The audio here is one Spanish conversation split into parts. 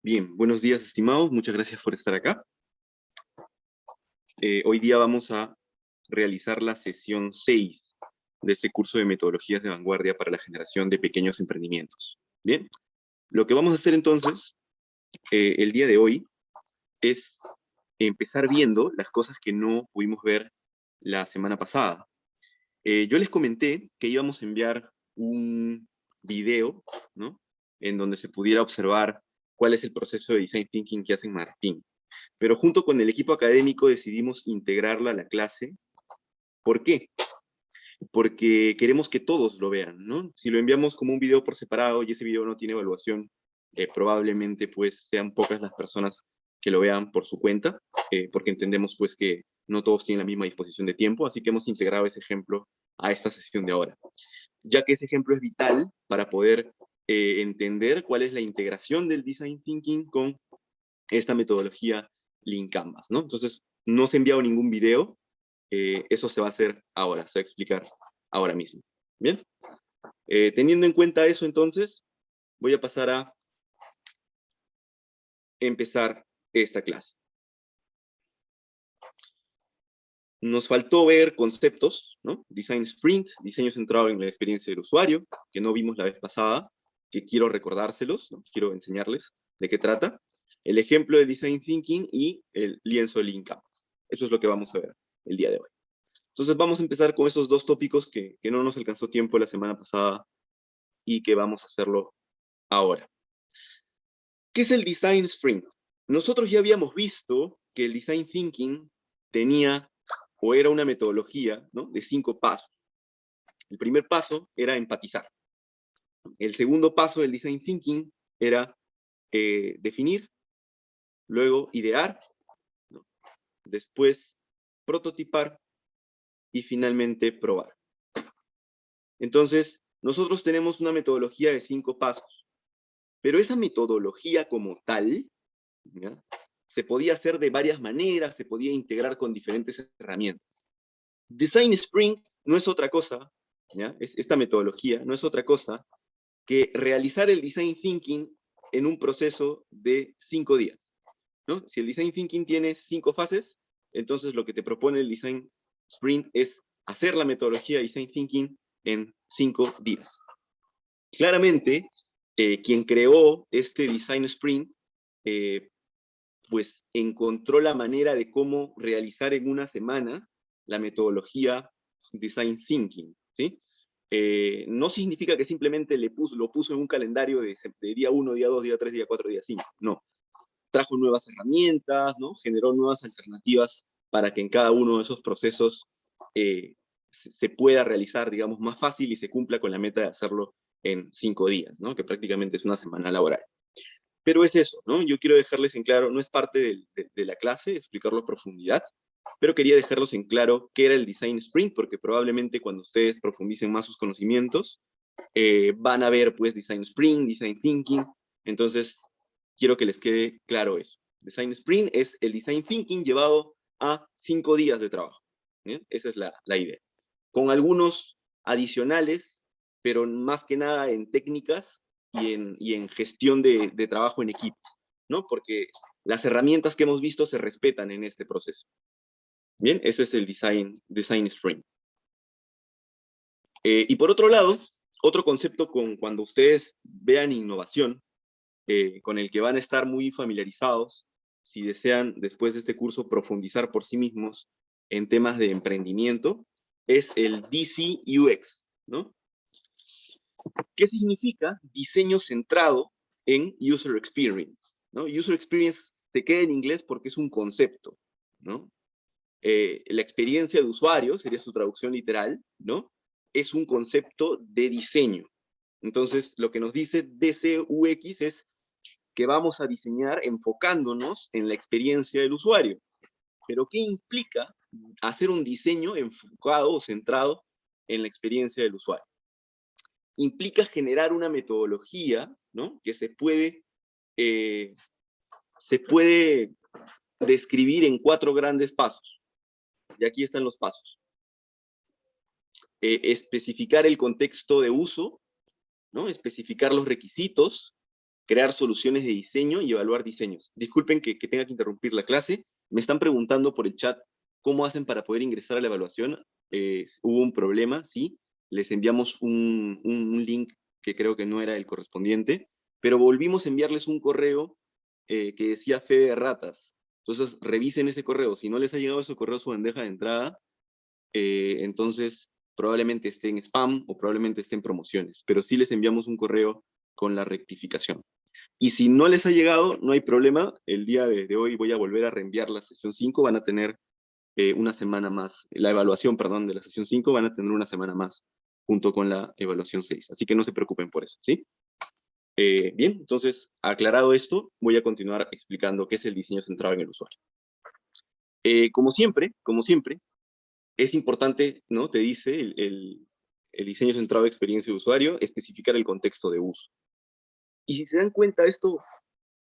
Bien, buenos días, estimados. Muchas gracias por estar acá. Hoy día vamos a realizar la sesión 6 de este curso de metodologías de vanguardia para la generación de pequeños emprendimientos. Bien, lo que vamos a hacer entonces, el día de hoy, es empezar viendo las cosas que no pudimos ver la semana pasada. Yo les comenté que íbamos a enviar un video, ¿no? En donde se pudiera observar cuál es el proceso de design thinking que hace Martín. Pero junto con el equipo académico decidimos integrarla a la clase. ¿Por qué? Porque queremos que todos lo vean, ¿no? Si lo enviamos como un video por separado y ese video no tiene evaluación, probablemente pues sean pocas las personas que lo vean por su cuenta, porque entendemos pues que no todos tienen la misma disposición de tiempo, así que hemos integrado ese ejemplo a esta sesión de ahora, ya que ese ejemplo es vital para poder entender cuál es la integración del design thinking con esta metodología Lean Canvas, ¿no? Entonces, no se ha enviado ningún video, eso se va a hacer ahora, se va a explicar ahora mismo. Bien, teniendo en cuenta eso, entonces, voy a pasar a empezar esta clase. Nos faltó ver conceptos, ¿no? Design Sprint, diseño centrado en la experiencia del usuario, que no vimos la vez pasada, que quiero recordárselos, ¿no? Quiero enseñarles de qué trata. El ejemplo de Design Thinking y el lienzo de Lean Canvas. Eso es lo que vamos a ver el día de hoy. Entonces vamos a empezar con esos dos tópicos que no nos alcanzó tiempo la semana pasada y que vamos a hacerlo ahora. ¿Qué es el Design Sprint? Nosotros ya habíamos visto que el Design Thinking tenía o era una metodología, ¿no?, de 5 pasos. El primer paso era empatizar. El segundo paso del Design Thinking era definir, luego idear, ¿no?, después prototipar y finalmente probar. Entonces, nosotros tenemos una metodología de 5 pasos, pero esa metodología como tal, ¿ya?, se podía hacer de varias maneras, se podía integrar con diferentes herramientas. Design Sprint no es otra cosa, ¿ya?, esta metodología no es otra cosa que realizar el Design Thinking en un proceso de 5 días, ¿no? Si el Design Thinking tiene 5 fases, entonces lo que te propone el Design Sprint es hacer la metodología de Design Thinking en 5 días. Claramente, quien creó este Design Sprint, pues encontró la manera de cómo realizar en una semana la metodología Design Thinking, ¿sí? No significa que simplemente lo puso en un calendario de día 1, día 2, día 3, día 4, día 5, no. Trajo nuevas herramientas, ¿no? Generó nuevas alternativas para que en cada uno de esos procesos se pueda realizar, digamos, más fácil y se cumpla con la meta de hacerlo en 5 días, ¿no? Que prácticamente es una semana laboral. Pero es eso, ¿no? Yo quiero dejarles en claro, no es parte de la clase, explicarlo a profundidad, pero quería dejarlos en claro qué era el Design Sprint, porque probablemente cuando ustedes profundicen más sus conocimientos, van a ver, pues, Design Sprint, Design Thinking, entonces quiero que les quede claro eso. Design Sprint es el Design Thinking llevado a 5 días de trabajo, ¿bien? Esa es la idea. Con algunos adicionales, pero más que nada en técnicas y en gestión de trabajo en equipo, ¿no? Porque las herramientas que hemos visto se respetan en este proceso. Bien, ese es el Design Sprint. Y por otro lado, otro concepto cuando ustedes vean innovación, con el que van a estar muy familiarizados, si desean después de este curso profundizar por sí mismos en temas de emprendimiento, es el DC-UX, ¿no? ¿Qué significa diseño centrado en User Experience, ¿no? User Experience se queda en inglés porque es un concepto, ¿no? La experiencia de usuario, sería su traducción literal, ¿no? Es un concepto de diseño. Entonces, lo que nos dice DCUX es que vamos a diseñar enfocándonos en la experiencia del usuario. Pero, ¿qué implica hacer un diseño enfocado o centrado en la experiencia del usuario? Implica generar una metodología, ¿no?, que se puede describir en 4 grandes pasos. Y aquí están los pasos. Especificar el contexto de uso, ¿no?, especificar los requisitos, crear soluciones de diseño y evaluar diseños. Disculpen que tenga que interrumpir la clase. Me están preguntando por el chat cómo hacen para poder ingresar a la evaluación. Hubo un problema, sí. Les enviamos un link que creo que no era el correspondiente, pero volvimos a enviarles un correo que decía fe de ratas. Entonces, revisen ese correo. Si no les ha llegado ese correo a su bandeja de entrada, entonces probablemente esté en spam o probablemente esté en promociones, pero sí les enviamos un correo con la rectificación. Y si no les ha llegado, no hay problema. El día de hoy voy a volver a reenviar la sesión 5. Van a tener una semana más, la evaluación, perdón, de la sesión 5, van a tener una semana más junto con la evaluación 6. Así que no se preocupen por eso, ¿sí? Bien, entonces, aclarado esto, voy a continuar explicando qué es el diseño centrado en el usuario. Como siempre, es importante, ¿no? Te dice el diseño centrado en experiencia de usuario, especificar el contexto de uso. Y si se dan cuenta, esto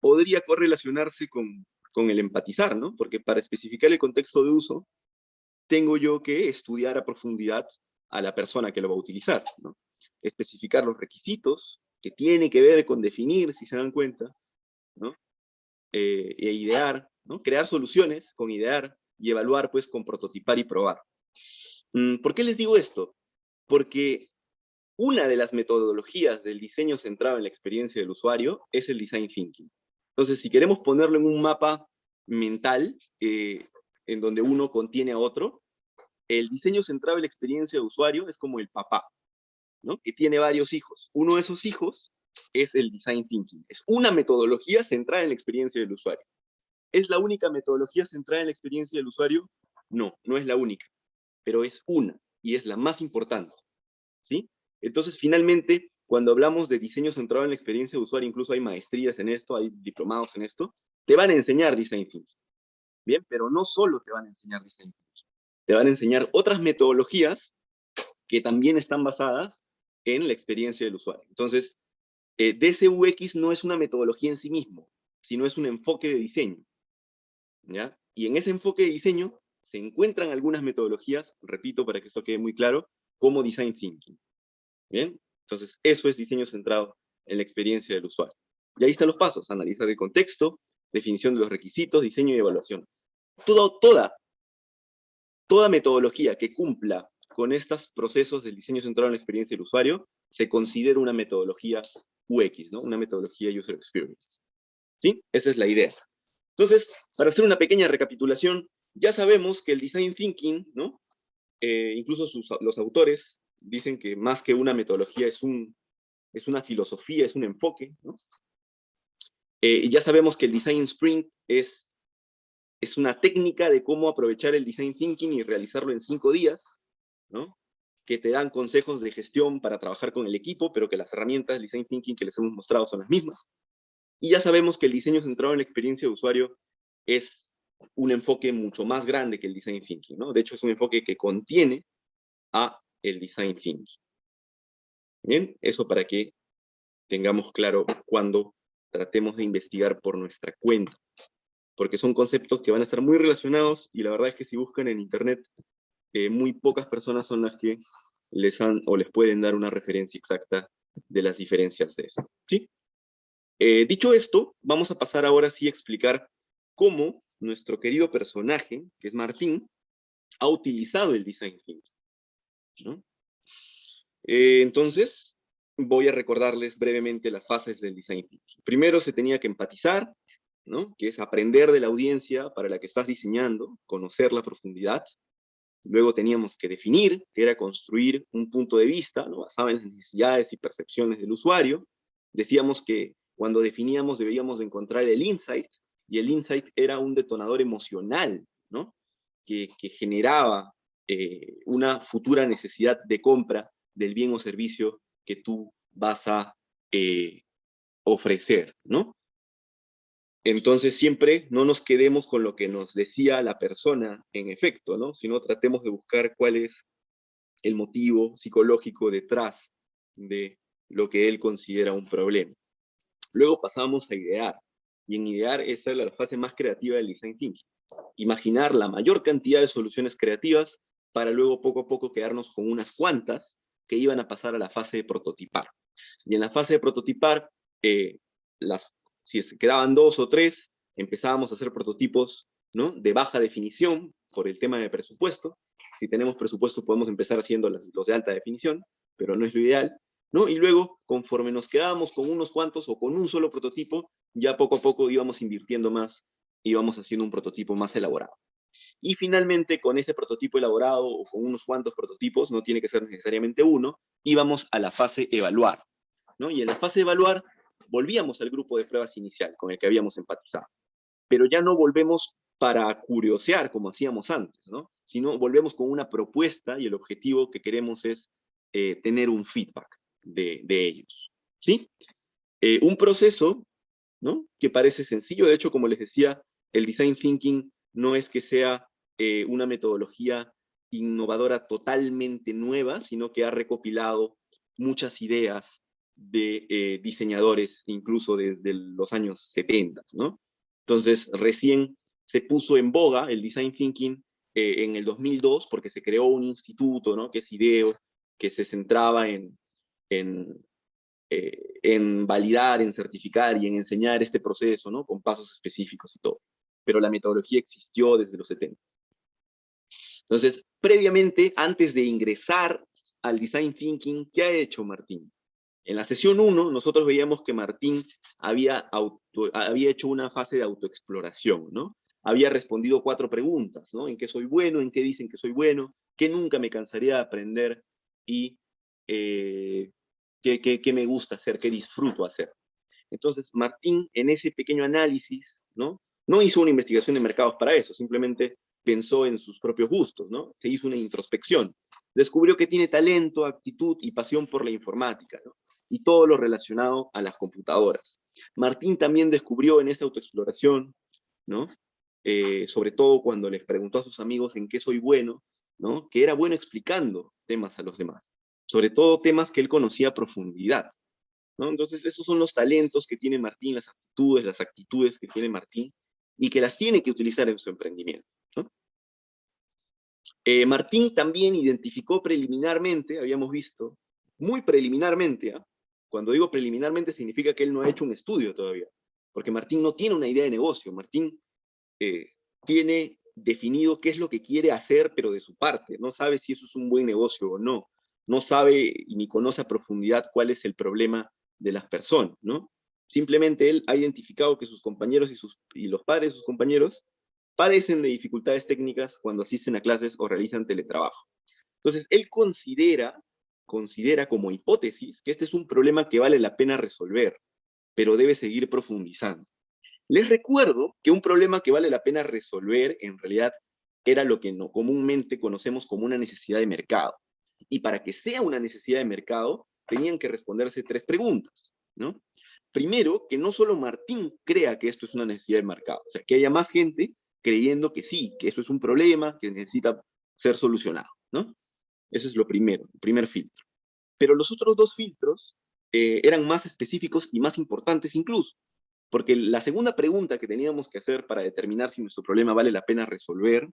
podría correlacionarse con el empatizar, ¿no? Porque para especificar el contexto de uso, tengo yo que estudiar a profundidad a la persona que lo va a utilizar, ¿no? Especificar los requisitos, que tiene que ver con definir, si se dan cuenta, ¿no? E idear, ¿no? Crear soluciones con idear y evaluar, pues, con prototipar y probar. ¿Por qué les digo esto? Porque una de las metodologías del diseño centrado en la experiencia del usuario es el design thinking. Entonces, si queremos ponerlo en un mapa mental, en donde uno contiene a otro, el diseño centrado en la experiencia de usuario es como el papá, ¿no? Que tiene varios hijos. Uno de esos hijos es el design thinking. Es una metodología centrada en la experiencia del usuario. ¿Es la única metodología centrada en la experiencia del usuario? No, no es la única, pero es una y es la más importante, ¿sí? Entonces, finalmente, cuando hablamos de diseño centrado en la experiencia de usuario, incluso hay maestrías en esto, hay diplomados en esto, te van a enseñar design thinking, ¿bien? Pero no solo te van a enseñar design thinking, te van a enseñar otras metodologías que también están basadas en la experiencia del usuario. Entonces, DCUX no es una metodología en sí mismo, sino es un enfoque de diseño, ¿ya? Y en ese enfoque de diseño se encuentran algunas metodologías, repito para que esto quede muy claro, como design thinking, ¿bien? Entonces, eso es diseño centrado en la experiencia del usuario. Y ahí están los pasos: analizar el contexto, definición de los requisitos, diseño y evaluación. Toda metodología que cumpla con estos procesos del diseño centrado en la experiencia del usuario se considera una metodología UX, ¿no? Una metodología User Experience, ¿sí? Esa es la idea. Entonces, para hacer una pequeña recapitulación, ya sabemos que el Design Thinking, ¿no? Incluso los autores dicen que más que una metodología es una filosofía, es un enfoque, ¿no? Y ya sabemos que el Design Sprint es una técnica de cómo aprovechar el Design Thinking y realizarlo en 5 días, ¿no? Que te dan consejos de gestión para trabajar con el equipo, pero que las herramientas del Design Thinking que les hemos mostrado son las mismas. Y ya sabemos que el diseño centrado en la experiencia de usuario es un enfoque mucho más grande que el Design Thinking, ¿no? De hecho, es un enfoque que contiene a el Design Thinking. Bien, eso para que tengamos claro cuando tratemos de investigar por nuestra cuenta, porque son conceptos que van a estar muy relacionados, y la verdad es que si buscan en internet, muy pocas personas son las que les han o les pueden dar una referencia exacta de las diferencias de eso, ¿sí? Dicho esto, vamos a pasar ahora sí a explicar cómo nuestro querido personaje, que es Martín, ha utilizado el design thinking, ¿no? Entonces, voy a recordarles brevemente las fases del design thinking. Primero se tenía que empatizar, ¿no? Que es aprender de la audiencia para la que estás diseñando, conocer la profundidad. Luego teníamos que definir, que era construir un punto de vista, ¿no? Basado en las necesidades y percepciones del usuario. Decíamos que cuando definíamos debíamos de encontrar el insight, y el insight era un detonador emocional, ¿no? Que generaba una futura necesidad de compra del bien o servicio que tú vas a ofrecer, ¿no? Entonces siempre no nos quedemos con lo que nos decía la persona en efecto, ¿no? Sino tratemos de buscar cuál es el motivo psicológico detrás de lo que él considera un problema. Luego pasamos a idear, y en idear esa es la fase más creativa del design thinking. Imaginar la mayor cantidad de soluciones creativas para luego poco a poco quedarnos con unas cuantas que iban a pasar a la fase de prototipar. Y en la fase de prototipar, si quedaban 2 o 3, empezábamos a hacer prototipos, ¿no?, de baja definición por el tema de presupuesto. Si tenemos presupuesto podemos empezar haciendo los de alta definición, pero no es lo ideal, ¿no? Y luego, conforme nos quedábamos con unos cuantos o con un solo prototipo, ya poco a poco íbamos invirtiendo más, íbamos haciendo un prototipo más elaborado. Y finalmente, con ese prototipo elaborado o con unos cuantos prototipos, no tiene que ser necesariamente uno, íbamos a la fase evaluar, ¿no? Y en la fase evaluar volvíamos al grupo de pruebas inicial con el que habíamos empatizado. Pero ya no volvemos para curiosear como hacíamos antes, ¿no? Sino volvemos con una propuesta y el objetivo que queremos es tener un feedback de ellos, ¿sí? Un proceso, ¿no?, que parece sencillo. De hecho, como les decía, el design thinking no es que sea una metodología innovadora totalmente nueva, sino que ha recopilado muchas ideas de diseñadores, incluso desde los años 70, ¿no? Entonces, recién se puso en boga el design thinking en el 2002, porque se creó un instituto, ¿no?, que es IDEO, que se centraba en, en validar, en certificar y en enseñar este proceso, ¿no?, con pasos específicos y todo. Pero la metodología existió desde los 70. Entonces, previamente, antes de ingresar al design thinking, ¿qué ha hecho Martín? En la sesión 1, nosotros veíamos que Martín había hecho una fase de autoexploración, ¿no? Había respondido 4 preguntas, ¿no? ¿En qué soy bueno? ¿En qué dicen que soy bueno? ¿Qué nunca me cansaría de aprender? Y ¿qué me gusta hacer? ¿Qué disfruto hacer? Entonces, Martín, en ese pequeño análisis, ¿no?, no hizo una investigación de mercados para eso, simplemente pensó en sus propios gustos, ¿no? Se hizo una introspección. Descubrió que tiene talento, aptitud y pasión por la informática, ¿no?, y todo lo relacionado a las computadoras. Martín también descubrió en esa autoexploración, ¿no?, sobre todo cuando les preguntó a sus amigos en qué soy bueno, ¿no?, que era bueno explicando temas a los demás, sobre todo temas que él conocía a profundidad, ¿no? Entonces, esos son los talentos que tiene Martín, las aptitudes, las actitudes que tiene Martín, y que las tiene que utilizar en su emprendimiento, ¿no? Martín también identificó preliminarmente, habíamos visto, muy preliminarmente, ¿eh? Cuando digo preliminarmente significa que él no ha hecho un estudio todavía, porque Martín no tiene una idea de negocio. Martín tiene definido qué es lo que quiere hacer, pero de su parte, no sabe si eso es un buen negocio o no, no sabe y ni conoce a profundidad cuál es el problema de las personas, ¿no? Simplemente él ha identificado que sus compañeros y los padres de sus compañeros padecen de dificultades técnicas cuando asisten a clases o realizan teletrabajo. Entonces, él considera como hipótesis que este es un problema que vale la pena resolver, pero debe seguir profundizando. Les recuerdo que un problema que vale la pena resolver en realidad era lo que no, comúnmente conocemos como una necesidad de mercado. Y para que sea una necesidad de mercado, tenían que responderse 3 preguntas, ¿no? Primero, que no solo Martín crea que esto es una necesidad de mercado, o sea, que haya más gente creyendo que sí, que eso es un problema que necesita ser solucionado, ¿no? Eso es lo primero, el primer filtro. Pero los otros 2 filtros eran más específicos y más importantes incluso. Porque la segunda pregunta que teníamos que hacer para determinar si nuestro problema vale la pena resolver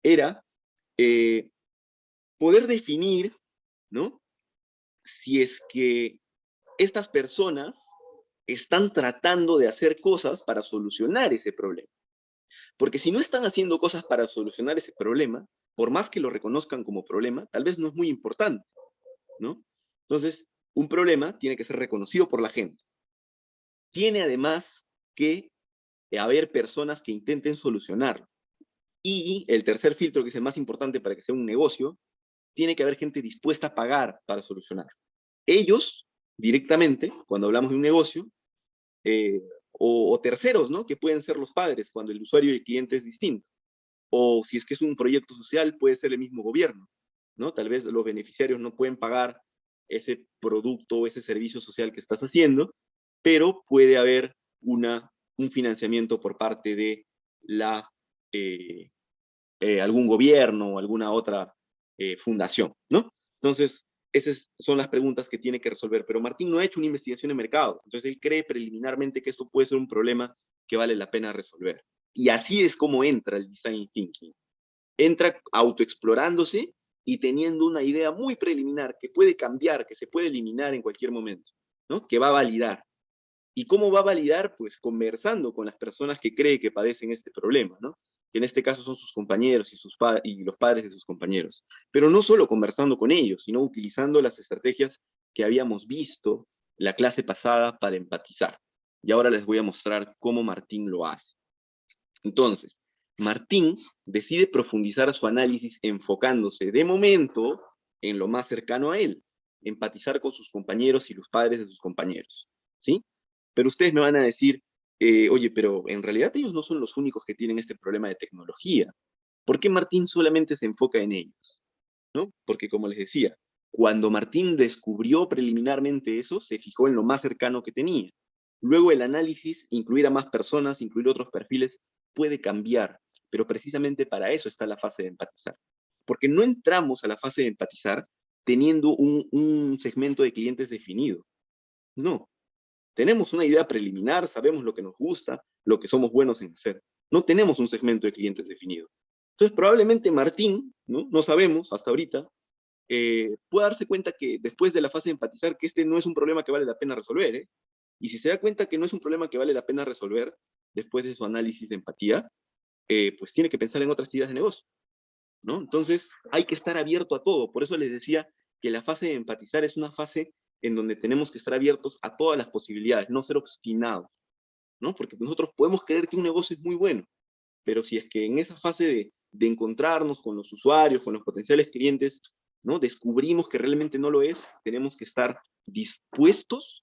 era eh, poder definir, ¿no?, si es que estas personas están tratando de hacer cosas para solucionar ese problema. Porque si no están haciendo cosas para solucionar ese problema, por más que lo reconozcan como problema, tal vez no es muy importante, ¿no? Entonces, un problema tiene que ser reconocido por la gente. Tiene además que haber personas que intenten solucionarlo. Y el tercer filtro, que es el más importante para que sea un negocio, tiene que haber gente dispuesta a pagar para solucionarlo. Ellos, directamente, cuando hablamos de un negocio, o terceros, ¿no?, que pueden ser los padres, cuando el usuario y el cliente es distinto. O si es que es un proyecto social, puede ser el mismo gobierno, ¿no? Tal vez los beneficiarios no pueden pagar ese producto o ese servicio social que estás haciendo, pero puede haber un financiamiento por parte de la, eh, algún gobierno o alguna otra fundación, ¿no? Entonces, esas son las preguntas que tiene que resolver. Pero Martín no ha hecho una investigación de mercado, entonces él cree preliminarmente que esto puede ser un problema que vale la pena resolver. Y así es como entra el design thinking. Entra autoexplorándose y teniendo una idea muy preliminar que puede cambiar, que se puede eliminar en cualquier momento, ¿no?, que va a validar. ¿Y cómo va a validar? Pues conversando con las personas que cree que padecen este problema, ¿no? Que en este caso son sus compañeros y los padres de sus compañeros. Pero no solo conversando con ellos, sino utilizando las estrategias que habíamos visto la clase pasada para empatizar. Y ahora les voy a mostrar cómo Martín lo hace. Entonces, Martín decide profundizar su análisis enfocándose de momento en lo más cercano a él, empatizar con sus compañeros y los padres de sus compañeros, ¿sí? Pero ustedes me van a decir, oye, pero en realidad ellos no son los únicos que tienen este problema de tecnología. ¿Por qué Martín solamente se enfoca en ellos? ¿No? Porque como les decía, cuando Martín descubrió preliminarmente eso, se fijó en lo más cercano que tenía. Luego el análisis, incluir a más personas, incluir otros perfiles, puede cambiar, pero precisamente para eso está la fase de empatizar. Porque no entramos a la fase de empatizar teniendo un segmento de clientes definido. No, tenemos una idea preliminar, sabemos lo que nos gusta, lo que somos buenos en hacer. No tenemos un segmento de clientes definido. Entonces, probablemente Martín, no sabemos hasta ahorita, puede darse cuenta que después de la fase de empatizar, que este no es un problema que vale la pena resolver, ¿eh? Y si se da cuenta que no es un problema que vale la pena resolver después de su análisis de empatía, pues tiene que pensar en otras ideas de negocio, ¿no? Entonces, hay que estar abierto a todo. Por eso les decía que la fase de empatizar es una fase en donde tenemos que estar abiertos a todas las posibilidades, no ser obstinados, ¿no? Porque nosotros podemos creer que un negocio es muy bueno, pero si es que en esa fase de encontrarnos con los usuarios, con los potenciales clientes, ¿no? Descubrimos que realmente no lo es, tenemos que estar dispuestos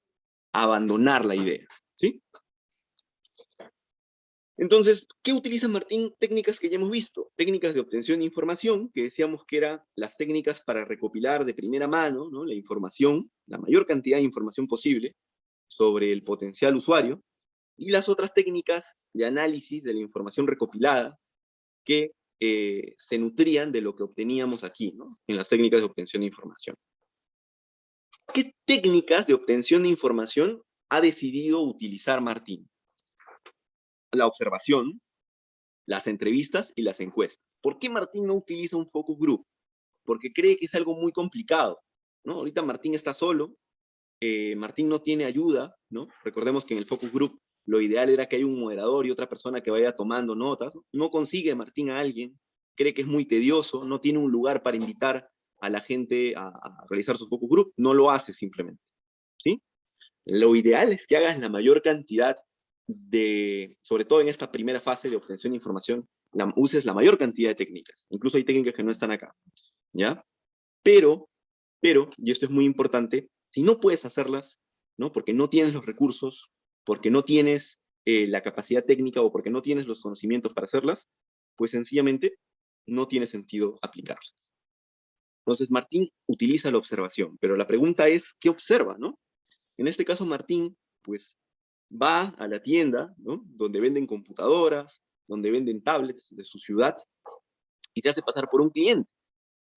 a abandonar la idea, ¿sí? Entonces, ¿qué utiliza Martín? Técnicas que ya hemos visto, técnicas de obtención de información, que decíamos que eran las técnicas para recopilar de primera mano, ¿no? La información, la mayor cantidad de información posible sobre el potencial usuario, y las otras técnicas de análisis de la información recopilada, que se nutrían de lo que obteníamos aquí, ¿no? En las técnicas de obtención de información. ¿Qué técnicas de obtención de información ha decidido utilizar Martín? La observación, las entrevistas y las encuestas. ¿Por qué Martín no utiliza un focus group? Porque cree que es algo muy complicado, ¿no? Ahorita Martín está solo, Martín no tiene ayuda, ¿no? Recordemos que en el focus group lo ideal era que haya un moderador y otra persona que vaya tomando notas. No consigue Martín a alguien, cree que es muy tedioso, no tiene un lugar para invitar a la gente a realizar su focus group, no lo hace simplemente, ¿sí? Lo ideal es que hagas la mayor cantidad sobre todo en esta primera fase de obtención de información, uses la mayor cantidad de técnicas. Incluso hay técnicas que no están acá, ¿ya? Pero, y esto es muy importante, si no puedes hacerlas, ¿no? Porque no tienes los recursos, porque no tienes la capacidad técnica o porque no tienes los conocimientos para hacerlas, pues sencillamente no tiene sentido aplicarlas. Entonces Martín utiliza la observación, pero la pregunta es, ¿qué observa, no? En este caso Martín, pues va a la tienda, ¿no? Donde venden computadoras, donde venden tablets de su ciudad, y se hace pasar por un cliente,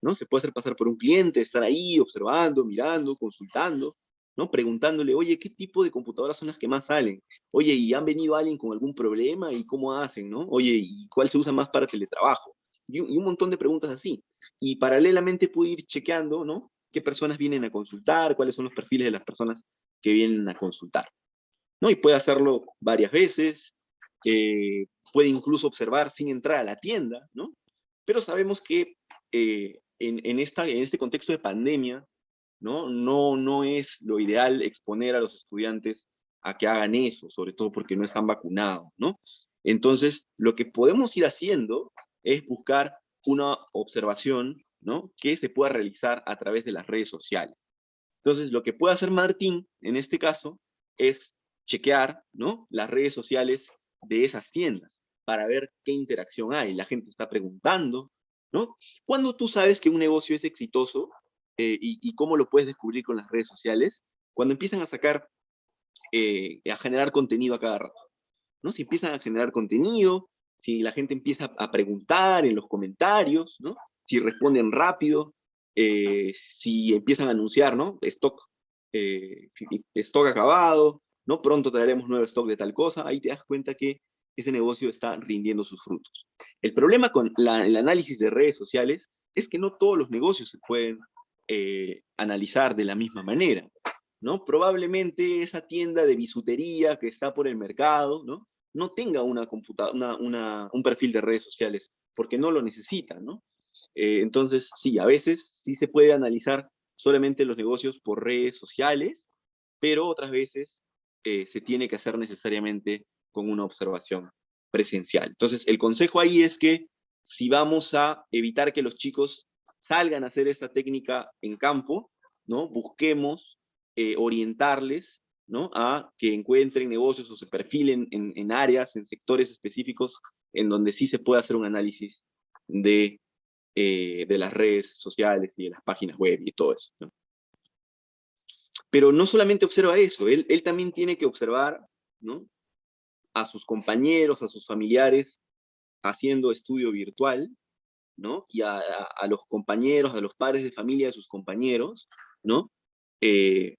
¿no? Se puede hacer pasar por un cliente, estar ahí observando, mirando, consultando, ¿no? Preguntándole, oye, ¿qué tipo de computadoras son las que más salen? Oye, ¿y han venido alguien con algún problema? ¿Y cómo hacen, no? Oye, ¿y cuál se usa más para teletrabajo? Y un montón de preguntas así. Y paralelamente puede ir chequeando, ¿no? ¿Qué personas vienen a consultar? ¿Cuáles son los perfiles de las personas que vienen a consultar? ¿No? Y puede hacerlo varias veces, puede incluso observar sin entrar a la tienda, ¿no? Pero sabemos que en este contexto de pandemia, no es lo ideal exponer a los estudiantes a que hagan eso, sobre todo porque no están vacunados, ¿no? Entonces, lo que podemos ir haciendo es buscar una observación, ¿no? Que se pueda realizar a través de las redes sociales. Entonces, lo que puede hacer Martín, en este caso, es chequear, ¿no? Las redes sociales de esas tiendas para ver qué interacción hay. La gente está preguntando, ¿no? Cuando tú sabes que un negocio es exitoso y cómo lo puedes descubrir con las redes sociales, cuando empiezan a generar contenido a cada rato, ¿no? Si empiezan a generar contenido, si la gente empieza a preguntar en los comentarios, ¿no? Si responden rápido, si empiezan a anunciar, ¿no? Stock acabado, ¿no? Pronto traeremos nuevo stock de tal cosa, ahí te das cuenta que ese negocio está rindiendo sus frutos. El problema con el análisis de redes sociales es que no todos los negocios se pueden analizar de la misma manera. ¿no? Probablemente esa tienda de bisutería que está por el mercado, ¿no? No tenga un perfil de redes sociales, porque no lo necesita, ¿no? Entonces, sí, a veces sí se puede analizar solamente los negocios por redes sociales, pero otras veces se tiene que hacer necesariamente con una observación presencial. Entonces, el consejo ahí es que si vamos a evitar que los chicos salgan a hacer esta técnica en campo, ¿no? Busquemos orientarles, ¿no? A que encuentren negocios o se perfilen en áreas, en sectores específicos, en donde sí se puede hacer un análisis de las redes sociales y de las páginas web y todo eso, ¿no? Pero no solamente observa eso, él también tiene que observar, ¿no? A sus compañeros, a sus familiares haciendo estudio virtual, ¿no? Y a los compañeros, a los padres de familia de sus compañeros, ¿no? Eh,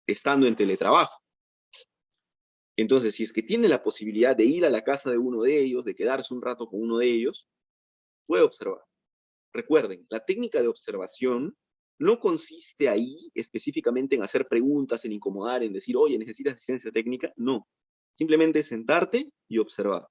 estando en teletrabajo. Entonces, si es que tiene la posibilidad de ir a la casa de uno de ellos, de quedarse un rato con uno de ellos, puede observar. Recuerden, la técnica de observación no consiste ahí específicamente en hacer preguntas, en incomodar, en decir, oye, ¿necesitas asistencia técnica? No. Simplemente sentarte y observar,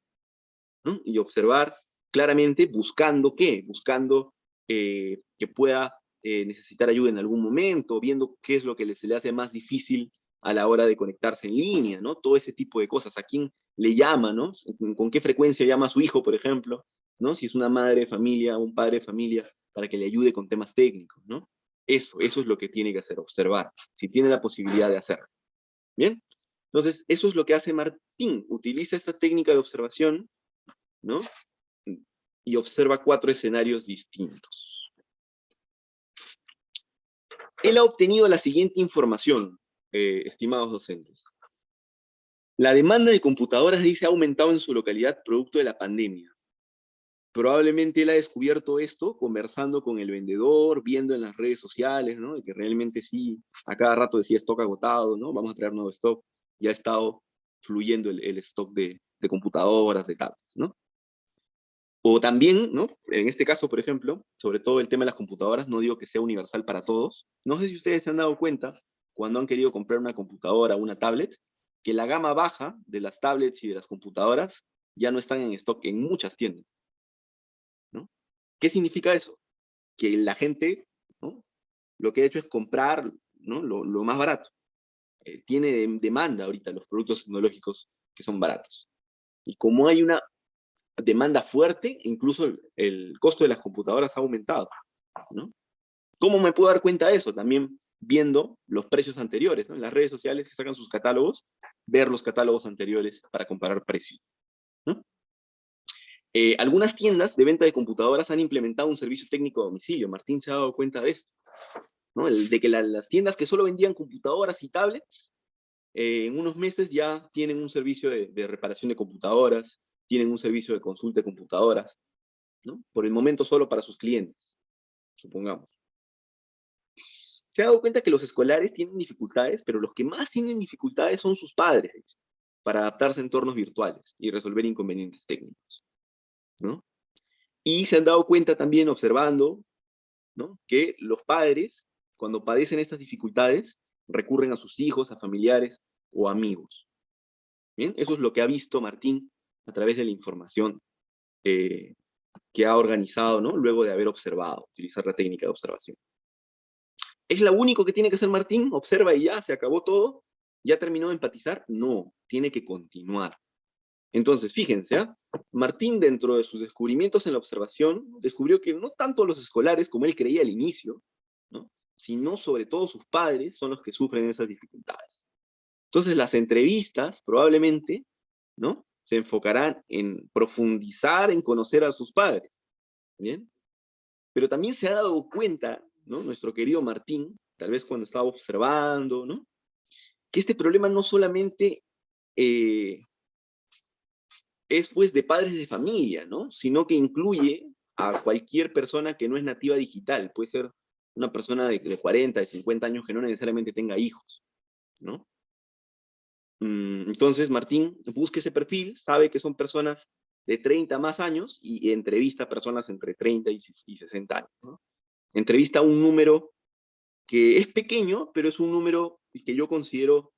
¿no? Y observar claramente buscando qué, buscando que pueda necesitar ayuda en algún momento, viendo qué es lo que se le hace más difícil a la hora de conectarse en línea, ¿no? Todo ese tipo de cosas. ¿A quién le llama, ¿no? ¿Con qué frecuencia llama a su hijo, por ejemplo? ¿No? Si es una madre de familia, un padre de familia, para que le ayude con temas técnicos, ¿no? Eso es lo que tiene que hacer, observar, si tiene la posibilidad de hacerlo. ¿Bien? Entonces, eso es lo que hace Martín. Utiliza esta técnica de observación, ¿no? Y observa 4 escenarios distintos. Él ha obtenido la siguiente información, estimados docentes. La demanda de computadoras dice ha aumentado en su localidad producto de la pandemia. Probablemente él ha descubierto esto conversando con el vendedor, viendo en las redes sociales, ¿no? Y que realmente sí, a cada rato decía stock agotado, ¿no? Vamos a traer nuevo stock. Ya ha estado fluyendo el stock de computadoras, de tablets, ¿no? O también, ¿no? En este caso, por ejemplo, sobre todo el tema de las computadoras, no digo que sea universal para todos. No sé si ustedes se han dado cuenta, cuando han querido comprar una computadora o una tablet, que la gama baja de las tablets y de las computadoras ya no están en stock en muchas tiendas, ¿no? ¿Qué significa eso? Que la gente, ¿no? Lo que ha hecho es comprar, ¿no? Lo más barato. Tiene demanda ahorita los productos tecnológicos que son baratos. Y como hay una demanda fuerte, incluso el costo de las computadoras ha aumentado, ¿no? ¿Cómo me puedo dar cuenta de eso? También viendo los precios anteriores, ¿no? En las redes sociales que sacan sus catálogos, ver los catálogos anteriores para comparar precios, ¿no? Algunas tiendas de venta de computadoras han implementado un servicio técnico a domicilio. Martín se ha dado cuenta de esto, ¿no? De que las tiendas que solo vendían computadoras y tablets, en unos meses ya tienen un servicio de reparación de computadoras, tienen un servicio de consulta de computadoras, ¿no? Por el momento solo para sus clientes, supongamos. Se ha dado cuenta que los escolares tienen dificultades, pero los que más tienen dificultades son sus padres para adaptarse a entornos virtuales y resolver inconvenientes técnicos, ¿no? Y se han dado cuenta también observando, ¿no? Que los padres, cuando padecen estas dificultades, recurren a sus hijos, a familiares o amigos. ¿Bien? Eso es lo que ha visto Martín a través de la información que ha organizado, ¿no? Luego de haber observado, utilizar la técnica de observación. ¿Es lo único que tiene que hacer Martín? ¿Observa y ya, se acabó todo? ¿Ya terminó de empatizar? No, tiene que continuar. Entonces, fíjense, ¿eh? Martín, dentro de sus descubrimientos en la observación, descubrió que no tanto los escolares, como él creía al inicio, ¿no? Sino sobre todo sus padres son los que sufren esas dificultades. Entonces, las entrevistas probablemente, ¿no? Se enfocarán en profundizar, en conocer a sus padres, ¿bien? Pero también se ha dado cuenta, ¿no? Nuestro querido Martín, tal vez cuando estaba observando, ¿no? Que este problema no solamente eh, es pues de padres de familia, ¿no? Sino que incluye a cualquier persona que no es nativa digital. Puede ser una persona de 40, de 50 años que no necesariamente tenga hijos, ¿no? Entonces, Martín busca ese perfil, sabe que son personas de 30 más años y entrevista a personas entre 30 y 60 años, ¿no? Entrevista a un número que es pequeño, pero es un número que yo considero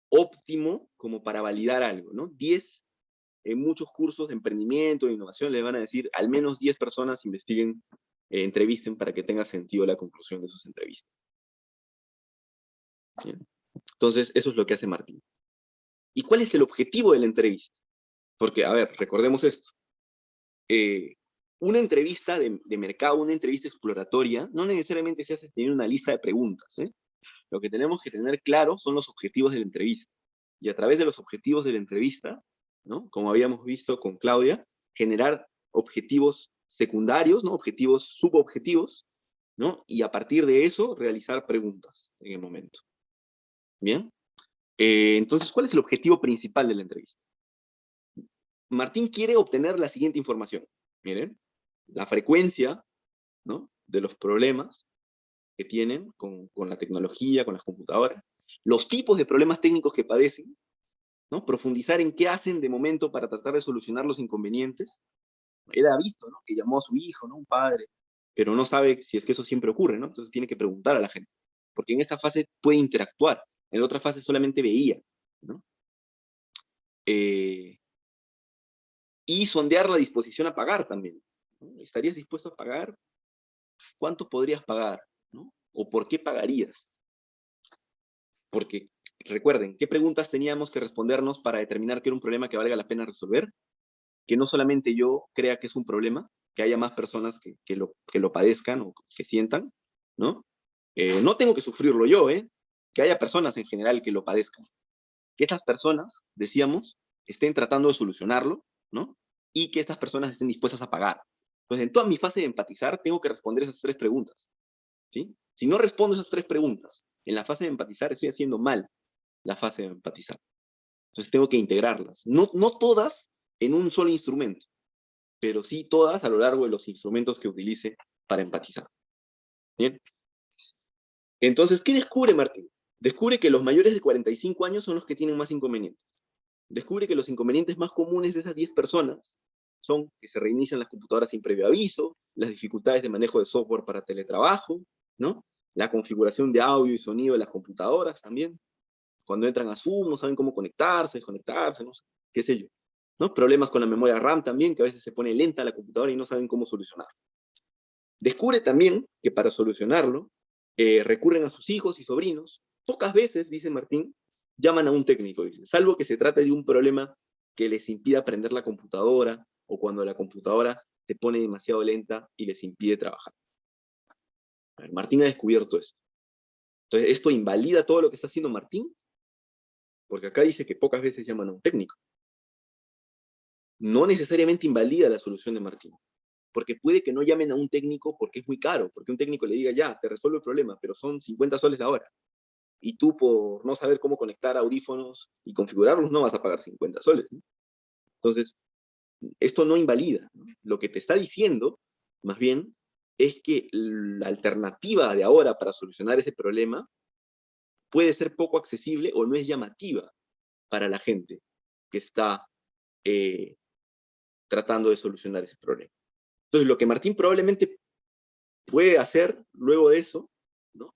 óptimo como para validar algo, ¿no? 10 en muchos cursos de emprendimiento, de innovación, les van a decir al menos 10 personas investiguen, entrevisten para que tenga sentido la conclusión de sus entrevistas. ¿Bien? Entonces, eso es lo que hace Martín. ¿Y cuál es el objetivo de la entrevista? Porque, a ver, recordemos esto. Eh, una entrevista de mercado, una entrevista exploratoria, no necesariamente se hace tener una lista de preguntas, ¿eh? Lo que tenemos que tener claro son los objetivos de la entrevista. Y a través de los objetivos de la entrevista, ¿no? Como habíamos visto con Claudia, generar objetivos secundarios, ¿no? Objetivos subobjetivos, ¿no? Y a partir de eso, realizar preguntas en el momento. ¿Bien? Entonces, ¿cuál es el objetivo principal de la entrevista? Martín quiere obtener la siguiente información. Miren, la frecuencia, ¿no? De los problemas que tienen con la tecnología, con las computadoras, los tipos de problemas técnicos que padecen, ¿no? Profundizar en qué hacen de momento para tratar de solucionar los inconvenientes. Él ha visto, ¿no? Que llamó a su hijo, ¿no? Un padre, pero no sabe si es que eso siempre ocurre, ¿no? Entonces tiene que preguntar a la gente, porque en esta fase puede interactuar, en la otra fase solamente veía, ¿no? Eh, y sondear la disposición a pagar también, ¿no? ¿Estarías dispuesto a pagar? ¿Cuánto podrías pagar? ¿No? ¿O por qué pagarías? Porque recuerden, ¿qué preguntas teníamos que respondernos para determinar que era un problema que valga la pena resolver? Que no solamente yo crea que es un problema, que haya más personas que lo padezcan o que sientan, ¿no? No tengo que sufrirlo yo, ¿eh? Que haya personas en general que lo padezcan. Que estas personas, decíamos, estén tratando de solucionarlo, ¿no? Y que estas personas estén dispuestas a pagar. Entonces, en toda mi fase de empatizar, tengo que responder esas tres preguntas, ¿sí? Si no respondo esas tres preguntas en la fase de empatizar, estoy haciendo mal la fase de empatizar. Entonces tengo que integrarlas. No, no todas en un solo instrumento, pero sí todas a lo largo de los instrumentos que utilice para empatizar. ¿Bien? Entonces, ¿qué descubre Martín? Descubre que los mayores de 45 años son los que tienen más inconvenientes. Descubre que los inconvenientes más comunes de esas 10 personas son que se reinician las computadoras sin previo aviso, las dificultades de manejo de software para teletrabajo, ¿no? La configuración de audio y sonido de las computadoras también. Cuando entran a Zoom no saben cómo conectarse, desconectarse, no sé, qué sé yo. ¿No? Problemas con la memoria RAM también, que a veces se pone lenta la computadora y no saben cómo solucionarlo. Descubre también que para solucionarlo recurren a sus hijos y sobrinos. Pocas veces, dice Martín, llaman a un técnico, dice, salvo que se trate de un problema que les impida prender la computadora o cuando la computadora se pone demasiado lenta y les impide trabajar. A ver, Martín ha descubierto esto. Entonces, esto invalida todo lo que está haciendo Martín, porque acá dice que pocas veces llaman a un técnico. No necesariamente invalida la solución de Martín, porque puede que no llamen a un técnico porque es muy caro, porque un técnico le diga, ya, te resuelvo el problema, pero son 50 soles la hora. Y tú por no saber cómo conectar audífonos y configurarlos no vas a pagar 50 soles, ¿no? Entonces, esto no invalida, ¿no? Lo que te está diciendo, más bien, es que la alternativa de ahora para solucionar ese problema puede ser poco accesible o no es llamativa para la gente que está eh, tratando de solucionar ese problema. Entonces, lo que Martín probablemente puede hacer luego de eso, ¿no?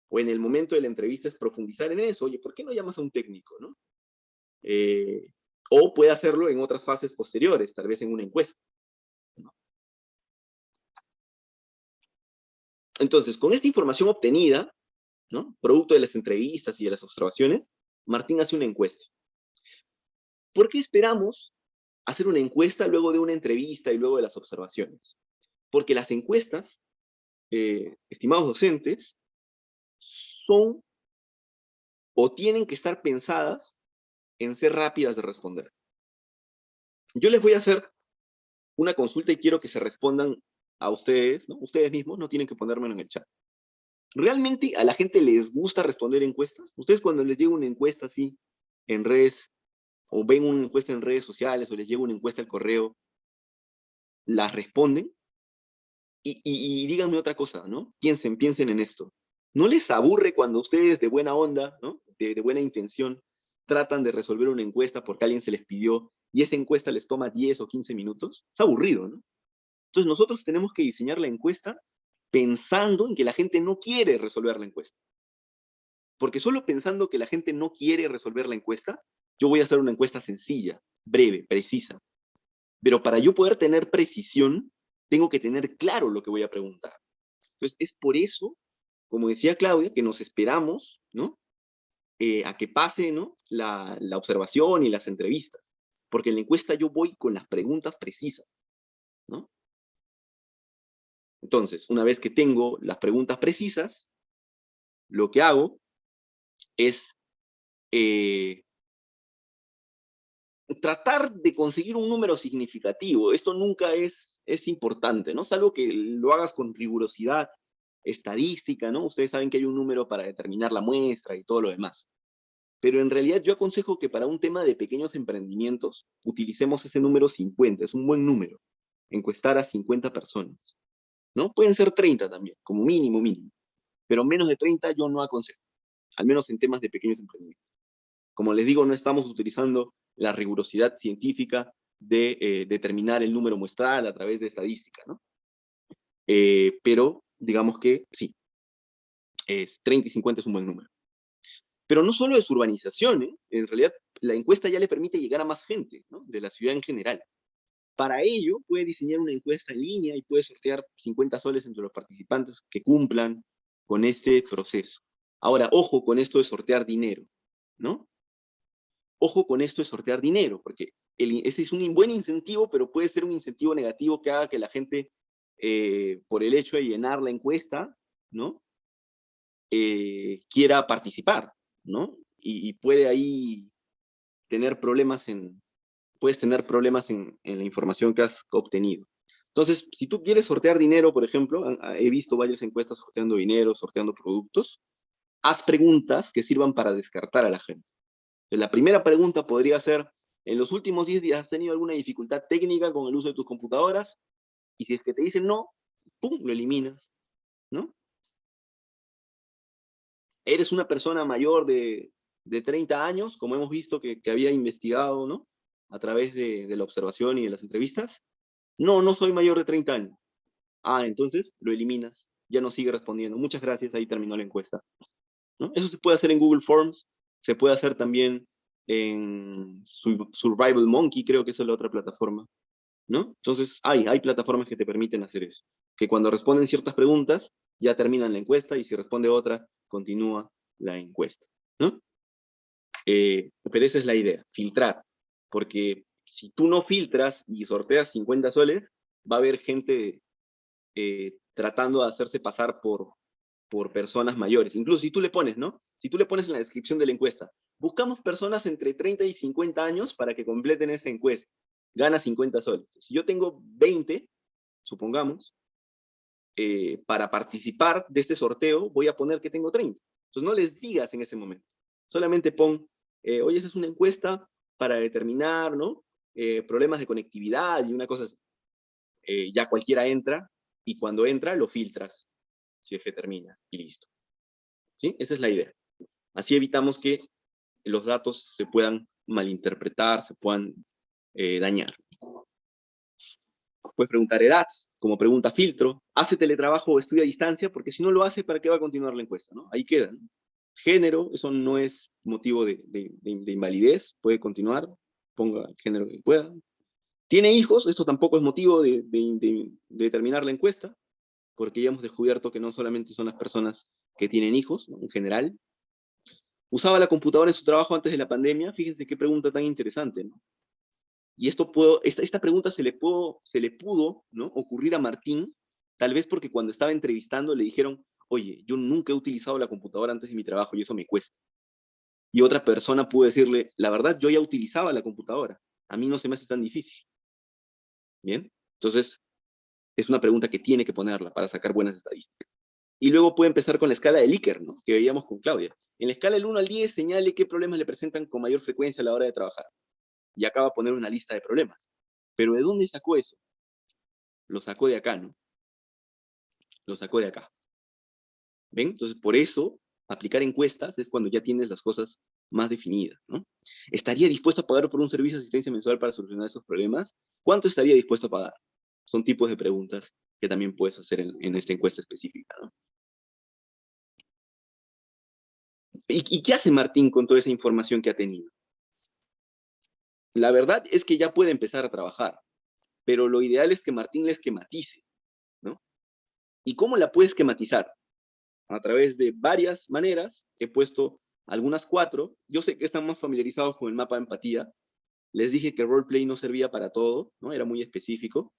O en el momento de la entrevista es profundizar en eso, oye, ¿por qué no llamas a un técnico, no? O puede hacerlo en otras fases posteriores, tal vez en una encuesta, ¿no? Entonces, con esta información obtenida, ¿no? Producto de las entrevistas y de las observaciones, Martín hace una encuesta. ¿Por qué esperamos hacer una encuesta luego de una entrevista y luego de las observaciones? Porque las encuestas, estimados docentes, son o tienen que estar pensadas en ser rápidas de responder. Yo les voy a hacer una consulta y quiero que se respondan a ustedes, ¿no? Ustedes mismos, no tienen que ponérmelo en el chat. ¿Realmente a la gente les gusta responder encuestas? Ustedes cuando les llega una encuesta así en redes, o ven una encuesta en redes sociales, o les llega una encuesta al correo, ¿las responden? Y díganme otra cosa, ¿no? Piensen en esto. ¿No les aburre cuando ustedes de buena onda, ¿no? De buena intención, tratan de resolver una encuesta porque alguien se les pidió y esa encuesta les toma 10 o 15 minutos? Es aburrido, ¿no? Entonces nosotros tenemos que diseñar la encuesta pensando en que la gente no quiere resolver la encuesta. Porque solo pensando que la gente no quiere resolver la encuesta, yo voy a hacer una encuesta sencilla, breve, precisa. Pero para yo poder tener precisión, tengo que tener claro lo que voy a preguntar. Entonces, es por eso, como decía Claudia, que nos esperamos, ¿no? A que pase, ¿no? La observación y las entrevistas. Porque en la encuesta yo voy con las preguntas precisas, ¿no? Entonces, una vez que tengo las preguntas precisas, lo que hago es tratar de conseguir un número significativo. Esto nunca es importante, ¿no? Salvo que lo hagas con rigurosidad estadística, ¿no? Ustedes saben que hay un número para determinar la muestra y todo lo demás. Pero en realidad yo aconsejo que para un tema de pequeños emprendimientos utilicemos ese número 50, es un buen número, encuestar a 50 personas, ¿no? Pueden ser 30 también, como mínimo, mínimo. Pero menos de 30 yo no aconsejo, al menos en temas de pequeños emprendimientos. Como les digo, no estamos utilizando la rigurosidad científica de determinar el número muestral a través de estadística, ¿no? Pero digamos que sí, 30 y 50 es un buen número. Pero no solo es urbanización, ¿eh? En realidad la encuesta ya le permite llegar a más gente, ¿no? De la ciudad en general. Para ello, puede diseñar una encuesta en línea y puede sortear 50 soles entre los participantes que cumplan con este proceso. Ahora, ojo con esto de sortear dinero, ¿no? Ojo con esto de sortear dinero, porque ese es un buen incentivo, pero puede ser un incentivo negativo que haga que la gente, por el hecho de llenar la encuesta, ¿no? Quiera participar, ¿no? Y puede ahí tener problemas puedes tener problemas en la información que has obtenido. Entonces, si tú quieres sortear dinero, por ejemplo, he visto varias encuestas sorteando dinero, sorteando productos, haz preguntas que sirvan para descartar a la gente. La primera pregunta podría ser, ¿en los últimos 10 días has tenido alguna dificultad técnica con el uso de tus computadoras? Y si es que te dicen no, ¡pum!, lo eliminas, ¿no? ¿Eres una persona mayor de 30 años, como hemos visto que había investigado, ¿no? A través de la observación y de las entrevistas. No, no soy mayor de 30 años. Ah, entonces lo eliminas, ya no sigue respondiendo. Muchas gracias, ahí terminó la encuesta, ¿no? Eso se puede hacer en Google Forms, se puede hacer también en Survival Monkey, creo que esa es la otra plataforma, ¿no? Entonces, hay plataformas que te permiten hacer eso, que cuando responden ciertas preguntas, ya terminan la encuesta, y si responde otra, continúa la encuesta, ¿no? Pero esa es la idea, filtrar, porque si tú no filtras y sorteas 50 soles, va a haber gente tratando de hacerse pasar por personas mayores. Incluso si tú le pones, ¿no? Si tú le pones en la descripción de la encuesta, buscamos personas entre 30 y 50 años para que completen esa encuesta. Gana 50 soles. Si yo tengo 20, supongamos, para participar de este sorteo, voy a poner que tengo 30. Entonces no les digas en ese momento. Solamente pon, oye, esa es una encuesta para determinar, ¿no? Problemas de conectividad y una cosa así. Ya cualquiera entra, y cuando entra lo filtras, si es que termina, y listo. ¿Sí? Esa es la idea. Así evitamos que los datos se puedan malinterpretar, se puedan dañar. Puedes preguntar edad, como pregunta filtro, ¿hace teletrabajo o estudia a distancia? Porque si no lo hace, ¿para qué va a continuar la encuesta? ¿No? Ahí queda, ¿no? Género, eso no es motivo de invalidez, puede continuar, ponga el género que pueda. ¿Tiene hijos? Esto tampoco es motivo de terminar la encuesta, porque ya hemos descubierto que no solamente son las personas que tienen hijos, ¿no? En general. ¿Usaba la computadora en su trabajo antes de la pandemia? Fíjense qué pregunta tan interesante, ¿no? Y esta pregunta se le pudo, ¿no?, ocurrir a Martín, tal vez porque cuando estaba entrevistando le dijeron, oye, yo nunca he utilizado la computadora antes de mi trabajo y eso me cuesta. Y otra persona pudo decirle, la verdad, yo ya utilizaba la computadora, a mí no se me hace tan difícil. ¿Bien? Entonces, es una pregunta que tiene que ponerla para sacar buenas estadísticas. Y luego puede empezar con la escala de Likert, ¿no?, que veíamos con Claudia. En la escala del 1 al 10, señale qué problemas le presentan con mayor frecuencia a la hora de trabajar. Y acaba de poner una lista de problemas. Pero ¿de dónde sacó eso? Lo sacó de acá, ¿no? Lo sacó de acá. ¿Ven? Entonces, por eso, aplicar encuestas es cuando ya tienes las cosas más definidas, ¿no? ¿Estaría dispuesto a pagar por un servicio de asistencia mensual para solucionar esos problemas? ¿Cuánto estaría dispuesto a pagar? Son tipos de preguntas que también puedes hacer en esta encuesta específica, ¿no? ¿Y qué hace Martín con toda esa información que ha tenido? La verdad es que ya puede empezar a trabajar, pero lo ideal es que Martín la esquematice, ¿no? ¿Y cómo la puede esquematizar? A través de varias maneras, he puesto algunas 4. Yo sé que están más familiarizados con el mapa de empatía. Les dije que el roleplay no servía para todo, ¿no? Era muy específico.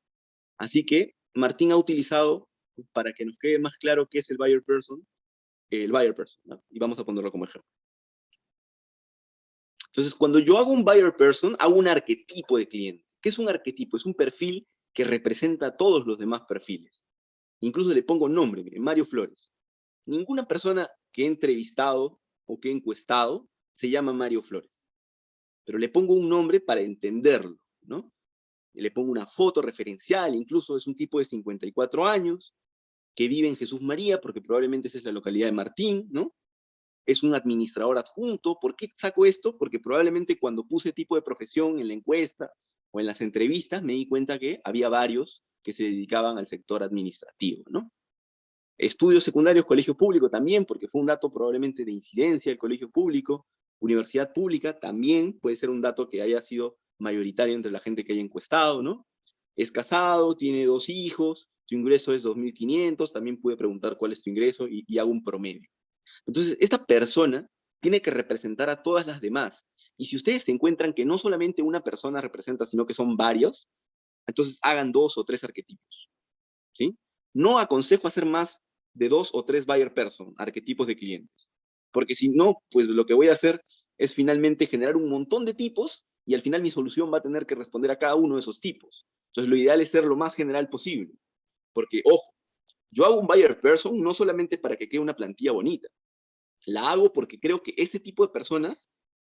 Así que Martín ha utilizado, para que nos quede más claro qué es el buyer person, ¿no? Y vamos a ponerlo como ejemplo. Entonces, cuando yo hago un buyer person, hago un arquetipo de cliente. ¿Qué es un arquetipo? Es un perfil que representa a todos los demás perfiles. Incluso le pongo nombre, mire, Mario Flores. Ninguna persona que he entrevistado o que he encuestado se llama Mario Flores. Pero le pongo un nombre para entenderlo, ¿no? Le pongo una foto referencial, incluso es un tipo de 54 años, que vive en Jesús María, porque probablemente esa es la localidad de Martín, ¿no? Es un administrador adjunto. ¿Por qué saco esto? Porque probablemente cuando puse tipo de profesión en la encuesta o en las entrevistas, me di cuenta que había varios que se dedicaban al sector administrativo, ¿no? Estudios secundarios, colegio público también, porque fue un dato probablemente de incidencia el colegio público. Universidad pública también puede ser un dato que haya sido mayoritario entre la gente que haya encuestado, ¿no? Es casado, tiene 2 hijos, su ingreso es 2.500, también pude preguntar cuál es tu ingreso y hago un promedio. Entonces, esta persona tiene que representar a todas las demás. Y si ustedes se encuentran que no solamente una persona representa, sino que son varios, entonces hagan 2 o 3 arquetipos, ¿sí? No aconsejo hacer más de 2 o 3 buyer person, arquetipos de clientes. Porque si no, pues lo que voy a hacer es finalmente generar un montón de tipos y al final mi solución va a tener que responder a cada uno de esos tipos. Entonces lo ideal es ser lo más general posible. Porque, ojo, yo hago un buyer person no solamente para que quede una plantilla bonita. La hago porque creo que este tipo de personas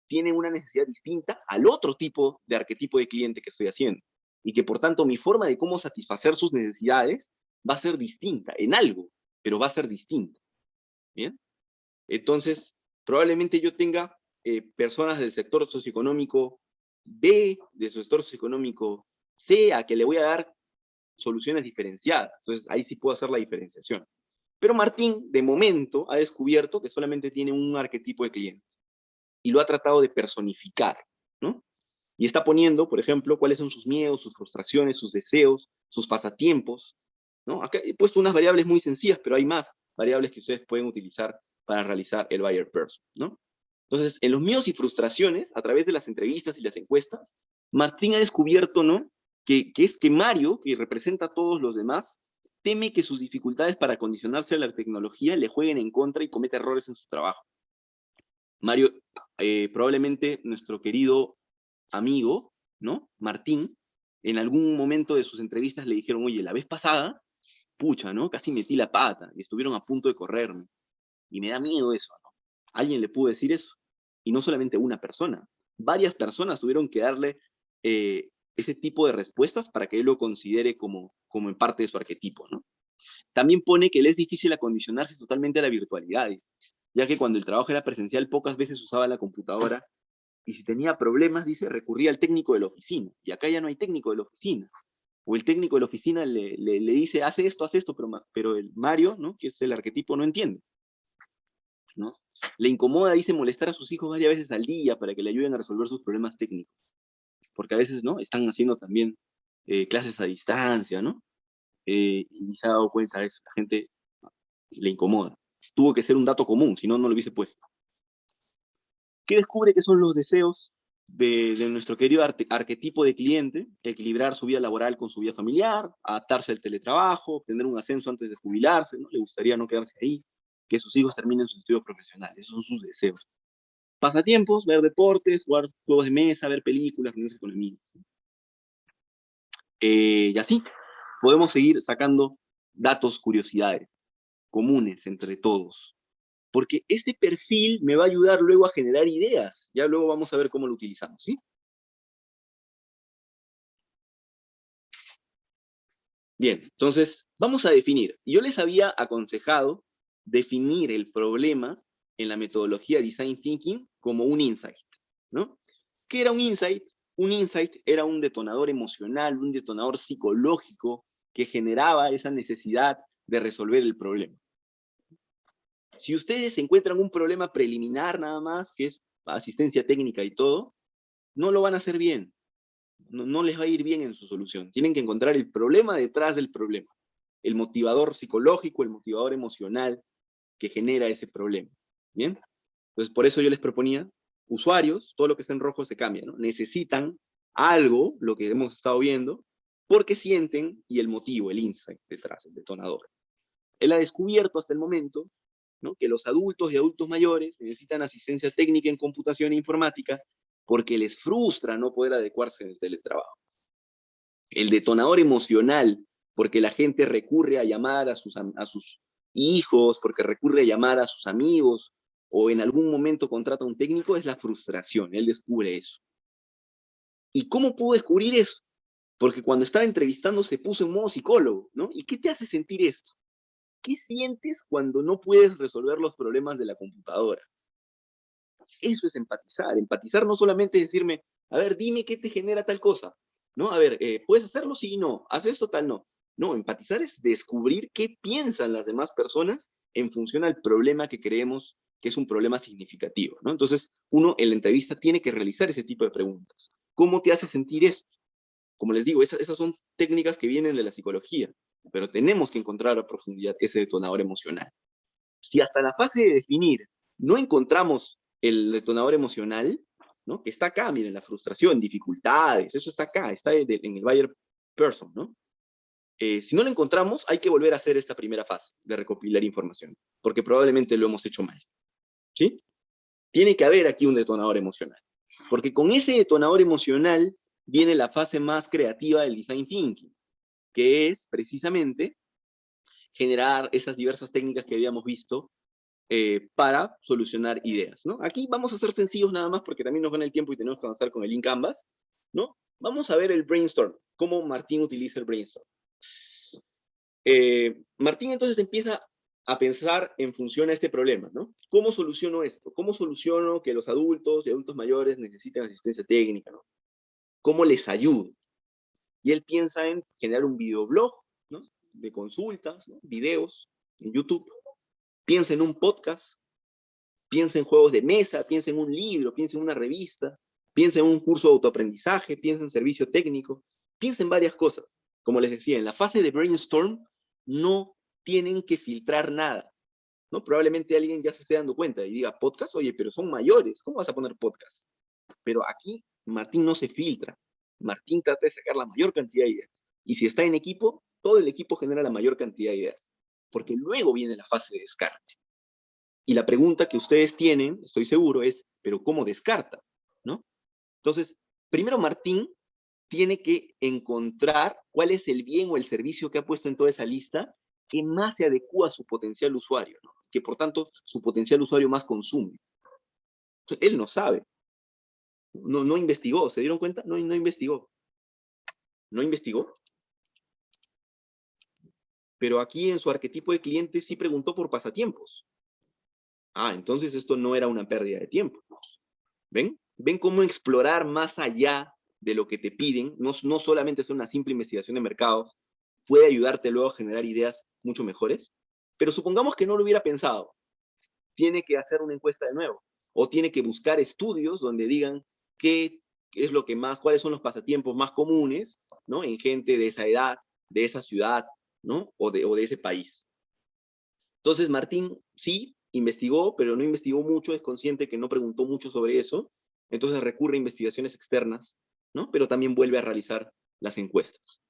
tienen una necesidad distinta al otro tipo de arquetipo de cliente que estoy haciendo. Y que por tanto mi forma de cómo satisfacer sus necesidades va a ser distinta en algo, pero va a ser distinta. ¿Bien? Entonces, probablemente yo tenga personas del sector socioeconómico B, del sector socioeconómico C, a que le voy a dar soluciones diferenciadas. Entonces, ahí sí puedo hacer la diferenciación. Pero Martín, de momento, ha descubierto que solamente tiene un arquetipo de cliente y lo ha tratado de personificar, ¿no? Y está poniendo, por ejemplo, cuáles son sus miedos, sus frustraciones, sus deseos, sus pasatiempos, ¿no? Acá he puesto unas variables muy sencillas, pero hay más variables que ustedes pueden utilizar para realizar el buyer person, ¿no? Entonces, en los miedos y frustraciones, a través de las entrevistas y las encuestas, Martín ha descubierto, ¿no? Que es que Mario, que representa a todos los demás, teme que sus dificultades para condicionarse a la tecnología le jueguen en contra y cometa errores en su trabajo. Mario, probablemente nuestro querido amigo, ¿no? Martín, en algún momento de sus entrevistas le dijeron, oye, la vez pasada, pucha, ¿no? Casi metí la pata y estuvieron a punto de correrme. Y me da miedo eso, ¿no? Alguien le pudo decir eso. Y no solamente una persona. Varias personas tuvieron que darle ese tipo de respuestas para que él lo considere como en parte de su arquetipo, ¿no? También pone que le es difícil acondicionarse totalmente a la virtualidad, ya que cuando el trabajo era presencial pocas veces usaba la computadora y si tenía problemas, dice, recurría al técnico de la oficina. Y acá ya no hay técnico de la oficina. O el técnico de la oficina le dice, haz esto, pero el Mario, ¿no? Que es el arquetipo, no entiende, ¿no? Le incomoda, dice, molestar a sus hijos varias veces al día para que le ayuden a resolver sus problemas técnicos. Porque a veces, ¿no? Están haciendo también clases a distancia, ¿no? Y se ha dado cuenta de eso. La gente le incomoda. Tuvo que ser un dato común, si no, no lo hubiese puesto. ¿Qué descubre que son los deseos de nuestro querido arquetipo de cliente? Equilibrar su vida laboral con su vida familiar, adaptarse al teletrabajo, obtener un ascenso antes de jubilarse, ¿no? Le gustaría no quedarse ahí, que sus hijos terminen sus estudios profesionales, esos son sus deseos. Pasatiempos, ver deportes, jugar juegos de mesa, ver películas, reunirse con amigos. Y así, podemos seguir sacando datos, curiosidades comunes entre todos. Porque este perfil me va a ayudar luego a generar ideas. Ya luego vamos a ver cómo lo utilizamos, ¿sí? Bien, entonces vamos a definir. Yo les había aconsejado definir el problema en la metodología Design Thinking como un insight, ¿no? ¿Qué era un insight? Un insight era un detonador emocional, un detonador psicológico que generaba esa necesidad de resolver el problema. Si ustedes encuentran un problema preliminar nada más, que es asistencia técnica y todo, no lo van a hacer bien. No les va a ir bien en su solución. Tienen que encontrar el problema detrás del problema. El motivador psicológico, el motivador emocional que genera ese problema. ¿Bien? Entonces, por eso yo les proponía, usuarios, todo lo que está en rojo se cambia, ¿no? Necesitan algo, lo que hemos estado viendo, porque sienten, y el motivo, el insight detrás, el detonador. Él ha descubierto hasta el momento, ¿no?, que los adultos y adultos mayores necesitan asistencia técnica en computación e informática porque les frustra no poder adecuarse en el teletrabajo. El detonador emocional, porque la gente recurre a llamar a sus hijos, porque recurre a llamar a sus amigos, o en algún momento contrata a un técnico, es la frustración. Él descubre eso. ¿Y cómo pudo descubrir eso? Porque cuando estaba entrevistando se puso en modo psicólogo, ¿no? ¿Y qué te hace sentir esto? ¿Qué sientes cuando no puedes resolver los problemas de la computadora? Eso es empatizar. Empatizar no solamente es decirme, a ver, dime qué te genera tal cosa, ¿no? A ver, ¿puedes hacerlo? Sí, no. ¿Haz esto? Tal, no. No, empatizar es descubrir qué piensan las demás personas en función al problema que creemos que es un problema significativo, ¿no? Entonces, uno en la entrevista tiene que realizar ese tipo de preguntas. ¿Cómo te hace sentir esto? Como les digo, esas son técnicas que vienen de la psicología, pero tenemos que encontrar a profundidad ese detonador emocional. Si hasta la fase de definir no encontramos el detonador emocional, ¿no?, que está acá, miren, la frustración, dificultades, eso está acá, está en el buyer person, ¿no? Si no lo encontramos, hay que volver a hacer esta primera fase de recopilar información, porque probablemente lo hemos hecho mal, ¿sí? Tiene que haber aquí un detonador emocional, porque con ese detonador emocional viene la fase más creativa del design thinking, que es precisamente generar esas diversas técnicas que habíamos visto para solucionar ideas, ¿no? Aquí vamos a ser sencillos nada más porque también nos gana el tiempo y tenemos que avanzar con el link Canvas, ¿no? Vamos a ver el brainstorm, cómo Martín utiliza el brainstorm. Martín entonces empieza a pensar en función a este problema, ¿no? ¿Cómo soluciono esto? ¿Cómo soluciono que los adultos y adultos mayores necesiten asistencia técnica, ¿no? ¿Cómo les ayudo? Y él piensa en generar un videoblog, ¿no?, de consultas, ¿no?, videos en YouTube. Piensa en un podcast, piensa en juegos de mesa, piensa en un libro, piensa en una revista, piensa en un curso de autoaprendizaje, piensa en servicio técnico, piensa en varias cosas. Como les decía, en la fase de brainstorm no tienen que filtrar nada, ¿no? Probablemente alguien ya se esté dando cuenta y diga, podcast, oye, pero son mayores, ¿cómo vas a poner podcast? Pero aquí Martín no se filtra. Martín trata de sacar la mayor cantidad de ideas. Y si está en equipo, todo el equipo genera la mayor cantidad de ideas. Porque luego viene la fase de descarte. Y la pregunta que ustedes tienen, estoy seguro, es, ¿pero cómo descarta? ¿No? Entonces, primero Martín tiene que encontrar cuál es el bien o el servicio que ha puesto en toda esa lista que más se adecua a su potencial usuario, ¿no?, que por tanto su potencial usuario más consume. Entonces, él no sabe, no investigó, ¿se dieron cuenta? No investigó. No investigó, pero aquí en su arquetipo de cliente sí preguntó por pasatiempos. Ah, entonces esto no era una pérdida de tiempo. ¿Ven? ¿Ven cómo explorar más allá de lo que te piden? No solamente es una simple investigación de mercados, puede ayudarte luego a generar ideas mucho mejores. Pero supongamos que no lo hubiera pensado. Tiene que hacer una encuesta de nuevo. O tiene que buscar estudios donde digan qué es lo que más, cuáles son los pasatiempos más comunes, ¿no?, en gente de esa edad, de esa ciudad, ¿no?, o de ese país. Entonces Martín sí investigó, pero no investigó mucho, es consciente que no preguntó mucho sobre eso, entonces recurre a investigaciones externas, ¿no?, pero también vuelve a realizar las encuestas.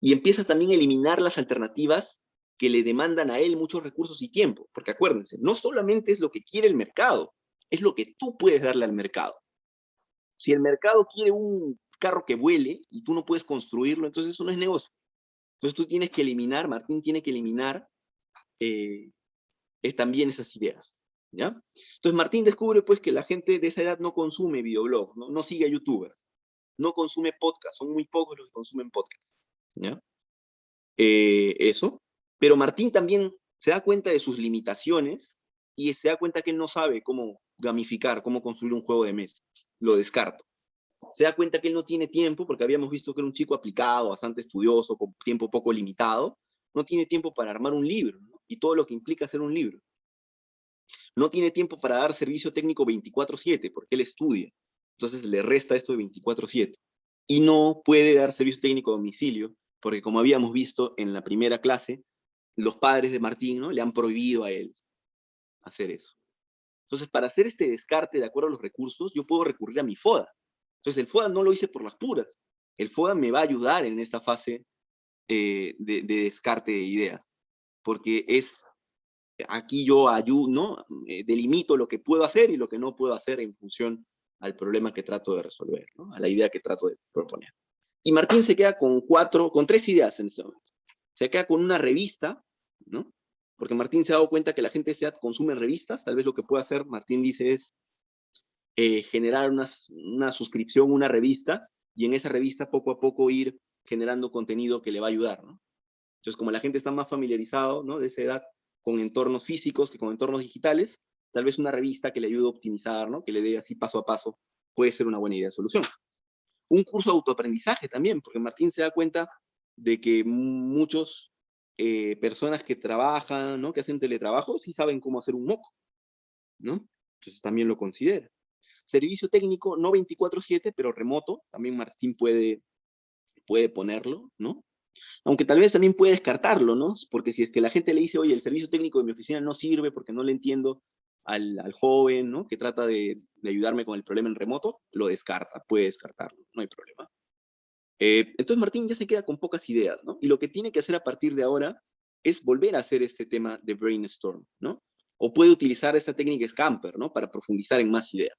Y empieza también a eliminar las alternativas que le demandan a él muchos recursos y tiempo, porque acuérdense, no solamente es lo que quiere el mercado, es lo que tú puedes darle al mercado. Si el mercado quiere un carro que vuele y tú no puedes construirlo, entonces eso no es negocio. Entonces tú tienes que eliminar, Martín tiene que eliminar también esas ideas, ¿ya? Entonces Martín descubre pues que la gente de esa edad no consume videoblogs, no sigue a youtubers, no consume podcast, son muy pocos los que consumen podcast, ¿ya? Eso. Pero Martín también se da cuenta de sus limitaciones y se da cuenta que él no sabe cómo gamificar, cómo construir un juego de mesa. Lo descarto. Se da cuenta que él no tiene tiempo, porque habíamos visto que era un chico aplicado, bastante estudioso, con tiempo poco limitado, no tiene tiempo para armar un libro, ¿no? Y todo lo que implica hacer un libro. No tiene tiempo para dar servicio técnico 24/7, porque él estudia. Entonces le resta esto de 24/7. Y no puede dar servicio técnico a domicilio, porque como habíamos visto en la primera clase, los padres de Martín, ¿no?, le han prohibido a él hacer eso. Entonces, para hacer este descarte de acuerdo a los recursos, yo puedo recurrir a mi FODA. Entonces, el FODA no lo hice por las puras. El FODA me va a ayudar en esta fase de descarte de ideas, porque es aquí yo ayudo, ¿no? Delimito lo que puedo hacer y lo que no puedo hacer en función al problema que trato de resolver, ¿no?, a la idea que trato de proponer. Y Martín se queda con tres ideas en este momento. Se queda con una revista, ¿no? Porque Martín se ha dado cuenta que la gente de consume revistas. Tal vez lo que puede hacer, Martín dice, es generar una suscripción, una revista, y en esa revista poco a poco ir generando contenido que le va a ayudar, ¿no? Entonces, como la gente está más familiarizado, ¿no?, de esa edad con entornos físicos que con entornos digitales, tal vez una revista que le ayude a optimizar, ¿no?, que le dé así paso a paso, puede ser una buena idea de solución. Un curso de autoaprendizaje también, porque Martín se da cuenta de que muchos personas que trabajan, ¿no?, que hacen teletrabajo, sí saben cómo hacer un moco, ¿no? Entonces también lo considera. Servicio técnico, no 24/7, pero remoto, también Martín puede ponerlo, ¿no? Aunque tal vez también puede descartarlo, ¿no? Porque si es que la gente le dice, oye, el servicio técnico de mi oficina no sirve porque no le entiendo al joven, ¿no?, que trata de ayudarme con el problema en remoto, lo descarta, puede descartarlo, no hay problema. Entonces Martín ya se queda con pocas ideas, ¿no? Y lo que tiene que hacer a partir de ahora es volver a hacer este tema de brainstorm, ¿no? O puede utilizar esta técnica Scamper, ¿no?, para profundizar en más ideas.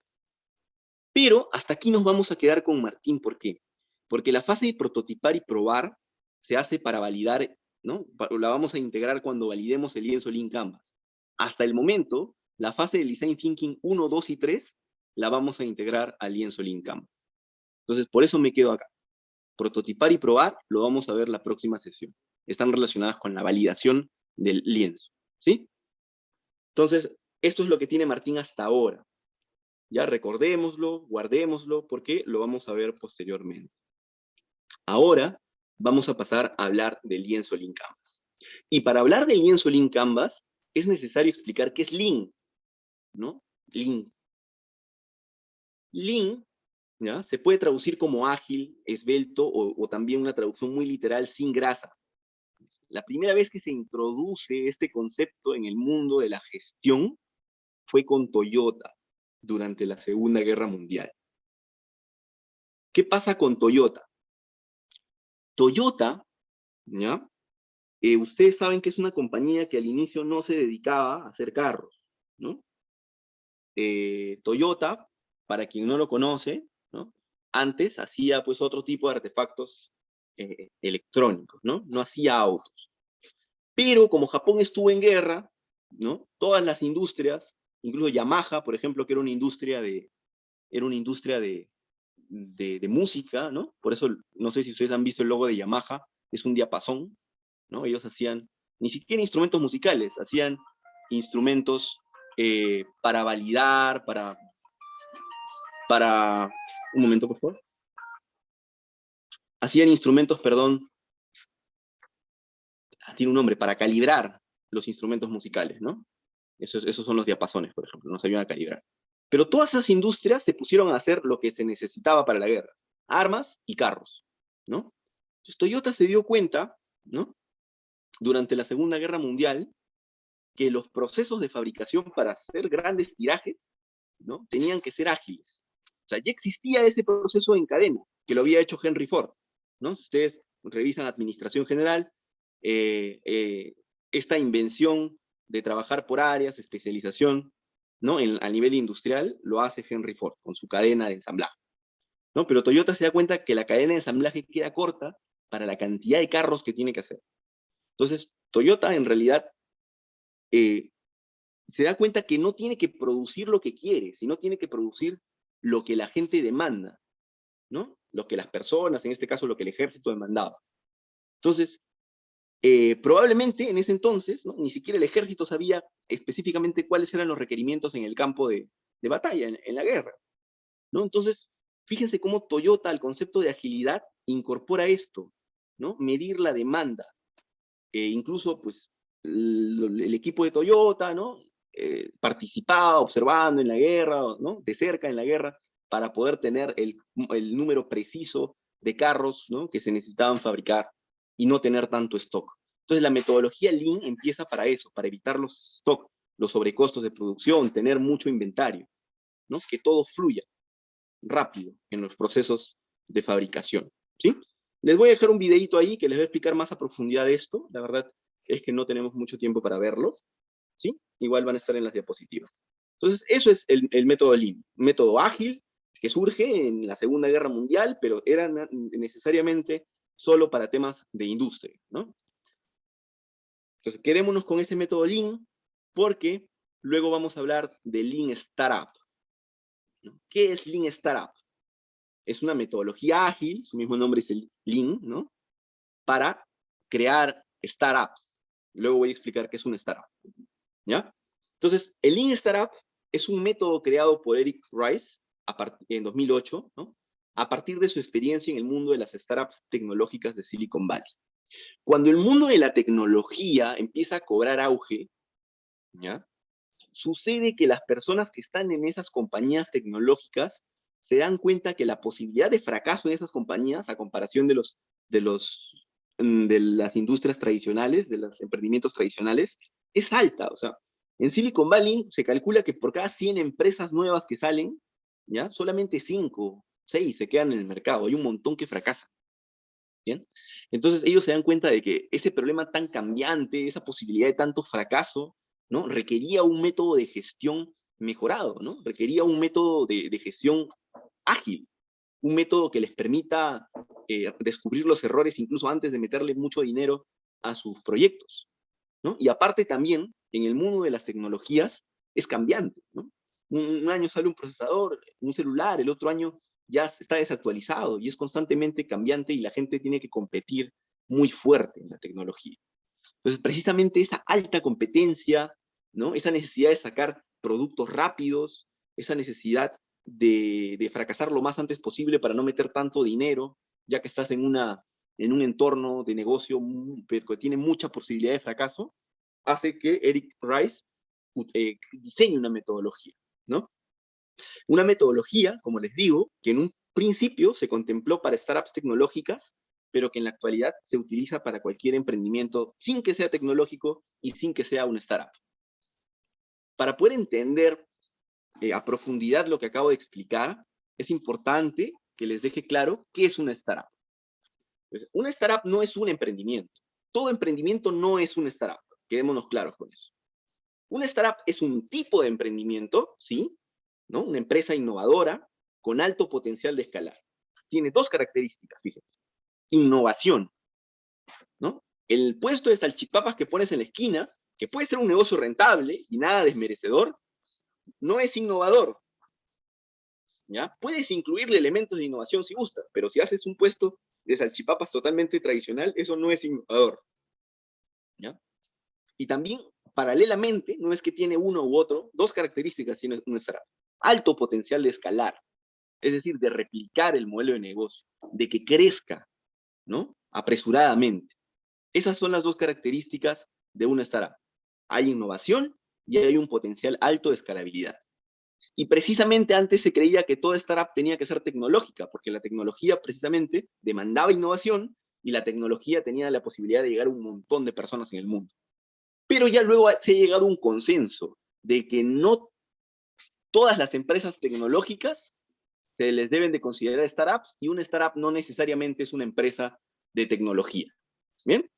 Pero hasta aquí nos vamos a quedar con Martín. ¿Por qué? Porque la fase de prototipar y probar se hace para validar, ¿no? La vamos a integrar cuando validemos el lienzo Lean Canvas. Hasta el momento, la fase de Design Thinking 1, 2 y 3 la vamos a integrar al lienzo Lean Canvas. Entonces, por eso me quedo acá. Prototipar y probar lo vamos a ver la próxima sesión. Están relacionadas con la validación del lienzo, ¿sí? Entonces, esto es lo que tiene Martín hasta ahora. Ya recordémoslo, guardémoslo, porque lo vamos a ver posteriormente. Ahora vamos a pasar a hablar del lienzo Lean Canvas. Y para hablar del lienzo Lean Canvas, es necesario explicar qué es Lean, ¿no? Lean. Lean, ¿ya?, se puede traducir como ágil, esbelto, o también una traducción muy literal, sin grasa. La primera vez que se introduce este concepto en el mundo de la gestión fue con Toyota durante la Segunda Guerra Mundial. ¿Qué pasa con Toyota? Toyota, ¿ya? Ustedes saben que es una compañía que al inicio no se dedicaba a hacer carros, ¿no? Toyota, para quien no lo conoce, ¿no?, antes hacía pues otro tipo de artefactos electrónicos, ¿no? No hacía autos. Pero como Japón estuvo en guerra, ¿no?, todas las industrias, incluso Yamaha, por ejemplo, que era una industria de música, ¿no? Por eso, no sé si ustedes han visto el logo de Yamaha, es un diapasón, ¿no? Ellos hacían, ni siquiera instrumentos musicales, hacían instrumentos para validar, un momento, por favor. Hacían instrumentos, perdón, tiene un nombre, para calibrar los instrumentos musicales, ¿no? Esos son los diapasones, por ejemplo, nos ayudan a calibrar. Pero todas esas industrias se pusieron a hacer lo que se necesitaba para la guerra: armas y carros, ¿no? Entonces Toyota se dio cuenta, ¿no?, durante la Segunda Guerra Mundial, que los procesos de fabricación para hacer grandes tirajes, ¿no?, tenían que ser ágiles. O sea, ya existía ese proceso en cadena, que lo había hecho Henry Ford, ¿no? Si ustedes revisan Administración General, esta invención de trabajar por áreas, especialización, ¿no?, a nivel industrial, lo hace Henry Ford con su cadena de ensamblaje, ¿no? Pero Toyota se da cuenta que la cadena de ensamblaje queda corta para la cantidad de carros que tiene que hacer. Entonces, Toyota en realidad se da cuenta que no tiene que producir lo que quiere, sino tiene que producir lo que la gente demanda, ¿no? Lo que las personas, en este caso lo que el ejército demandaba. Entonces, probablemente en ese entonces, ¿no?, ni siquiera el ejército sabía específicamente cuáles eran los requerimientos en el campo de batalla, en la guerra, ¿no? Entonces, fíjense cómo Toyota, al concepto de agilidad, incorpora esto, ¿no? Medir la demanda. Incluso, pues, el equipo de Toyota, ¿no? Participaba observando en la guerra, ¿no? De cerca en la guerra, para poder tener el número preciso de carros, ¿no? Que se necesitaban fabricar y no tener tanto stock. Entonces la metodología Lean empieza para eso, para evitar los stock, los sobrecostos de producción, tener mucho inventario, ¿no? Que todo fluya rápido en los procesos de fabricación, ¿sí? Les voy a dejar un videito ahí que les va a explicar más a profundidad de esto. La verdad es que no tenemos mucho tiempo para verlos, ¿sí? Igual van a estar en las diapositivas. Entonces, eso es el método Lean, un método ágil que surge en la Segunda Guerra Mundial, pero era necesariamente solo para temas de industria, ¿no? Entonces, quedémonos con ese método Lean, porque luego vamos a hablar de Lean Startup, ¿no? ¿Qué es Lean Startup? Es una metodología ágil, su mismo nombre es el Lean, ¿no? Para crear startups. Luego voy a explicar qué es una startup, ¿ya? Entonces, el Lean Startup es un método creado por Eric Rice en 2008, ¿no? A partir de su experiencia en el mundo de las startups tecnológicas de Silicon Valley. Cuando el mundo de la tecnología empieza a cobrar auge, ¿ya? Sucede que las personas que están en esas compañías tecnológicas se dan cuenta que la posibilidad de fracaso en esas compañías, a comparación de las industrias tradicionales, de los emprendimientos tradicionales, es alta. O sea, en Silicon Valley se calcula que por cada 100 empresas nuevas que salen, ¿ya? Solamente 5, 6 se quedan en el mercado. Hay un montón que fracasan. ¿Bien? Entonces ellos se dan cuenta de que ese problema tan cambiante, esa posibilidad de tanto fracaso, ¿no? Requería un método de gestión mejorado, ¿no? Requería un método de gestión ágil, un método que les permita descubrir los errores incluso antes de meterle mucho dinero a sus proyectos, ¿no? Y aparte también, en el mundo de las tecnologías, es cambiante, ¿no? Un año sale un procesador, un celular, el otro año ya está desactualizado y es constantemente cambiante y la gente tiene que competir muy fuerte en la tecnología. Entonces, precisamente esa alta competencia, ¿no? Esa necesidad de sacar productos rápidos, esa necesidad de fracasar lo más antes posible para no meter tanto dinero, ya que estás en un entorno de negocio pero que tiene mucha posibilidad de fracaso, hace que Eric Rice diseñe una metodología, ¿no? Una metodología, como les digo, que en un principio se contempló para startups tecnológicas, pero que en la actualidad se utiliza para cualquier emprendimiento sin que sea tecnológico y sin que sea una startup. Para poder entender a profundidad lo que acabo de explicar, es importante que les deje claro qué es una startup. Una startup no es un emprendimiento. Todo emprendimiento no es una startup. Quedémonos claros con eso. Una startup es un tipo de emprendimiento, ¿sí? ¿No? Una empresa innovadora con alto potencial de escalar. Tiene dos características, fíjense. Innovación, ¿no? El puesto de salchipapas que pones en la esquina, que puede ser un negocio rentable y nada desmerecedor, no es innovador, ¿ya? Puedes incluirle elementos de innovación si gustas, pero si haces un puesto de salchipapas totalmente tradicional, eso no es innovador, ¿ya? Y también, paralelamente, no es que tiene uno u otro, dos características tiene una startup. Alto potencial de escalar, es decir, de replicar el modelo de negocio, de que crezca, ¿no? Apresuradamente. Esas son las dos características de una startup. Hay innovación y hay un potencial alto de escalabilidad. Y precisamente antes se creía que toda startup tenía que ser tecnológica, porque la tecnología precisamente demandaba innovación y la tecnología tenía la posibilidad de llegar a un montón de personas en el mundo. Pero ya luego se ha llegado a un consenso de que no todas las empresas tecnológicas se les deben de considerar startups y una startup no necesariamente es una empresa de tecnología. ¿Bien?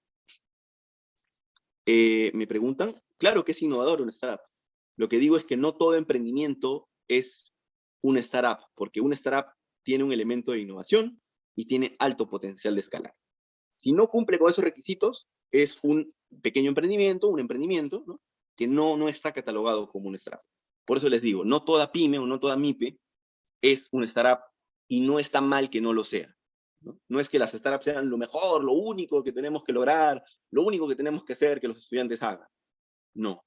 Me preguntan, claro que es innovador una startup. Lo que digo es que no todo emprendimiento es una startup, porque una startup tiene un elemento de innovación y tiene alto potencial de escalar. Si no cumple con esos requisitos, es un pequeño emprendimiento, un emprendimiento, ¿no? Que no está catalogado como una startup. Por eso les digo, no toda pyme o no toda MIPE es una startup y no está mal que no lo sea. ¿No? No es que las startups sean lo mejor, lo único que tenemos que lograr, lo único que tenemos que hacer que los estudiantes hagan. No,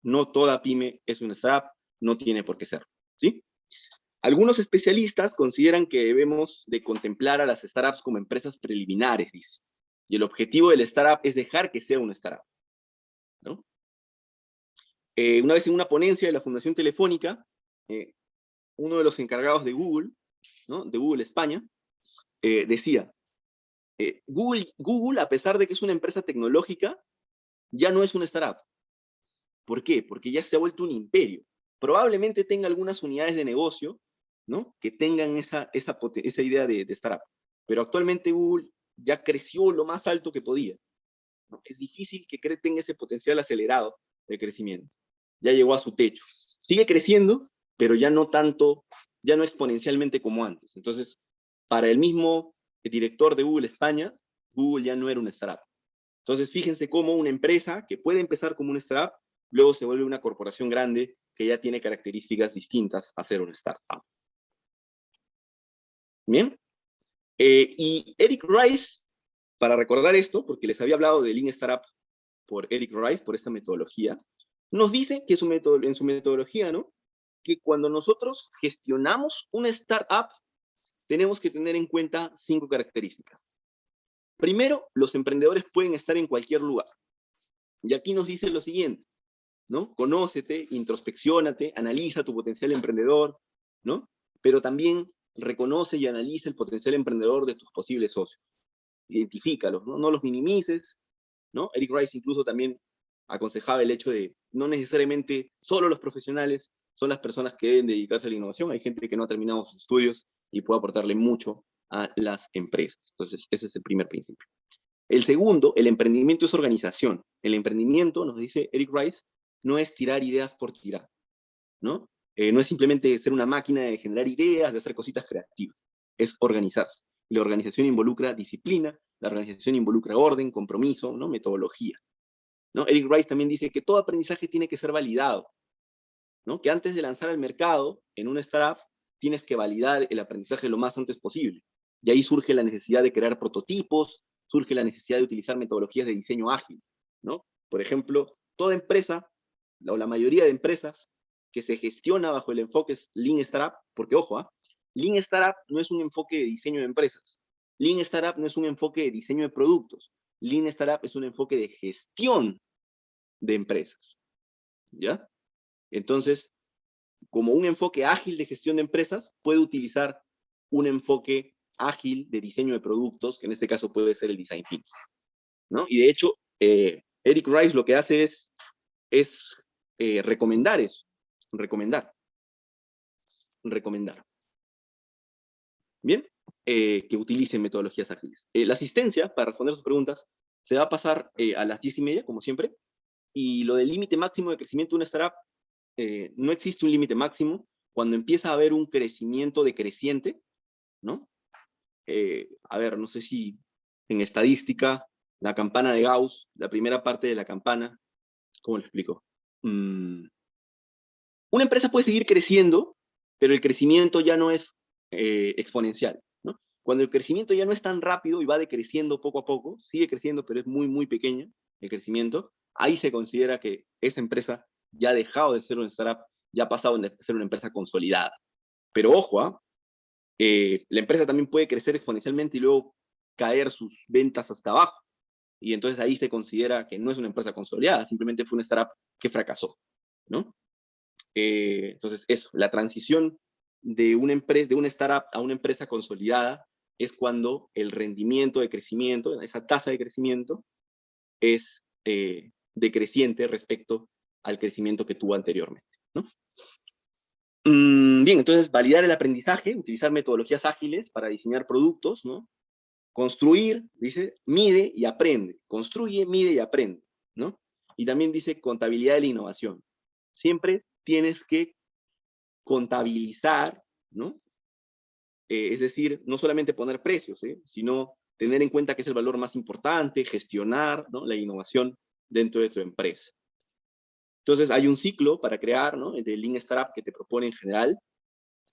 no toda pyme es una startup, no tiene por qué ser. ¿Sí? Algunos especialistas consideran que debemos de contemplar a las startups como empresas preliminares, dice. Y el objetivo del startup es dejar que sea una startup, ¿no? Una vez en una ponencia de la Fundación Telefónica, uno de los encargados de Google, ¿no? De Google España, decía, Google, a pesar de que es una empresa tecnológica, ya no es una startup. ¿Por qué? Porque ya se ha vuelto un imperio. Probablemente tenga algunas unidades de negocio, ¿no? Que tengan esa idea de startup. Pero actualmente Google ya creció lo más alto que podía, ¿no? Es difícil que tenga ese potencial acelerado de crecimiento. Ya llegó a su techo. Sigue creciendo, pero ya no tanto, ya no exponencialmente como antes. Entonces, para el mismo director de Google España, Google ya no era una startup. Entonces, fíjense cómo una empresa que puede empezar como una startup, luego se vuelve una corporación grande que ya tiene características distintas a ser una startup. Bien. Y Eric Rice, para recordar esto, porque les había hablado de Lean Startup por Eric Rice, por esta metodología, nos dice que en su metodología, ¿no? Que cuando nosotros gestionamos una startup, tenemos que tener en cuenta 5 características. Primero, los emprendedores pueden estar en cualquier lugar. Y aquí nos dice lo siguiente, ¿no? Conócete, introspecciónate, analiza tu potencial emprendedor, ¿no? Pero también reconoce y analiza el potencial emprendedor de tus posibles socios. Identifícalos, ¿no? No los minimices, ¿no? Eric Rice incluso también aconsejaba el hecho de no necesariamente solo los profesionales son las personas que deben dedicarse a la innovación. Hay gente que no ha terminado sus estudios y puede aportarle mucho a las empresas. Entonces, ese es el primer principio. El segundo, el emprendimiento es organización. El emprendimiento, nos dice Eric Rice, no es tirar ideas por tirar, ¿no? No es simplemente ser una máquina de generar ideas, de hacer cositas creativas. Es organizarse. Y la organización involucra disciplina, la organización involucra orden, compromiso, ¿no? Metodología, ¿no? Eric Rice también dice que todo aprendizaje tiene que ser validado, ¿no? Que antes de lanzar al mercado en una startup, tienes que validar el aprendizaje lo más antes posible. Y ahí surge la necesidad de crear prototipos, surge la necesidad de utilizar metodologías de diseño ágil, ¿no? Por ejemplo, toda empresa, o la mayoría de empresas, que se gestiona bajo el enfoque Lean Startup, porque ojo, Lean Startup no es un enfoque de diseño de empresas. Lean Startup no es un enfoque de diseño de productos. Lean Startup es un enfoque de gestión de empresas, ¿ya? Entonces, como un enfoque ágil de gestión de empresas, puede utilizar un enfoque ágil de diseño de productos, que en este caso puede ser el design thinking, ¿no? Y de hecho, Eric Rice lo que hace es recomendar eso, recomendar. Bien, que utilicen metodologías ágiles. La asistencia, para responder sus preguntas, se va a pasar a las 10:30, como siempre, y lo del límite máximo de crecimiento de una startup, no existe un límite máximo. Cuando empieza a haber un crecimiento decreciente, ¿no? A ver, no sé si en estadística, la campana de Gauss, la primera parte de la campana, ¿cómo lo explico? Una empresa puede seguir creciendo, pero el crecimiento ya no es exponencial, ¿no? Cuando el crecimiento ya no es tan rápido y va decreciendo poco a poco, sigue creciendo, pero es muy, muy pequeño el crecimiento, ahí se considera que esa empresa ya ha dejado de ser una startup, ya ha pasado de ser una empresa consolidada. Pero ojo, la empresa también puede crecer exponencialmente y luego caer sus ventas hasta abajo. Y entonces ahí se considera que no es una empresa consolidada, simplemente fue una startup que fracasó, ¿no? Entonces, eso, la transición de una empresa, de una startup a una empresa consolidada es cuando el rendimiento de crecimiento, esa tasa de crecimiento, es decreciente respecto al crecimiento que tuvo anteriormente, ¿no? Bien, entonces validar el aprendizaje, utilizar metodologías ágiles para diseñar productos, ¿no? Construir, dice, mide y aprende. Construye, mide y aprende, ¿no? Y también dice contabilidad de la innovación. Siempre tienes que contabilizar, ¿no? Es decir, no solamente poner precios, sino tener en cuenta que es el valor más importante, gestionar, ¿no? La innovación dentro de tu empresa. Entonces, hay un ciclo para crear, ¿no? De Lean Startup que te propone en general,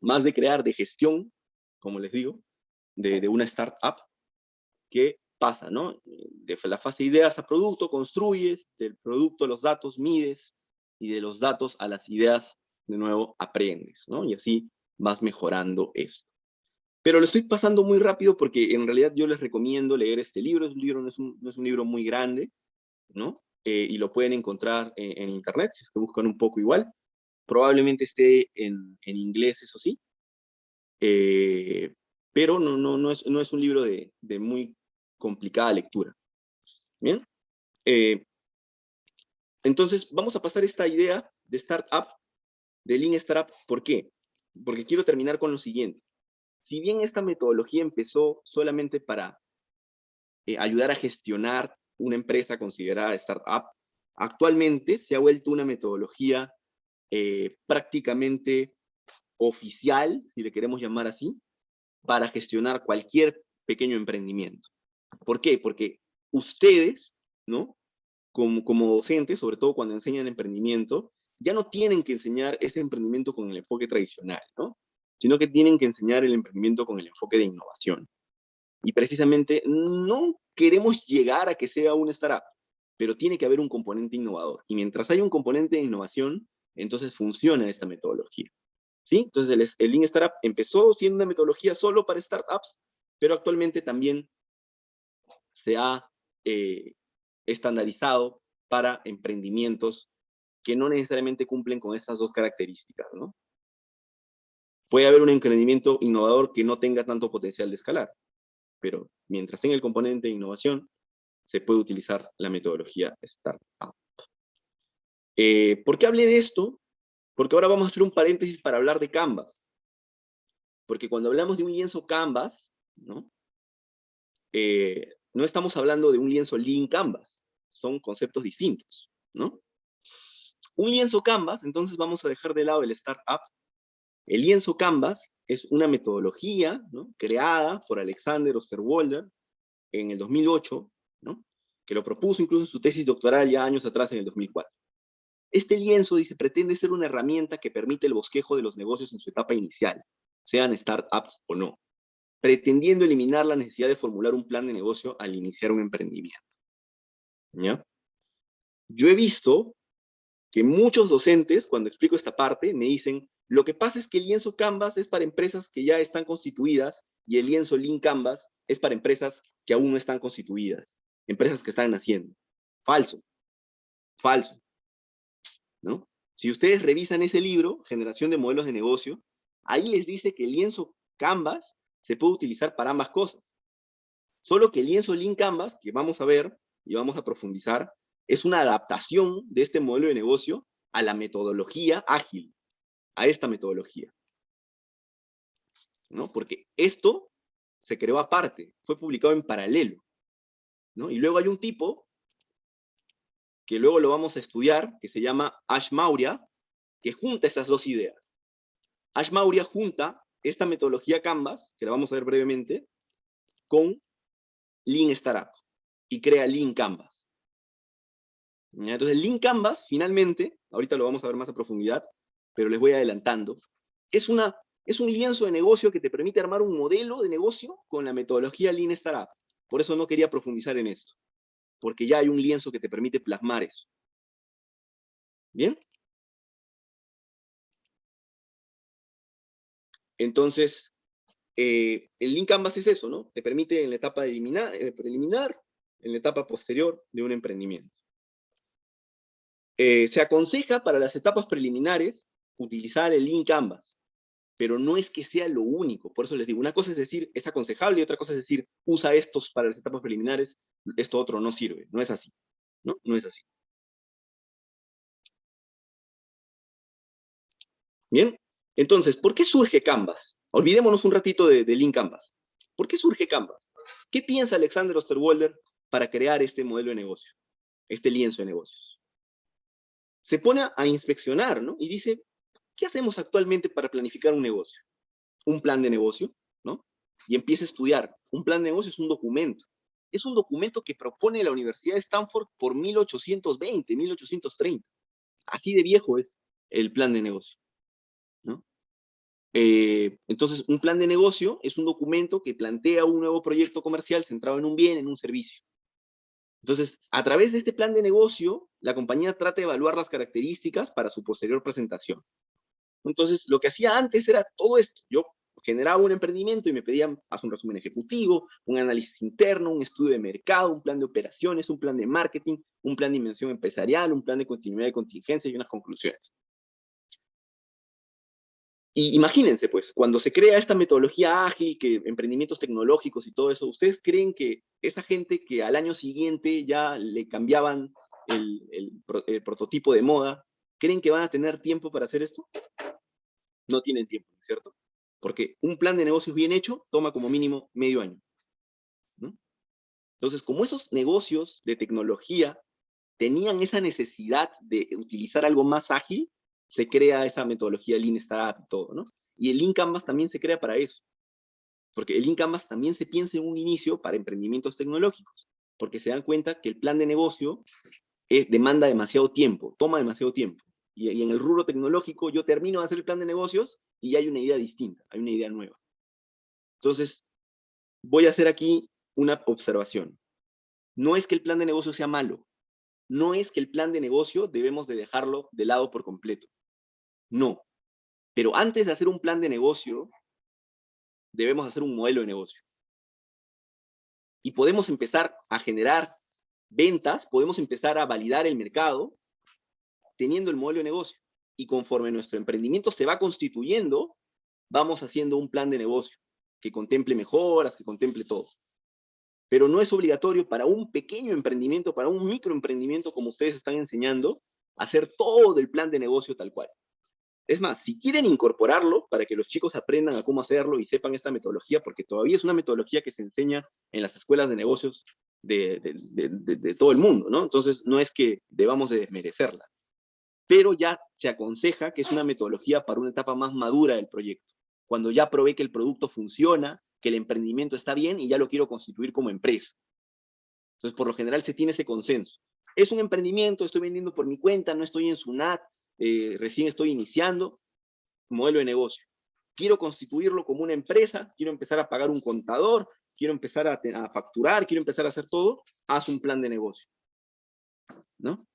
más de crear de gestión, como les digo, de una startup, que pasa, ¿no? De la fase de ideas a producto, construyes, del producto a los datos mides, y de los datos a las ideas, de nuevo, aprendes, ¿no? Y así vas mejorando esto. Pero lo estoy pasando muy rápido porque en realidad yo les recomiendo leer este libro. Es un libro, no es un libro muy grande, ¿no? Y lo pueden encontrar en internet, si es que buscan un poco igual. Probablemente esté en inglés, eso sí. Pero no es un libro de muy complicada lectura. ¿Bien? Entonces, vamos a pasar esta idea de startup, de Lean Startup. ¿Por qué? Porque quiero terminar con lo siguiente. Si bien esta metodología empezó solamente para ayudar a gestionar una empresa considerada startup, actualmente se ha vuelto una metodología prácticamente oficial, si le queremos llamar así, para gestionar cualquier pequeño emprendimiento. ¿Por qué? Porque ustedes, ¿no? Como docentes, sobre todo cuando enseñan emprendimiento, ya no tienen que enseñar ese emprendimiento con el enfoque tradicional, ¿no? Sino que tienen que enseñar el emprendimiento con el enfoque de innovación. Y precisamente no queremos llegar a que sea una startup, pero tiene que haber un componente innovador. Y mientras hay un componente de innovación, entonces funciona esta metodología. ¿Sí? Entonces el Lean Startup empezó siendo una metodología solo para startups, pero actualmente también se ha estandarizado para emprendimientos que no necesariamente cumplen con estas dos características, ¿no? Puede haber un emprendimiento innovador que no tenga tanto potencial de escalar, pero mientras tenga el componente de innovación, se puede utilizar la metodología Startup. ¿Por qué hablé de esto? Porque ahora vamos a hacer un paréntesis para hablar de Canvas. Porque cuando hablamos de un lienzo Canvas, ¿no? No estamos hablando de un lienzo Lean Canvas. Son conceptos distintos, ¿no? Un lienzo Canvas, entonces vamos a dejar de lado el Startup. El lienzo Canvas es una metodología, ¿no? Creada por Alexander Osterwalder en el 2008, ¿no? Que lo propuso incluso en su tesis doctoral ya años atrás, en el 2004. Este lienzo, dice, pretende ser una herramienta que permite el bosquejo de los negocios en su etapa inicial, sean startups o no, pretendiendo eliminar la necesidad de formular un plan de negocio al iniciar un emprendimiento. ¿Ya? Yo he visto que muchos docentes, cuando explico esta parte, me dicen, lo que pasa es que el lienzo Canvas es para empresas que ya están constituidas y el lienzo Lean Canvas es para empresas que aún no están constituidas, empresas que están naciendo. Falso, falso, ¿no? Si ustedes revisan ese libro, Generación de Modelos de Negocio, ahí les dice que el lienzo Canvas se puede utilizar para ambas cosas. Solo que el lienzo Lean Canvas, que vamos a ver y vamos a profundizar, es una adaptación de este modelo de negocio a la metodología ágil, a esta metodología, ¿no? Porque esto se creó aparte, fue publicado en paralelo, ¿no? Y luego hay un tipo, que luego lo vamos a estudiar, que se llama Ash Maurya, que junta esas dos ideas. Ash Maurya junta esta metodología Canvas, que la vamos a ver brevemente, con Lean Startup, y crea Lean Canvas. Entonces, el Lean Canvas, finalmente, ahorita lo vamos a ver más a profundidad, pero les voy adelantando, es un lienzo de negocio que te permite armar un modelo de negocio con la metodología Lean Startup. Por eso no quería profundizar en esto, porque ya hay un lienzo que te permite plasmar eso. ¿Bien? Entonces, el Lean Canvas es eso, ¿no? Te permite en la etapa preliminar, en la etapa posterior de un emprendimiento. Se aconseja para las etapas preliminares utilizar el Lean Canvas, pero no es que sea lo único. Por eso les digo, una cosa es decir, es aconsejable, y otra cosa es decir, usa estos para las etapas preliminares, esto otro no sirve. No es así, ¿no? No es así. ¿Bien? Entonces, ¿por qué surge Canvas? Olvidémonos un ratito de Lean Canvas. ¿Por qué surge Canvas? ¿Qué piensa Alexander Osterwalder para crear este modelo de negocio, este lienzo de negocios? Se pone a inspeccionar, ¿no? Y dice, ¿qué hacemos actualmente para planificar un negocio? Un plan de negocio, ¿no? Y empieza a estudiar. Un plan de negocio es un documento. Es un documento que propone la Universidad de Stanford por 1820, 1830. Así de viejo es el plan de negocio, ¿no? Entonces, un plan de negocio es un documento que plantea un nuevo proyecto comercial centrado en un bien, en un servicio. Entonces, a través de este plan de negocio, la compañía trata de evaluar las características para su posterior presentación. Entonces, lo que hacía antes era todo esto. Yo generaba un emprendimiento y me pedían, haz un resumen ejecutivo, un análisis interno, un estudio de mercado, un plan de operaciones, un plan de marketing, un plan de inversión empresarial, un plan de continuidad de contingencia y unas conclusiones. Y imagínense, pues, cuando se crea esta metodología ágil, que emprendimientos tecnológicos y todo eso, ¿ustedes creen que esa gente que al año siguiente ya le cambiaban el prototipo de moda, creen que van a tener tiempo para hacer esto? No tienen tiempo, ¿cierto? Porque un plan de negocios bien hecho toma como mínimo medio año, ¿no? Entonces, como esos negocios de tecnología tenían esa necesidad de utilizar algo más ágil, se crea esa metodología Lean Startup y todo, ¿no? Y el Lean Canvas también se crea para eso, porque el Lean Canvas también se piensa en un inicio para emprendimientos tecnológicos, porque se dan cuenta que el plan de negocio demanda demasiado tiempo, toma demasiado tiempo. Y en el rubro tecnológico yo termino de hacer el plan de negocios y hay una idea distinta, hay una idea nueva. Entonces, voy a hacer aquí una observación. No es que el plan de negocio sea malo, no es que el plan de negocio debemos de dejarlo de lado por completo. No. Pero antes de hacer un plan de negocio, debemos hacer un modelo de negocio. Y podemos empezar a generar ventas, podemos empezar a validar el mercado teniendo el modelo de negocio. Y conforme nuestro emprendimiento se va constituyendo, vamos haciendo un plan de negocio que contemple mejoras, que contemple todo. Pero no es obligatorio para un pequeño emprendimiento, para un microemprendimiento como ustedes están enseñando, hacer todo el plan de negocio tal cual. Es más, si quieren incorporarlo para que los chicos aprendan a cómo hacerlo y sepan esta metodología, porque todavía es una metodología que se enseña en las escuelas de negocios de todo el mundo, ¿no? Entonces, no es que debamos de desmerecerla, pero ya se aconseja que es una metodología para una etapa más madura del proyecto, cuando ya probé que el producto funciona, que el emprendimiento está bien y ya lo quiero constituir como empresa. Entonces, por lo general se tiene ese consenso. Es un emprendimiento, estoy vendiendo por mi cuenta, no estoy en SUNAT, recién estoy iniciando, modelo de negocio. Quiero constituirlo como una empresa, quiero empezar a pagar un contador, quiero empezar a facturar, quiero empezar a hacer todo, haz un plan de negocio, ¿no?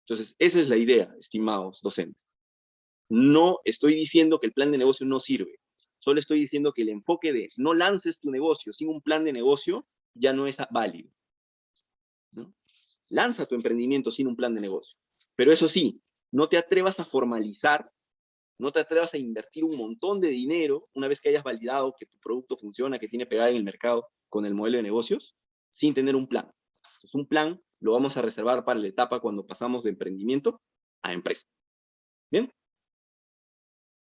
Entonces, esa es la idea, estimados docentes. No estoy diciendo que el plan de negocio no sirve, solo estoy diciendo que el enfoque de no lances tu negocio sin un plan de negocio ya no es válido, ¿no? Lanza tu emprendimiento sin un plan de negocio. Pero eso sí, no te atrevas a formalizar, no te atrevas a invertir un montón de dinero una vez que hayas validado que tu producto funciona, que tiene pegada en el mercado con el modelo de negocios, sin tener un plan. Entonces, un plan lo vamos a reservar para la etapa cuando pasamos de emprendimiento a empresa. ¿Bien?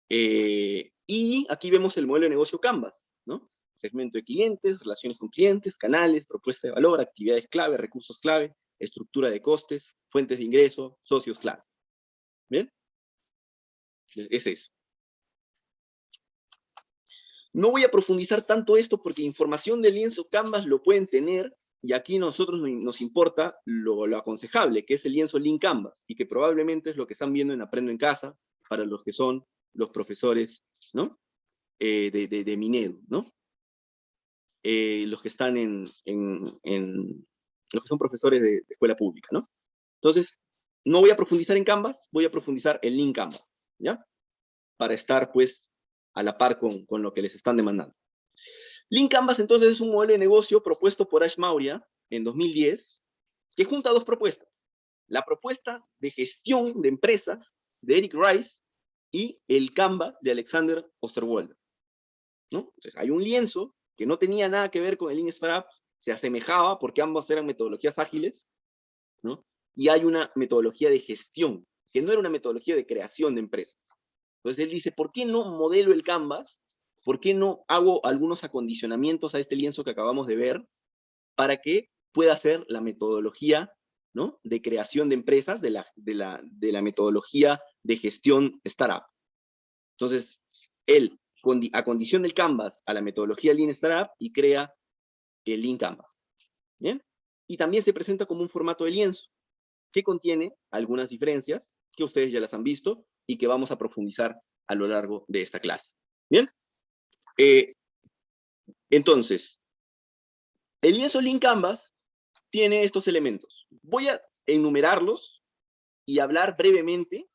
Y aquí vemos el modelo de negocio Canvas, ¿no? Segmento de clientes, relaciones con clientes, canales, propuesta de valor, actividades clave, recursos clave, estructura de costes, fuentes de ingreso, socios clave. ¿Bien? Es eso. No voy a profundizar tanto esto porque información del lienzo Canvas lo pueden tener y aquí a nosotros nos importa lo aconsejable, que es el lienzo Lean Canvas y que probablemente es lo que están viendo en Aprendo en Casa para los que son los profesores, ¿no? De Minedu, ¿no? Los que están los que son profesores de escuela pública, ¿no? Entonces, no voy a profundizar en Canvas, voy a profundizar en Lean Canvas, ¿ya? Para estar, pues, a la par con lo que les están demandando. Lean Canvas, entonces, es un modelo de negocio propuesto por Ash Maurya en 2010, que junta dos propuestas. La propuesta de gestión de empresas de Eric Rice y el Canva de Alexander Osterwalder, ¿no? Entonces, hay un lienzo que no tenía nada que ver con el Lean Startup, se asemejaba porque ambos eran metodologías ágiles, ¿no? Y hay una metodología de gestión, que no era una metodología de creación de empresas. Entonces él dice, ¿por qué no modelo el Canvas? ¿Por qué no hago algunos acondicionamientos a este lienzo que acabamos de ver para que pueda ser la metodología, ¿no?, de creación de empresas, de la metodología de gestión startup? Entonces, él acondiciona el Canvas a la metodología Lean Startup y crea el Lean Canvas. ¿Bien? Y también se presenta como un formato de lienzo que contiene algunas diferencias que ustedes ya las han visto y que vamos a profundizar a lo largo de esta clase. ¿Bien? Entonces, el lienzo Lean Canvas tiene estos elementos. Voy a enumerarlos y hablar brevemente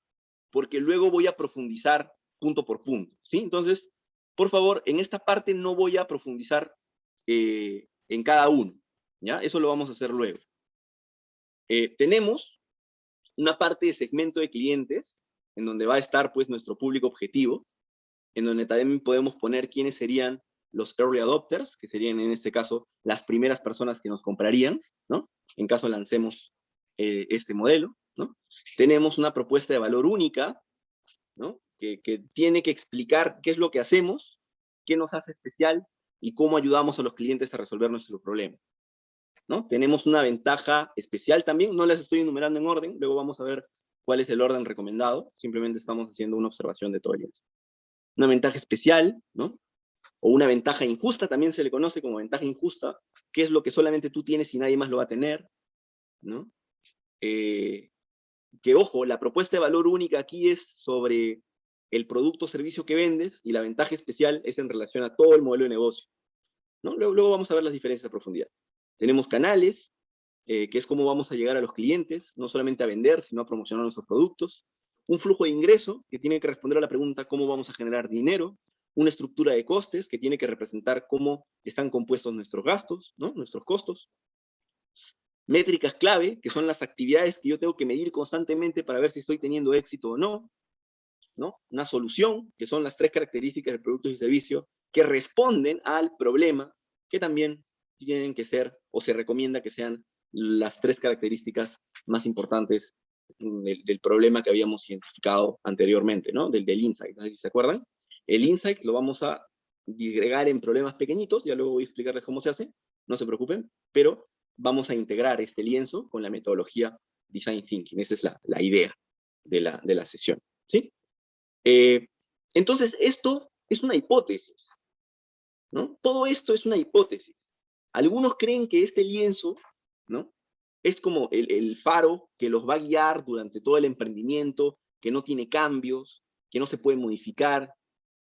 porque luego voy a profundizar punto por punto, ¿sí? Entonces, por favor, en esta parte no voy a profundizar en cada uno, ¿ya? Eso lo vamos a hacer luego. Tenemos una parte de segmento de clientes, en donde va a estar, pues, nuestro público objetivo, en donde también podemos poner quiénes serían los early adopters, que serían, en este caso, las primeras personas que nos comprarían, ¿no? En caso lancemos este modelo, ¿no? Tenemos una propuesta de valor única, ¿no? Que tiene que explicar qué es lo que hacemos, qué nos hace especial y cómo ayudamos a los clientes a resolver nuestros problemas, ¿no? Tenemos una ventaja especial también, no las estoy enumerando en orden, luego vamos a ver cuál es el orden recomendado, simplemente estamos haciendo una observación de todo el lienzo. Una ventaja especial, ¿no? O una ventaja injusta, también se le conoce como ventaja injusta, que es lo que solamente tú tienes y nadie más lo va a tener, ¿no? Que ojo, la propuesta de valor única aquí es sobre el producto o servicio que vendes, y la ventaja especial es en relación a todo el modelo de negocio, ¿no? Luego vamos a ver las diferencias a profundidad. Tenemos canales, que es cómo vamos a llegar a los clientes, no solamente a vender, sino a promocionar nuestros productos. Un flujo de ingreso, que tiene que responder a la pregunta cómo vamos a generar dinero. Una estructura de costes, que tiene que representar cómo están compuestos nuestros gastos, ¿no? Nuestros costos. Métricas clave, que son las actividades que yo tengo que medir constantemente para ver si estoy teniendo éxito o no, ¿no? Una solución, que son las 3 características del producto y servicio que responden al problema, que también tienen que ser, o se recomienda que sean, las 3 características más importantes del problema que habíamos identificado anteriormente, ¿no? Del insight, no sé si se acuerdan. El insight lo vamos a disgregar en problemas pequeñitos, ya luego voy a explicarles cómo se hace, no se preocupen, pero vamos a integrar este lienzo con la metodología Design Thinking. Esa es la idea de la sesión, ¿sí? Entonces, esto es una hipótesis, ¿no? Todo esto es una hipótesis. Algunos creen que este lienzo, ¿no? Es como el faro que los va a guiar durante todo el emprendimiento, que no tiene cambios, que no se puede modificar,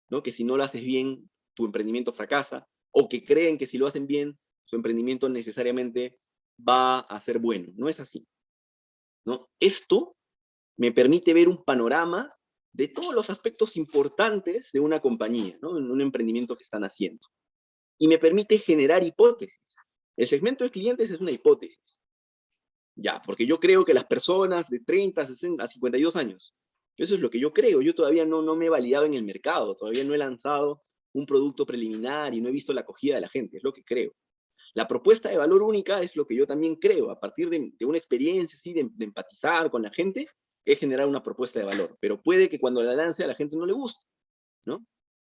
¿no? Que si no lo haces bien, tu emprendimiento fracasa, o que creen que si lo hacen bien, su emprendimiento necesariamente va a ser bueno. No es así, ¿no? Esto me permite ver un panorama de todos los aspectos importantes de una compañía, ¿no? En un emprendimiento que están haciendo. Y me permite generar hipótesis. El segmento de clientes es una hipótesis. Ya, porque yo creo que las personas de 30, 60, 52 años, eso es lo que yo creo. Yo todavía no me he validado en el mercado, todavía no he lanzado un producto preliminar y no he visto la acogida de la gente, es lo que creo. La propuesta de valor única es lo que yo también creo, a partir de una experiencia, ¿sí? de empatizar con la gente, es generar una propuesta de valor, pero puede que cuando la lance a la gente no le guste, ¿no?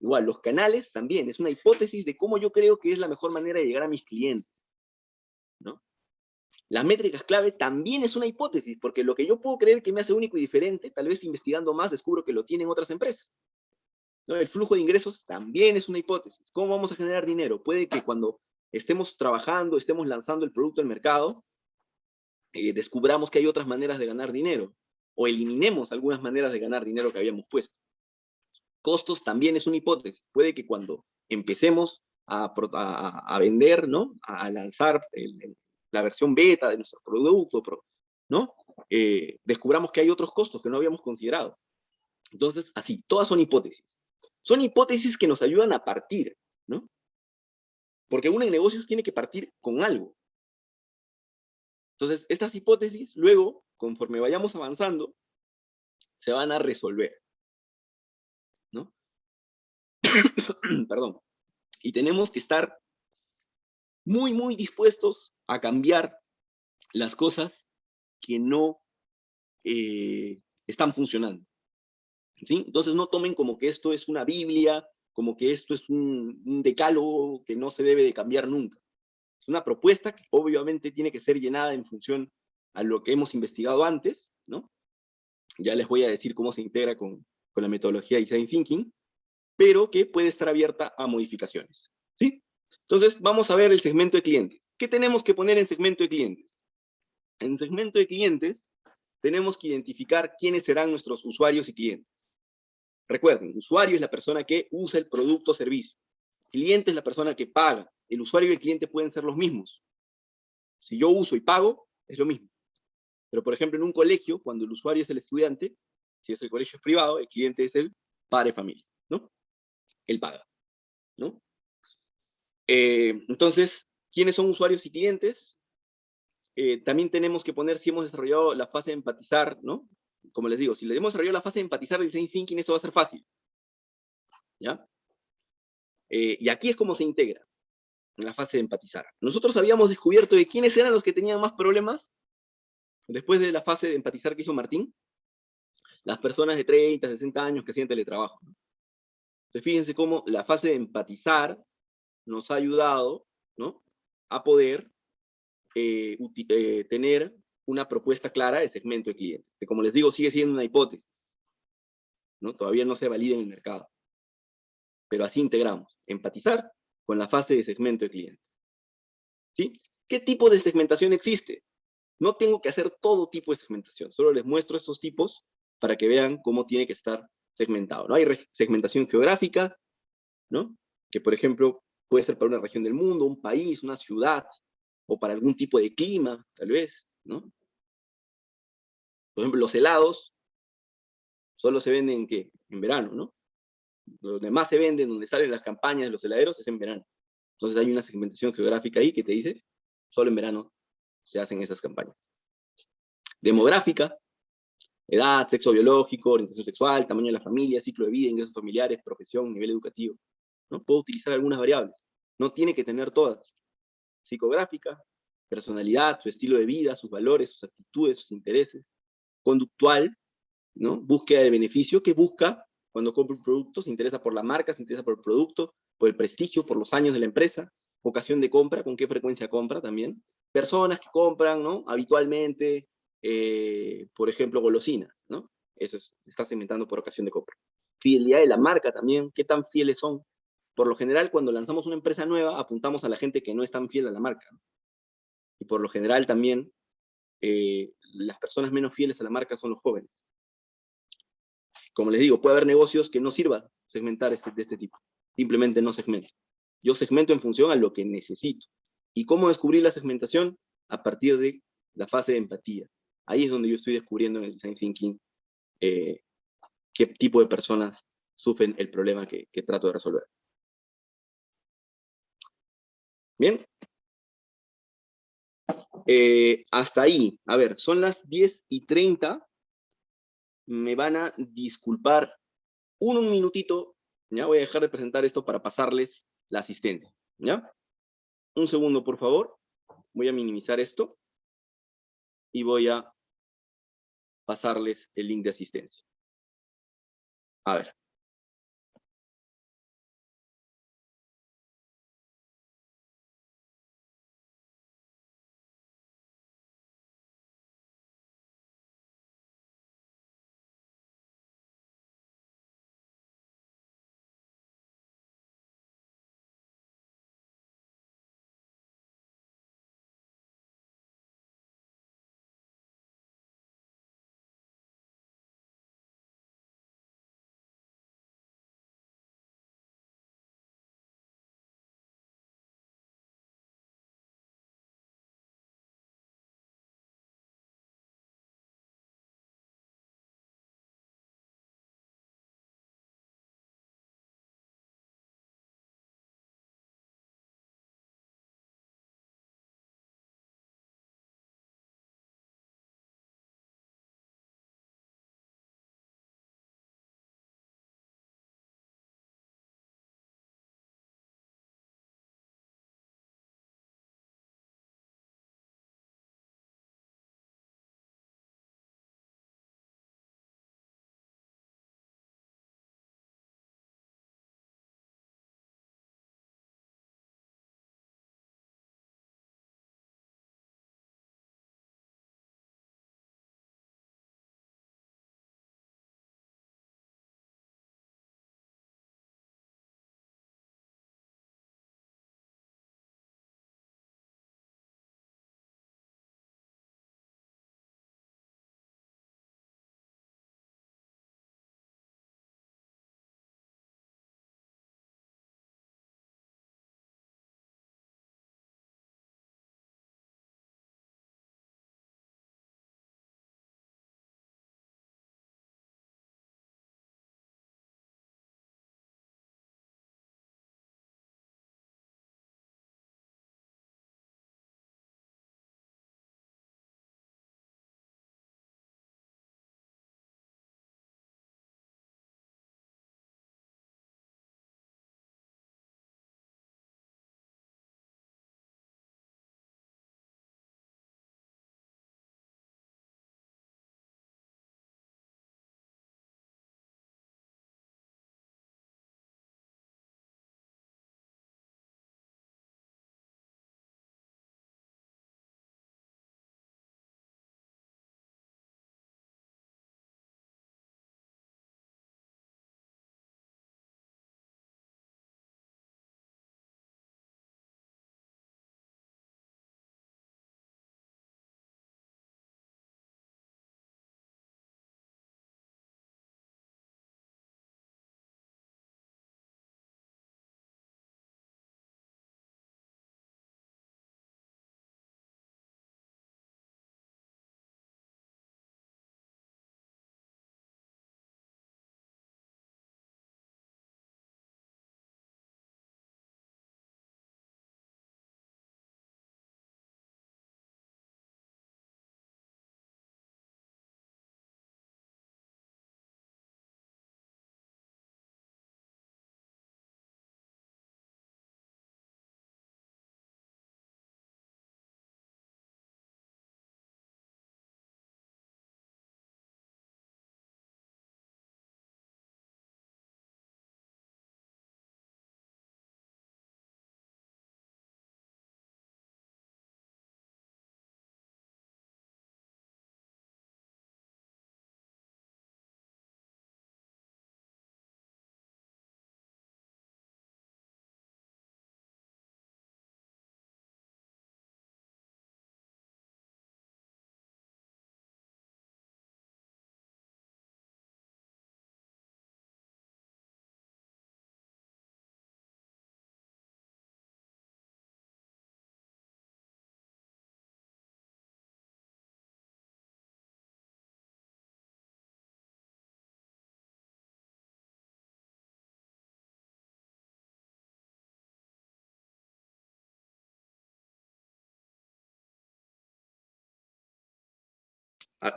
Igual, los canales también, es una hipótesis de cómo yo creo que es la mejor manera de llegar a mis clientes, ¿no? Las métricas clave también es una hipótesis, porque lo que yo puedo creer que me hace único y diferente, tal vez investigando más descubro que lo tienen otras empresas, ¿no? El flujo de ingresos también es una hipótesis. ¿Cómo vamos a generar dinero? Puede que cuando estemos trabajando, estemos lanzando el producto al mercado, descubramos que hay otras maneras de ganar dinero, o eliminemos algunas maneras de ganar dinero que habíamos puesto. Costos también es una hipótesis. Puede que cuando empecemos a vender, ¿no? A lanzar la versión beta de nuestro producto, ¿no? Descubramos que hay otros costos que no habíamos considerado. Entonces, así, todas son hipótesis. Son hipótesis que nos ayudan a partir, ¿no? Porque uno en negocios tiene que partir con algo. Entonces, estas hipótesis, luego, conforme vayamos avanzando, se van a resolver, ¿no? Perdón. Y tenemos que estar muy dispuestos a cambiar las cosas que no están funcionando, ¿sí? Entonces no tomen como que esto es una Biblia, como que esto es un decálogo que no se debe de cambiar nunca. Es una propuesta que obviamente tiene que ser llenada en función a lo que hemos investigado antes, ¿no? Ya les voy a decir cómo se integra con la metodología de Design Thinking, pero que puede estar abierta a modificaciones, ¿sí? Entonces, vamos a ver el segmento de clientes. ¿Qué tenemos que poner en segmento de clientes? En segmento de clientes, tenemos que identificar quiénes serán nuestros usuarios y clientes. Recuerden, usuario es la persona que usa el producto o servicio. Cliente es la persona que paga. El usuario y el cliente pueden ser los mismos. Si yo uso y pago, es lo mismo. Pero, por ejemplo, en un colegio, cuando el usuario es el estudiante, si es el colegio privado, el cliente es el padre familia, ¿no? Él paga, ¿no? Entonces, ¿quiénes son usuarios y clientes? También tenemos que poner si hemos desarrollado la fase de empatizar, ¿no? Como les digo, si le hemos desarrollado la fase de empatizar de Design Thinking, eso va a ser fácil, ¿ya? Y aquí es como se integra en la fase de empatizar. Nosotros habíamos descubierto de quiénes eran los que tenían más problemas después de la fase de empatizar que hizo Martín, las personas de 30, 60 años que hacían teletrabajo. Entonces, fíjense cómo la fase de empatizar nos ha ayudado, ¿no?, a poder tener una propuesta clara de segmento de clientes, que como les digo, sigue siendo una hipótesis, ¿no? Todavía no se valida en el mercado. Pero así integramos, empatizar con la fase de segmento de clientes. ¿Sí? ¿Qué tipo de segmentación existe? No tengo que hacer todo tipo de segmentación, solo les muestro estos tipos para que vean cómo tiene que estar segmentado, ¿no? Hay segmentación geográfica, ¿no? Que, por ejemplo, puede ser para una región del mundo, un país, una ciudad, o para algún tipo de clima, tal vez, ¿no? Por ejemplo, los helados solo se venden, ¿qué? En verano, ¿no? Donde más se venden, donde salen las campañas de los heladeros es en verano. Entonces hay una segmentación geográfica ahí que te dice, solo en verano se hacen esas campañas. Demográfica, edad, sexo biológico, orientación sexual, tamaño de la familia, ciclo de vida, ingresos familiares, profesión, nivel educativo, ¿no? Puedo utilizar algunas variables. No tiene que tener todas. Psicográfica, personalidad, su estilo de vida, sus valores, sus actitudes, sus intereses. Conductual, ¿no? Búsqueda de beneficio, que busca cuando compra un producto, se interesa por la marca, se interesa por el producto, por el prestigio, por los años de la empresa. Ocasión de compra, con qué frecuencia compra también. Personas que compran, ¿no?, habitualmente, por ejemplo, golosinas, ¿no? Eso está segmentando por ocasión de compra. Fidelidad de la marca también, qué tan fieles son. Por lo general, cuando lanzamos una empresa nueva, apuntamos a la gente que no es tan fiel a la marca, ¿no? Y por lo general también, las personas menos fieles a la marca son los jóvenes. Como les digo, puede haber negocios que no sirvan segmentar de este tipo. Simplemente no segmento. Yo segmento en función a lo que necesito. ¿Y cómo descubrir la segmentación? A partir de la fase de empatía. Ahí es donde yo estoy descubriendo en el Design Thinking qué tipo de personas sufren el problema que trato de resolver. Bien. Hasta ahí. A ver, son las 10:30. Me van a disculpar un minutito. Ya voy a dejar de presentar esto para pasarles la asistente. ¿Ya? Un segundo, por favor. Voy a minimizar esto y voy a pasarles el link de asistencia. A ver.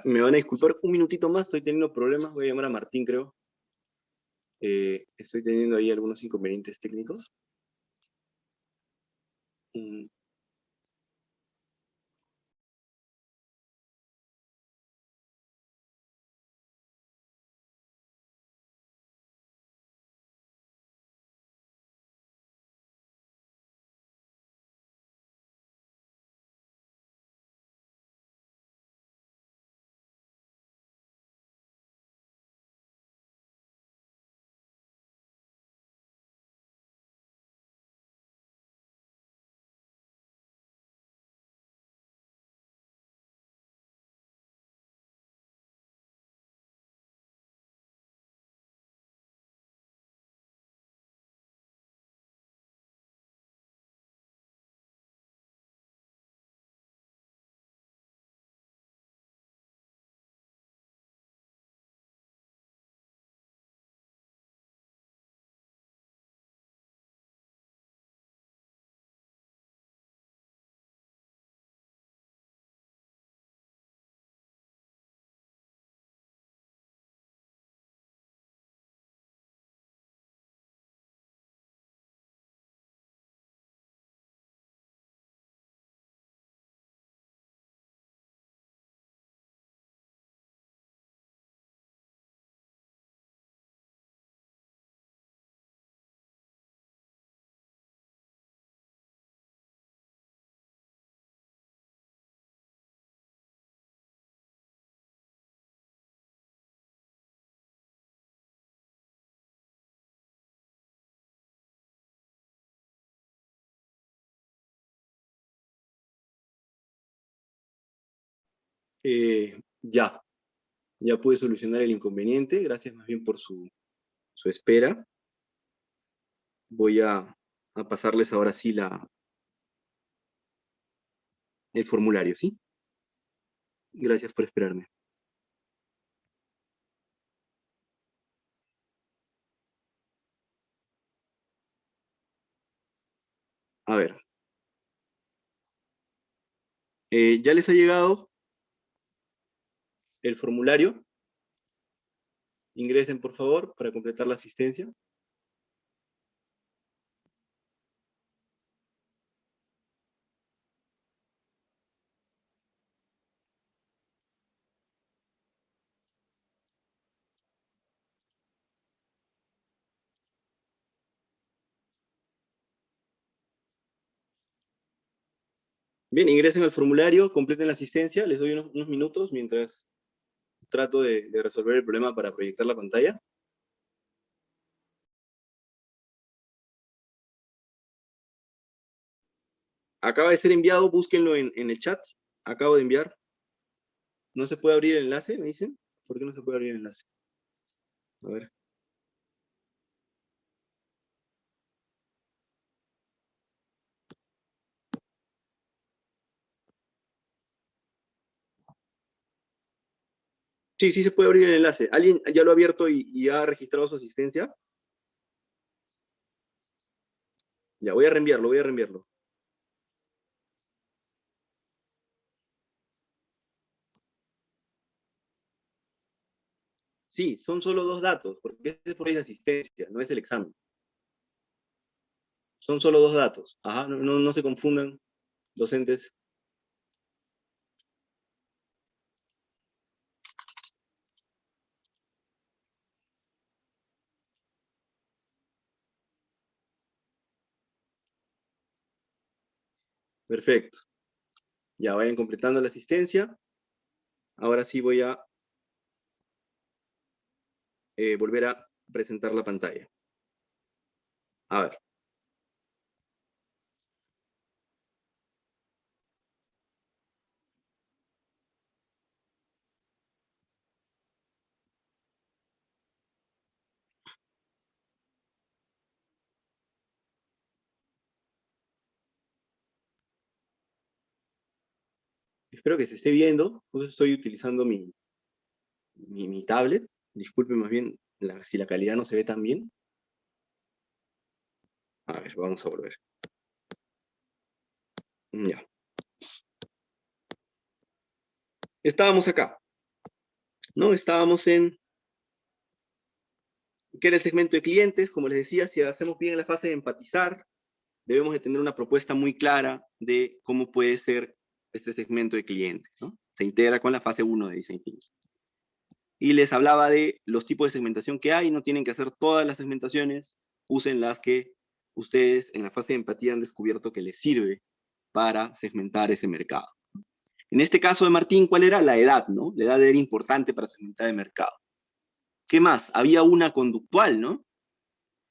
Me van a disculpar un minutito más, estoy teniendo problemas, voy a llamar a Martín, creo. Estoy teniendo ahí algunos inconvenientes técnicos. Mm, ya, ya pude solucionar el inconveniente, gracias más bien por su espera. Voy a pasarles ahora sí el formulario, ¿sí? Gracias por esperarme. A ver, ¿ya les ha llegado el formulario? Ingresen, por favor, para completar la asistencia. Bien, ingresen al formulario, completen la asistencia, les doy unos minutos mientras trato de resolver el problema para proyectar la pantalla. Acaba de ser enviado, búsquenlo en el chat. Acabo de enviar. ¿No se puede abrir el enlace, me dicen? ¿Por qué no se puede abrir el enlace? A ver. Sí, sí se puede abrir el enlace. ¿Alguien ya lo ha abierto y ha registrado su asistencia? Ya, voy a reenviarlo, voy a reenviarlo. Sí, son solo dos datos, porque este es por ahí de asistencia, no es el examen. Son solo dos datos. Ajá, no se confundan, docentes. Perfecto. Ya vayan completando la asistencia. Ahora sí voy a volver a presentar la pantalla. A ver. Espero que se esté viendo. Justo estoy utilizando mi tablet. Disculpen más bien si la calidad no se ve tan bien. A ver, vamos a volver. Ya. Estábamos acá. ¿no? Estábamos en, ¿qué era el segmento de clientes? Como les decía, si hacemos bien en la fase de empatizar, debemos de tener una propuesta muy clara de cómo puede ser este segmento de clientes, ¿no? Se integra con la fase 1 de Design Thinking. Y les hablaba de los tipos de segmentación que hay, no tienen que hacer todas las segmentaciones, usen las que ustedes en la fase de empatía han descubierto que les sirve para segmentar ese mercado. En este caso de Martín, ¿cuál era? La edad, ¿no? La edad era importante para segmentar el mercado. ¿Qué más? Había una conductual, ¿no?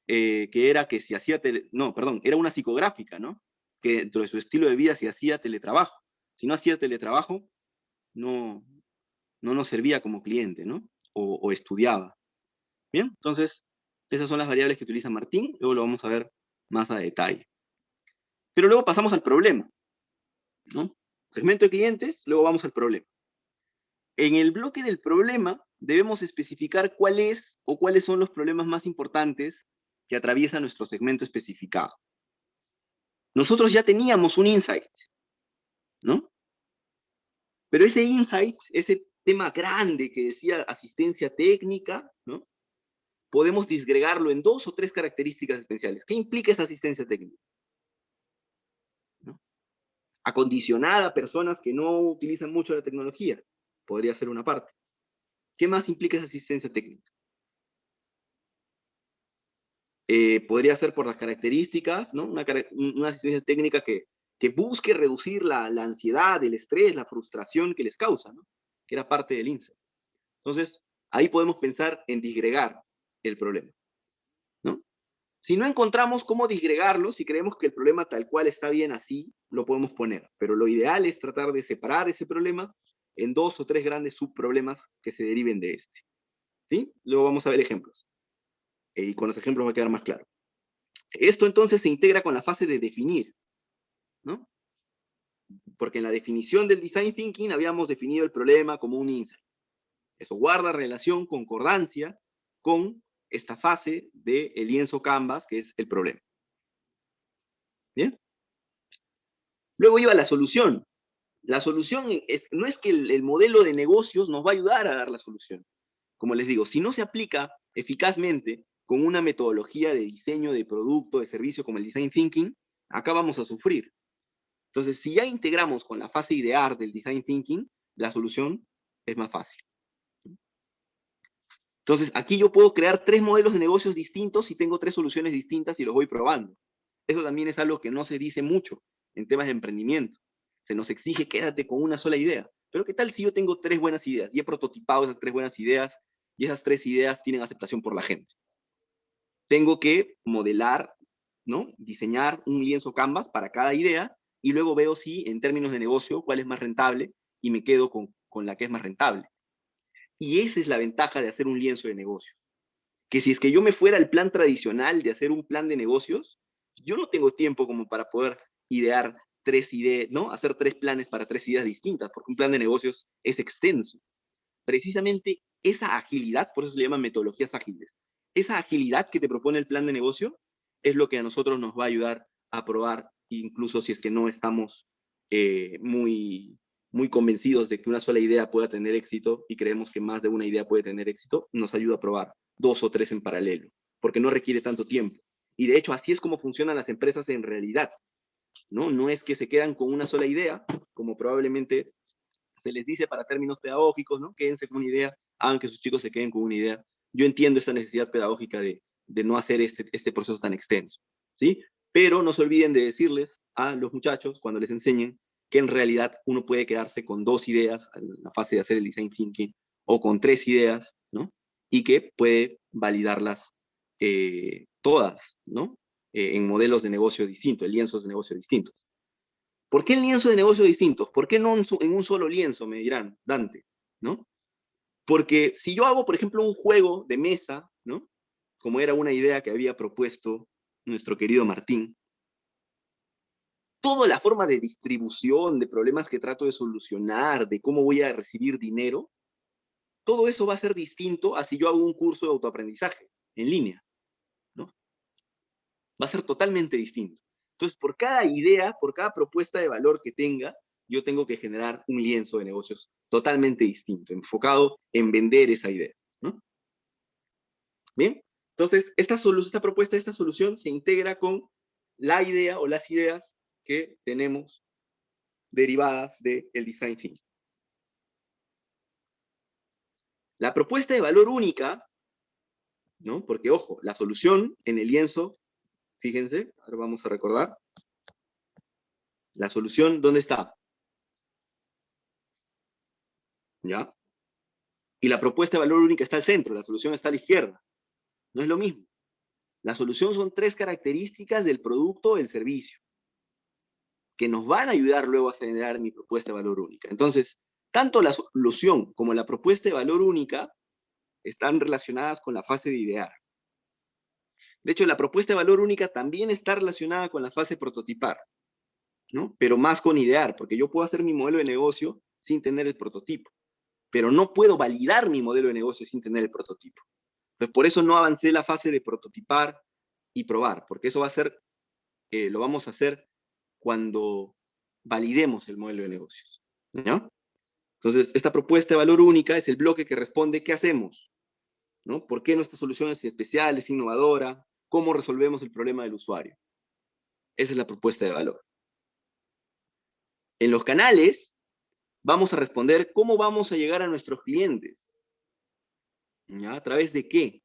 Que era que si hacía, no, perdón, era una psicográfica, ¿no? Que dentro de su estilo de vida se hacía teletrabajo. Si no hacía teletrabajo, no, no nos servía como cliente, ¿no? O estudiaba. Bien, entonces, esas son las variables que utiliza Martín, luego lo vamos a ver más a detalle. Pero luego pasamos al problema, ¿no? Segmento de clientes, luego vamos al problema. En el bloque del problema debemos especificar cuál es o cuáles son los problemas más importantes que atraviesa nuestro segmento especificado. Nosotros ya teníamos un insight, ¿no? Pero ese insight, ese tema grande que decía asistencia técnica, ¿no? Podemos disgregarlo en 2 o 3 características esenciales. ¿Qué implica esa asistencia técnica? ¿No? Acondicionada a personas que no utilizan mucho la tecnología. Podría ser una parte. ¿Qué más implica esa asistencia técnica? Podría ser por las características, ¿no? Una asistencia técnica que busque reducir la ansiedad, el estrés, la frustración que les causa, ¿no? Que era parte del insight. Entonces, ahí podemos pensar en disgregar el problema, ¿no? Si no encontramos cómo disgregarlo, si creemos que el problema tal cual está bien así, lo podemos poner. Pero lo ideal es tratar de separar ese problema en 2 o 3 grandes subproblemas que se deriven de este. ¿Sí? Luego vamos a ver ejemplos. Y con los ejemplos va a quedar más claro. Esto entonces se integra con la fase de definir, ¿no? Porque en la definición del design thinking habíamos definido el problema como un insight. Eso guarda relación, concordancia con esta fase del lienzo Canvas, que es el problema. ¿Bien? Luego iba la solución. La solución no es que el modelo de negocios nos va a ayudar a dar la solución. Como les digo, si no se aplica eficazmente con una metodología de diseño de producto, de servicio como el design thinking, acá vamos a sufrir. Entonces, si ya integramos con la fase idear del design thinking, la solución es más fácil. Entonces, aquí yo puedo crear 3 modelos de negocios distintos y tengo 3 soluciones distintas y los voy probando. Eso también es algo que no se dice mucho en temas de emprendimiento. Se nos exige quédate con una sola idea. Pero ¿qué tal si yo tengo 3 buenas ideas y he prototipado esas 3 buenas ideas y esas 3 ideas tienen aceptación por la gente? Tengo que modelar, ¿no? Diseñar un lienzo Canvas para cada idea y luego veo si en términos de negocio cuál es más rentable y me quedo con la que es más rentable. Y esa es la ventaja de hacer un lienzo de negocio. Que si es que yo me fuera al plan tradicional de hacer un plan de negocios, yo no tengo tiempo como para poder idear 3 ideas, ¿no? Hacer 3 planes para 3 ideas distintas, porque un plan de negocios es extenso. Precisamente esa agilidad, por eso se le llaman metodologías ágiles, esa agilidad que te propone el plan de negocio es lo que a nosotros nos va a ayudar a probar, incluso si es que no estamos muy convencidos de que una sola idea pueda tener éxito y creemos que más de una idea puede tener éxito, nos ayuda a probar 2 o 3 en paralelo, porque no requiere tanto tiempo. Y de hecho, así es como funcionan las empresas en realidad, ¿no? No es que se quedan con una sola idea, como probablemente se les dice para términos pedagógicos, ¿no? Quédense con una idea, hagan que sus chicos se queden con una idea. Yo entiendo esta necesidad pedagógica de no hacer este proceso tan extenso, ¿sí? Pero no se olviden de decirles a los muchachos, cuando les enseñen, que en realidad uno puede quedarse con 2 ideas en la fase de hacer el design thinking, o con 3 ideas, ¿no? Y que puede validarlas todas, ¿no? En modelos de negocio distintos, en lienzos de negocio distintos. ¿Por qué el lienzo de negocio distintos? ¿Por qué no en un solo lienzo, me dirán, Dante? ¿No? Porque si yo hago, por ejemplo, un juego de mesa, ¿no? Como era una idea que había propuesto nuestro querido Martín, toda la forma de distribución, de problemas que trato de solucionar, de cómo voy a recibir dinero, todo eso va a ser distinto a si yo hago un curso de autoaprendizaje en línea, ¿no? Va a ser totalmente distinto. Entonces, por cada idea, por cada propuesta de valor que tenga, yo tengo que generar un lienzo de negocios totalmente distinto, enfocado en vender esa idea, ¿no? Bien, entonces esta propuesta, esta solución se integra con la idea o las ideas que tenemos derivadas del design thinking. La propuesta de valor única, ¿no? Porque, ojo, la solución en el lienzo, fíjense, ahora vamos a recordar, la solución, ¿dónde está? ¿Ya? Y la propuesta de valor única está al centro, la solución está a la izquierda. No es lo mismo. La solución son 3 características del producto o del servicio que nos van a ayudar luego a generar mi propuesta de valor única. Entonces, tanto la solución como la propuesta de valor única están relacionadas con la fase de idear. De hecho, la propuesta de valor única también está relacionada con la fase de prototipar, ¿no? Pero más con idear, porque yo puedo hacer mi modelo de negocio sin tener el prototipo, pero no puedo validar mi modelo de negocio sin tener el prototipo. Entonces, por eso no avancé la fase de prototipar y probar, porque eso va a ser, lo vamos a hacer cuando validemos el modelo de negocios, ¿no? Entonces, esta propuesta de valor única es el bloque que responde qué hacemos, ¿no? ¿Por qué nuestra solución es especial, es innovadora? ¿Cómo resolvemos el problema del usuario? Esa es la propuesta de valor. En los canales, vamos a responder cómo vamos a llegar a nuestros clientes. ¿Ya? ¿A través de qué?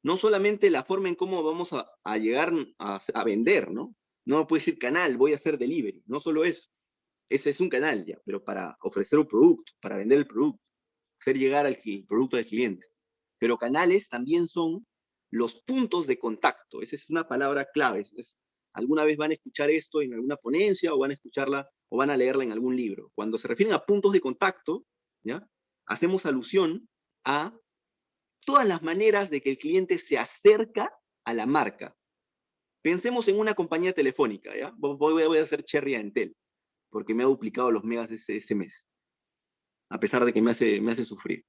No solamente la forma en cómo vamos a llegar a vender, ¿no? No puede decir canal, voy a hacer delivery. No solo eso. Ese es un canal ya, pero para ofrecer un producto, para vender el producto, hacer llegar el producto al cliente. Pero canales también son los puntos de contacto. Esa es una palabra clave. Alguna vez van a escuchar esto en alguna ponencia o van a escucharla o van a leerla en algún libro. Cuando se refieren a puntos de contacto, ¿ya? Hacemos alusión a todas las maneras de que el cliente se acerca a la marca. Pensemos en una compañía telefónica, ¿ya? Voy a hacer cherry a Entel, porque me ha duplicado los megas ese mes, a pesar de que me hace sufrir.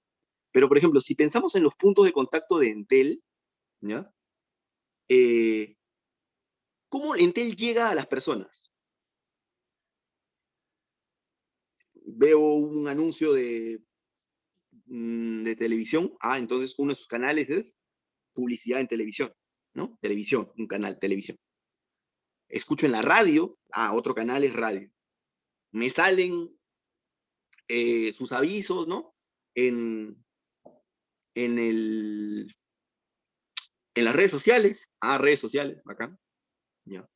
Pero, por ejemplo, si pensamos en los puntos de contacto de Entel, ¿ya? Eh, ¿Cómo Entel llega a las personas? Veo un anuncio de televisión, entonces uno de sus canales es publicidad en televisión, ¿no? Televisión, un canal, televisión. Escucho en la radio, otro canal es radio. Me salen sus avisos, ¿no? En, en, el, en las redes sociales, acá, ¿ya?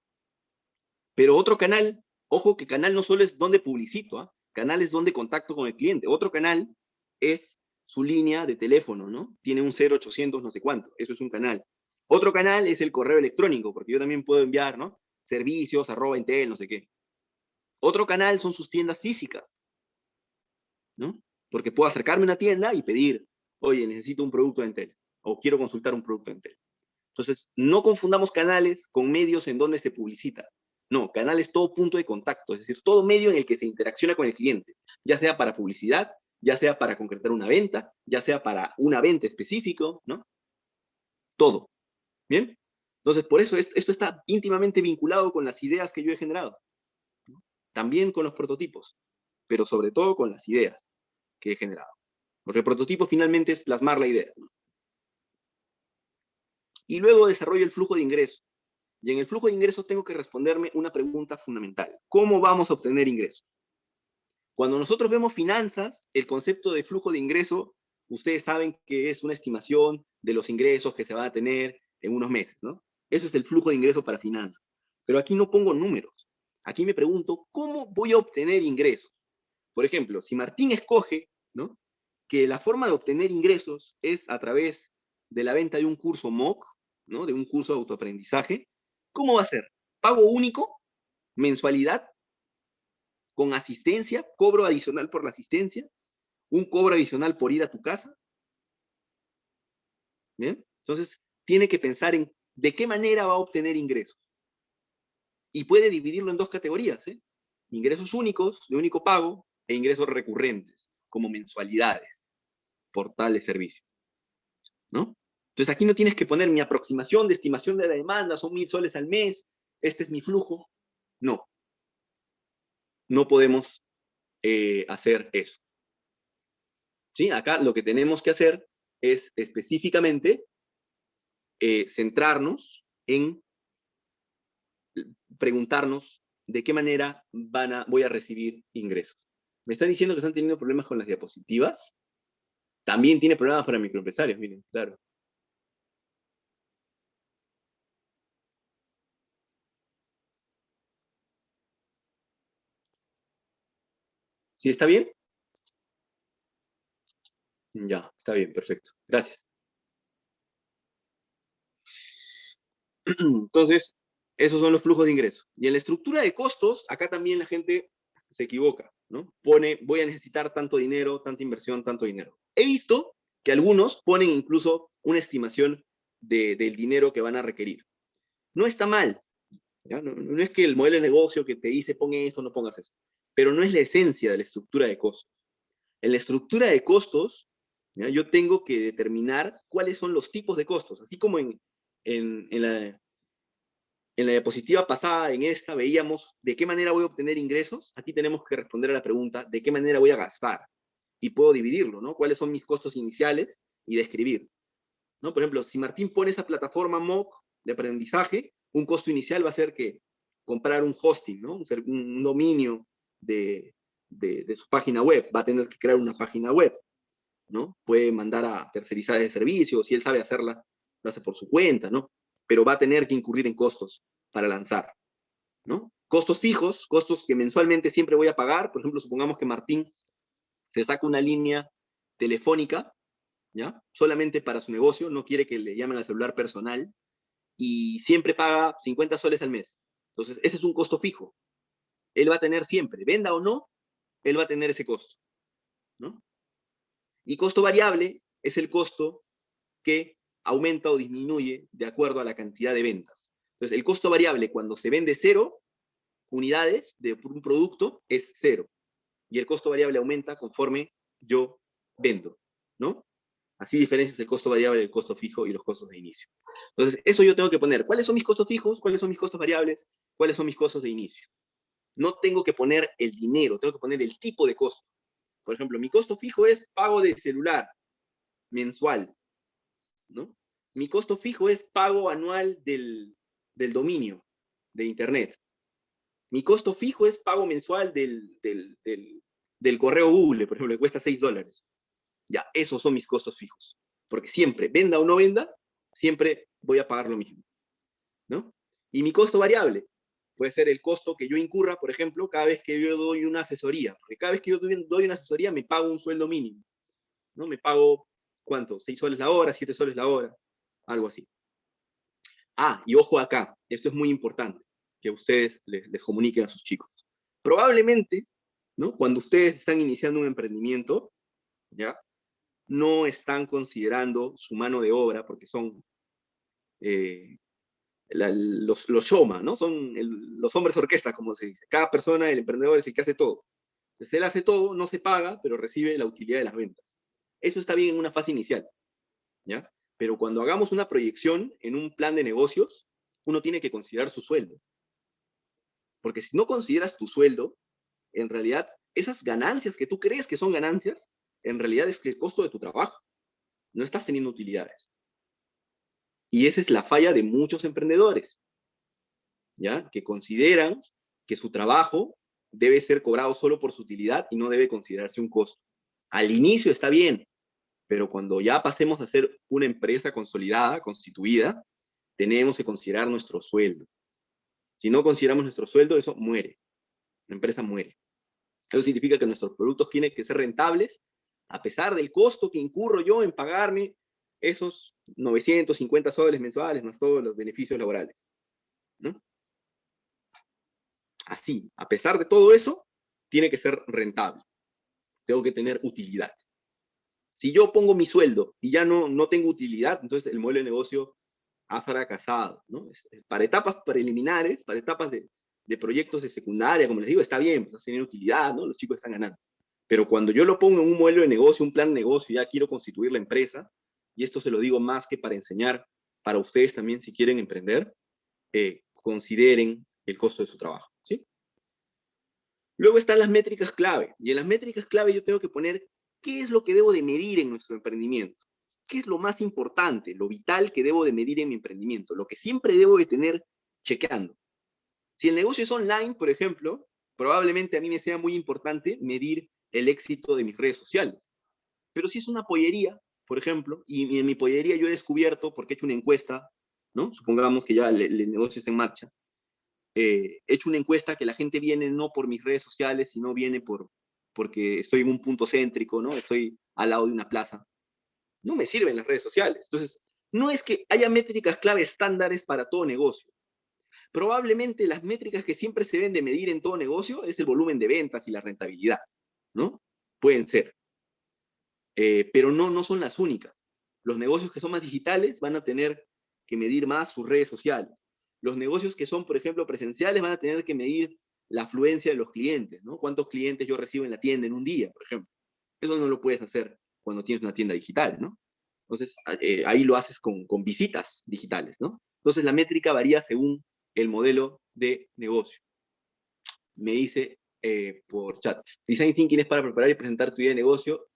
Pero otro canal, ojo que canal no solo es donde publicito, canal es donde contacto con el cliente. Otro canal es su línea de teléfono, ¿no? Tiene un 0800 no sé cuánto, eso es un canal. Otro canal es el correo electrónico, porque yo también puedo enviar, ¿no? Servicios, @entel, no sé qué. Otro canal son sus tiendas físicas, ¿no? Porque puedo acercarme a una tienda y pedir, oye, necesito un producto de Entel, o quiero consultar un producto de Entel. Entonces, no confundamos canales con medios en donde se publicita. No, canal es todo punto de contacto, es decir, todo medio en el que se interacciona con el cliente, ya sea para publicidad, ya sea para concretar una venta, ya sea para una venta específico, ¿no? Todo. ¿Bien? Entonces, por eso esto está íntimamente vinculado con las ideas que yo he generado, ¿no? También con los prototipos, pero sobre todo con las ideas que he generado. Porque el prototipo finalmente es plasmar la idea, ¿no? Y luego desarrollo el flujo de ingresos. Y en el flujo de ingresos tengo que responderme una pregunta fundamental. ¿Cómo vamos a obtener ingresos? Cuando nosotros vemos finanzas, el concepto de flujo de ingreso, ustedes saben que es una estimación de los ingresos que se van a tener en unos meses, ¿no? Eso es el flujo de ingreso para finanzas. Pero aquí no pongo números. Aquí me pregunto, ¿cómo voy a obtener ingresos? Por ejemplo, si Martín escoge, ¿no?, que la forma de obtener ingresos es a través de la venta de un curso MOOC, ¿no?, de un curso de autoaprendizaje, ¿cómo va a ser? ¿Pago único? ¿Mensualidad? ¿Con asistencia? ¿Cobro adicional por la asistencia? ¿Un cobro adicional por ir a tu casa? ¿Bien? Entonces, tiene que pensar en de qué manera va a obtener ingresos. Y puede dividirlo en 2 categorías, ¿eh? Ingresos únicos, de único pago, e ingresos recurrentes, como mensualidades por tales servicios, ¿no? Entonces, aquí no tienes que poner mi aproximación de estimación de la demanda, son 1000 soles al mes, este es mi flujo. No. no podemos hacer eso. ¿Sí? Acá lo que tenemos que hacer es específicamente centrarnos en preguntarnos de qué manera voy a recibir ingresos. Me están diciendo que están teniendo problemas con las diapositivas. También tiene problemas para microempresarios, miren, claro. ¿Sí está bien? Ya, está bien, perfecto. Gracias. Entonces, esos son los flujos de ingresos. Y en la estructura de costos, acá también la gente se equivoca, ¿no? Pone, voy a necesitar tanto dinero, tanta inversión, tanto dinero. He visto que algunos ponen incluso una estimación del dinero que van a requerir. No está mal, ¿ya? No, no es que el modelo de negocio que te dice pon esto, no pongas eso, pero no es la esencia de la estructura de costos. En la estructura de costos, ¿ya? Yo tengo que determinar cuáles son los tipos de costos, así como en, en la, en la diapositiva pasada, en esta, veíamos de qué manera voy a obtener ingresos. Aquí tenemos que responder a la pregunta de qué manera voy a gastar. Y puedo dividirlo, ¿no? ¿Cuáles son mis costos iniciales? Y describir, ¿no? Por ejemplo, si Martín pone esa plataforma MOOC de aprendizaje, un costo inicial va a ser que comprar un hosting, ¿no? Un dominio de su página web. Va a tener que crear una página web, ¿no? Puede mandar a tercerizar de servicios, si él sabe hacerla, lo hace por su cuenta, ¿no? Pero va a tener que incurrir en costos para lanzar, ¿no? Costos fijos, costos que mensualmente siempre voy a pagar. Por ejemplo, supongamos que Martín se saca una línea telefónica, ¿ya? Solamente para su negocio, no quiere que le llamen al celular personal, y siempre paga 50 soles al mes. Entonces, ese es un costo fijo. Él va a tener siempre, venda o no, él va a tener ese costo, ¿no? Y costo variable es el costo que aumenta o disminuye de acuerdo a la cantidad de ventas. Entonces, el costo variable cuando se vende 0 unidades de un producto es 0. Y el costo variable aumenta conforme yo vendo, ¿no? Así diferencias el costo variable del costo fijo y los costos de inicio. Entonces, eso yo tengo que poner. ¿Cuáles son mis costos fijos? ¿Cuáles son mis costos variables? ¿Cuáles son mis costos de inicio? No tengo que poner el dinero, tengo que poner el tipo de costo. Por ejemplo, mi costo fijo es pago de celular mensual, ¿no? Mi costo fijo es pago anual del dominio de Internet. Mi costo fijo es pago mensual del correo Google, por ejemplo, que cuesta $6. Ya, esos son mis costos fijos. Porque siempre, venda o no venda, siempre voy a pagar lo mismo, ¿no? Y mi costo variable puede ser el costo que yo incurra, por ejemplo, cada vez que yo doy una asesoría. Porque cada vez que yo doy una asesoría me pago un sueldo mínimo, ¿no? Me pago, ¿cuánto? 6 soles la hora, 7 soles la hora, algo así. Ah, y ojo acá, esto es muy importante, que ustedes les comuniquen a sus chicos. Probablemente, ¿no? Cuando ustedes están iniciando un emprendimiento, ¿ya? No están considerando su mano de obra, porque son eh, los showman, ¿no? Son los hombres orquesta, como se dice. Cada persona, el emprendedor es el que hace todo. Entonces él hace todo, no se paga, pero recibe la utilidad de las ventas. Eso está bien en una fase inicial, ¿ya? Pero cuando hagamos una proyección en un plan de negocios, uno tiene que considerar su sueldo. Porque si no consideras tu sueldo, en realidad esas ganancias que tú crees que son ganancias, en realidad es el costo de tu trabajo. No estás teniendo utilidades. Y esa es la falla de muchos emprendedores, ¿ya? Que consideran que su trabajo debe ser cobrado solo por su utilidad y no debe considerarse un costo. Al inicio está bien, pero cuando ya pasemos a ser una empresa consolidada, constituida, tenemos que considerar nuestro sueldo. Si no consideramos nuestro sueldo, eso muere. La empresa muere. Eso significa que nuestros productos tienen que ser rentables, a pesar del costo que incurro yo en pagarme esos 950 soles mensuales más todos los beneficios laborales, ¿no? Así, a pesar de todo eso, tiene que ser rentable. Tengo que tener utilidad. Si yo pongo mi sueldo y ya no tengo utilidad, entonces el modelo de negocio ha fracasado, ¿no? Para etapas preliminares, para etapas de proyectos de secundaria, como les digo, está bien, pues tener utilidad, ¿no? Los chicos están ganando. Pero cuando yo lo pongo en un modelo de negocio, un plan de negocio, ya quiero constituir la empresa, y esto se lo digo más que para enseñar, para ustedes también si quieren emprender, consideren el costo de su trabajo, ¿sí? Luego están las métricas clave, y en las métricas clave yo tengo que poner qué es lo que debo de medir en nuestro emprendimiento, qué es lo más importante, lo vital que debo de medir en mi emprendimiento, lo que siempre debo de tener chequeando. Si el negocio es online, por ejemplo, probablemente a mí me sea muy importante medir el éxito de mis redes sociales. Pero si es una pollería, por ejemplo, y en mi pollería yo he descubierto, porque he hecho una encuesta, ¿no? Supongamos que ya el negocio está en marcha, he hecho una encuesta que la gente viene no por mis redes sociales, sino viene porque estoy en un punto céntrico, ¿no? Estoy al lado de una plaza. No me sirven las redes sociales. Entonces, no es que haya métricas clave estándares para todo negocio. Probablemente las métricas que siempre se deben de medir en todo negocio es el volumen de ventas y la rentabilidad, ¿no? Pueden ser, pero no son las únicas. Los negocios que son más digitales van a tener que medir más sus redes sociales. Los negocios que son, por ejemplo, presenciales van a tener que medir la afluencia de los clientes, ¿no? ¿Cuántos clientes yo recibo en la tienda en un día, por ejemplo? Eso no lo puedes hacer cuando tienes una tienda digital, ¿no? Entonces, ahí lo haces con visitas digitales, ¿no? Entonces, la métrica varía según el modelo de negocio. Me dice por chat, Design Thinking es para preparar y presentar tu idea de negocio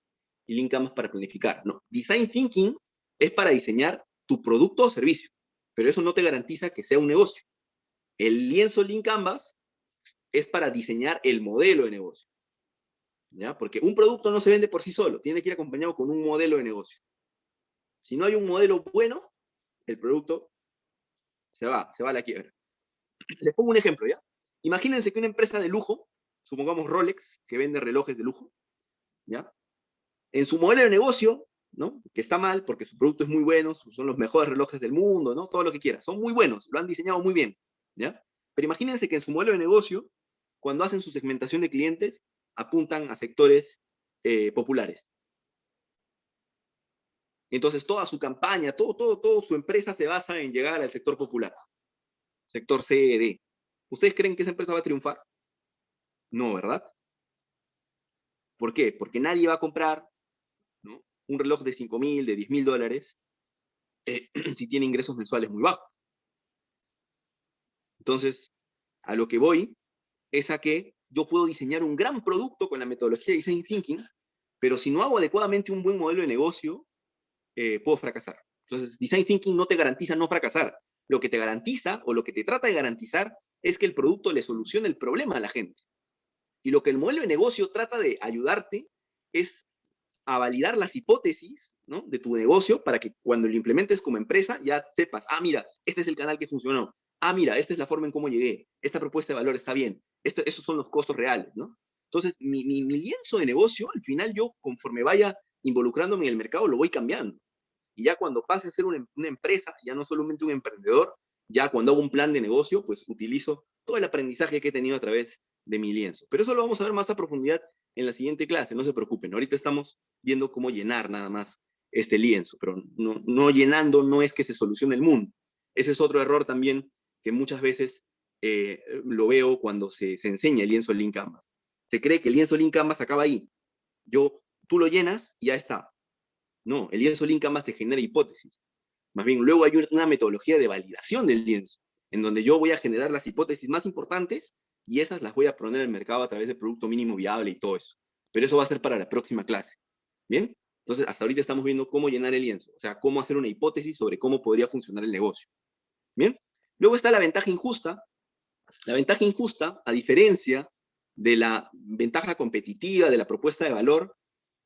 y Lean Canvas para planificar. No, Design Thinking es para diseñar tu producto o servicio, pero eso no te garantiza que sea un negocio. El lienzo Lean Canvas es para diseñar el modelo de negocio, ¿ya? Porque un producto no se vende por sí solo, tiene que ir acompañado con un modelo de negocio. Si no hay un modelo bueno, el producto se va a la quiebra. Les pongo un ejemplo, ¿ya? Imagínense que una empresa de lujo, supongamos Rolex, que vende relojes de lujo, ¿ya? En su modelo de negocio, ¿no? Que está mal porque su producto es muy bueno, son los mejores relojes del mundo, ¿no? Todo lo que quiera, son muy buenos, lo han diseñado muy bien, ¿ya? Pero imagínense que en su modelo de negocio, cuando hacen su segmentación de clientes, apuntan a sectores populares. Entonces, toda su campaña, todo su empresa se basa en llegar al sector popular, sector C, D. ¿Ustedes creen que esa empresa va a triunfar? No, ¿verdad? ¿Por qué? Porque nadie va a comprar, ¿no? Un reloj de 5.000, de 10.000 dólares, si tiene ingresos mensuales muy bajos. Entonces, a lo que voy es a que yo puedo diseñar un gran producto con la metodología de Design Thinking, pero si no hago adecuadamente un buen modelo de negocio, puedo fracasar. Entonces, Design Thinking no te garantiza no fracasar. Lo que te garantiza, o lo que te trata de garantizar, es que el producto le solucione el problema a la gente. Y lo que el modelo de negocio trata de ayudarte es a validar las hipótesis, ¿no? De tu negocio para que cuando lo implementes como empresa ya sepas, ah, mira, este es el canal que funcionó, ah, mira, esta es la forma en cómo llegué, esta propuesta de valor está bien, esos son los costos reales, ¿no? Entonces, mi lienzo de negocio, al final yo, conforme vaya involucrándome en el mercado, lo voy cambiando. Y ya cuando pase a ser una empresa, ya no solamente un emprendedor, ya cuando hago un plan de negocio, pues utilizo todo el aprendizaje que he tenido a través de mi lienzo. Pero eso lo vamos a ver más a profundidad en la siguiente clase, no se preocupen. Ahorita estamos viendo cómo llenar nada más este lienzo, pero no llenando no es que se solucione el mundo. Ese es otro error también que muchas veces lo veo cuando se enseña el lienzo Lean Canvas. Se cree que el lienzo Lean Canvas acaba ahí. Tú lo llenas y ya está. No, el lienzo Lean Canvas te genera hipótesis. Más bien, luego hay una metodología de validación del lienzo, en donde yo voy a generar las hipótesis más importantes y esas las voy a poner al mercado a través de producto mínimo viable y todo eso. Pero eso va a ser para la próxima clase. ¿Bien? Entonces, hasta ahorita estamos viendo cómo llenar el lienzo, o sea, cómo hacer una hipótesis sobre cómo podría funcionar el negocio. ¿Bien? Luego está la ventaja injusta. La ventaja injusta, a diferencia de la ventaja competitiva, de la propuesta de valor,